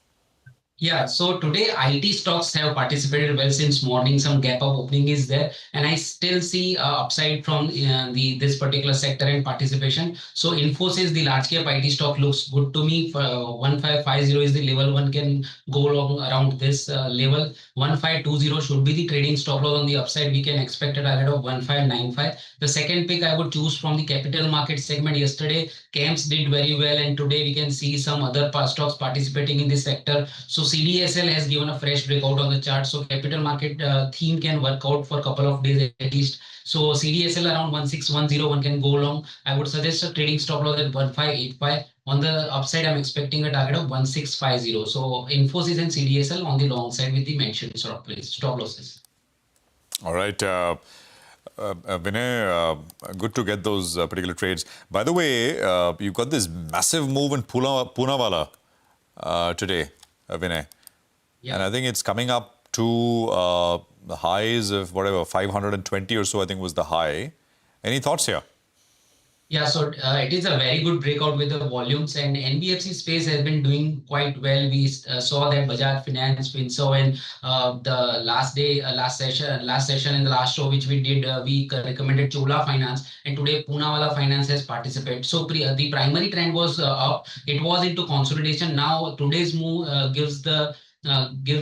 Yeah, so today IT stocks have participated well since morning. Some gap up opening is there, and I still see upside from this particular sector and participation. So Infosys, the large cap IT stock, looks good to me. 1550 is the level one can go along around this level. 1520 should be the trading stop loss on the upside. We can expect a target of 1595. The second pick I would choose from the capital market segment. Yesterday, CAMS did very well, and today we can see some other stocks participating in this sector. So CDSL has given a fresh breakout on the chart. So capital market theme can work out for a couple of days at least. So CDSL around 1610, one can go long. I would suggest a trading stop loss at 1585. On the upside, I'm expecting a target of 1650. So Infosys and CDSL on the long side with the mentioned stop losses. All right. Vinay, good to get those particular trades. By the way, you got this massive move in Poonawalla today, Vinay. Yeah. And I think it's coming up to the highs of whatever, 520 or so, I think was the high. Any thoughts here? Yeah, so it is a very good breakout with the volumes, and NBFC space has been doing quite well. We saw that Bazaar Finance, Finso, and the last session in the last show which we did, we recommended Chola Finance, and today Poonawalla Finance has participated. So the primary trend was up. It was into consolidation. Now today's move gives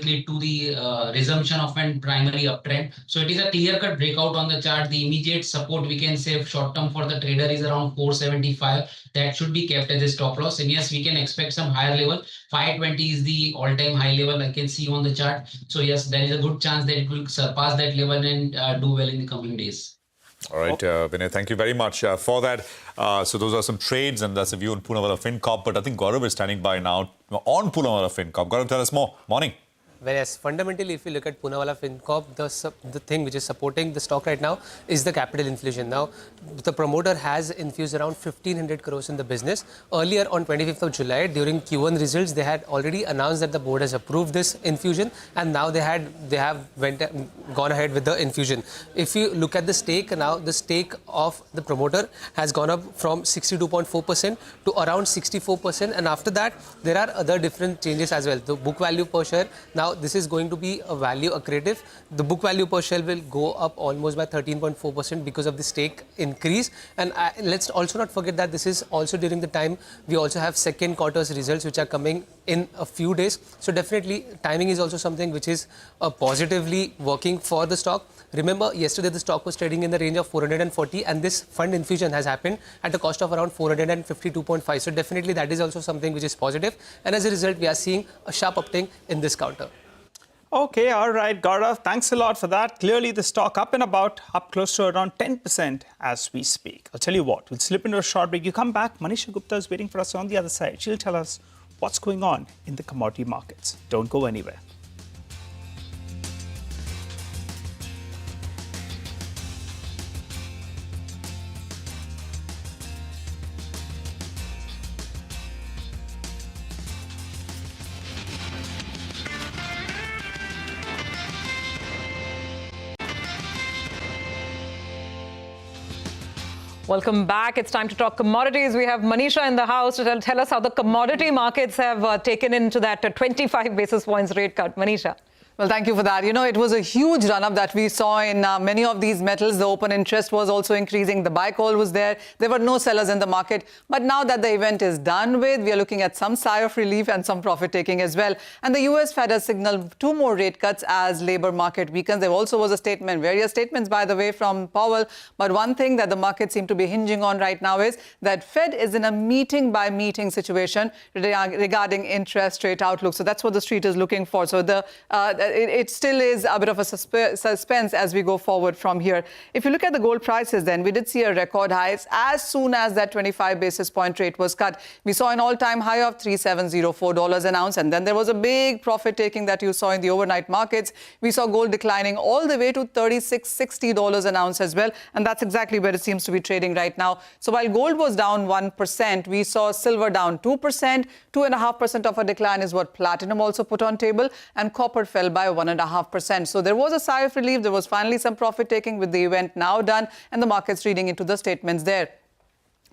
lead to the resumption of a primary uptrend. So it is a clear-cut breakout on the chart. The immediate support we can say short-term for the trader is around 475. That should be kept as a stop loss. And yes, we can expect some higher level. 520 is the all-time high level I can see on the chart. So yes, there is a good chance that it will surpass that level and do well in the coming days. All right, Vinay, thank you very much for that. So those are some trades, and that's a view on Poonawalla FinCorp. But I think Gaurav is standing by now on Poonawalla FinCorp. Gaurav, tell us more. Morning. Whereas fundamentally, if you look at Poonawalla FinCorp, the thing which is supporting the stock right now is the capital infusion. Now, the promoter has infused around 1,500 crores in the business. Earlier on 25th of July, during Q1 results, they had already announced that the board has approved this infusion, and now they have gone ahead with the infusion. If you look at the stake now, the stake of the promoter has gone up from 62.4% to around 64%, and after that, there are other different changes as well. The book value per share now. This is going to be a value accretive. The book value per share will go up almost by 13.4% because of the stake increase. And let's also not forget that this is also during the time we also have second quarter's results which are coming in a few days. So definitely timing is also something which is positively working for the stock. Remember, yesterday the stock was trading in the range of 440 and this fund infusion has happened at a cost of around 452.5. So definitely that is also something which is positive. And as a result, we are seeing a sharp uptick in this counter. Okay, all right, Gaurav, thanks a lot for that. Clearly, the stock up close to around 10% as we speak. I'll tell you what, we'll slip into a short break. You come back, Manisha Gupta is waiting for us on the other side. She'll tell us what's going on in the commodity markets. Don't go anywhere. Welcome back. It's time to talk commodities. We have Manisha in the house to tell us how the commodity markets have taken into that 25 basis points rate cut. Manisha. Well, thank you for that. You know, it was a huge run-up that we saw in many of these metals. The open interest was also increasing. The buy call was there. There were no sellers in the market. But now that the event is done with, we are looking at some sigh of relief and some profit-taking as well. And the US Fed has signaled 2 more rate cuts as labor market weakens. There also was a statement, various statements, by the way, from Powell. But one thing that the market seem to be hinging on right now is that Fed is in a meeting-by-meeting situation regarding interest rate outlook. So that's what the street is looking for. So it still is a bit of a suspense as we go forward from here. If you look at the gold prices, then we did see a record high as soon as that 25 basis point rate was cut. We saw an all-time high of $3,704 an ounce, and then there was a big profit taking that you saw in the overnight markets. We saw gold declining all the way to $3,660 an ounce as well, and that's exactly where it seems to be trading right now. So while gold was down 1%, we saw silver down 2%. 2.5% of a decline is what platinum also put on table, and copper fell by 1.5%. So there was a sigh of relief. There was finally some profit taking with the event now done, and the markets reading into the statements there.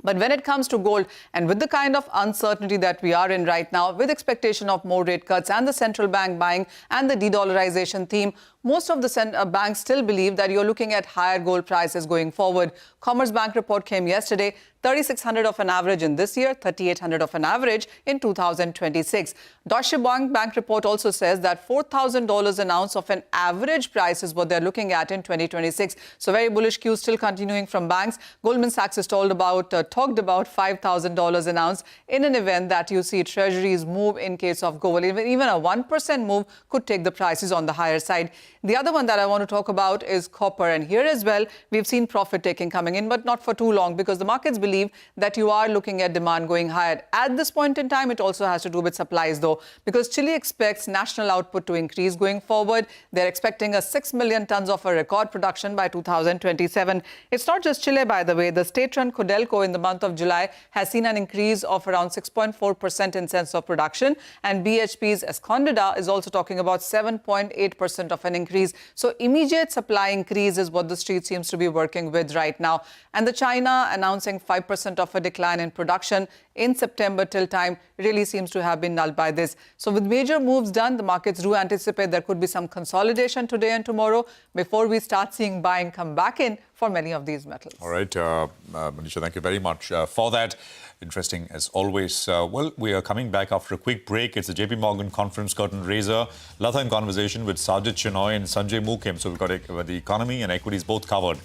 But when it comes to gold, and with the kind of uncertainty that we are in right now, with expectation of more rate cuts and the central bank buying and the de-dollarization theme, most of the banks still believe that you're looking at higher gold prices going forward. Commerce Bank report came yesterday, 3,600 of an average in this year, 3,800 of an average in 2026. Deutsche Bank report also says that $4,000 an ounce of an average price is what they're looking at in 2026. So very bullish cues still continuing from banks. Goldman Sachs is talked about $5,000 an ounce in an event that you see treasuries move in case of gold. Even a 1% move could take the prices on the higher side. The other one that I want to talk about is copper. And here as well, we've seen profit taking coming in, but not for too long, because the markets believe that you are looking at demand going higher. At this point in time, it also has to do with supplies, though, because Chile expects national output to increase going forward. They're expecting a 6 million tons of a record production by 2027. It's not just Chile, by the way. The state-run Codelco in the month of July has seen an increase of around 6.4% in sense of production. And BHP's Escondida is also talking about 7.8% of an increase. So immediate supply increase is what the street seems to be working with right now. And the China announcing 5% of a decline in production in September till time really seems to have been nulled by this. So with major moves done, the markets do anticipate there could be some consolidation today and tomorrow before we start seeing buying come back in for many of these metals. All right, Manisha, thank you very much for that. Interesting as always. Well, we are coming back after a quick break. It's the JP Morgan conference curtain raiser. Latha in conversation with Sajid Chinoy and Sanjay Mukim. So we've got the economy and equities both covered.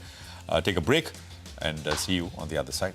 Take a break and see you on the other side.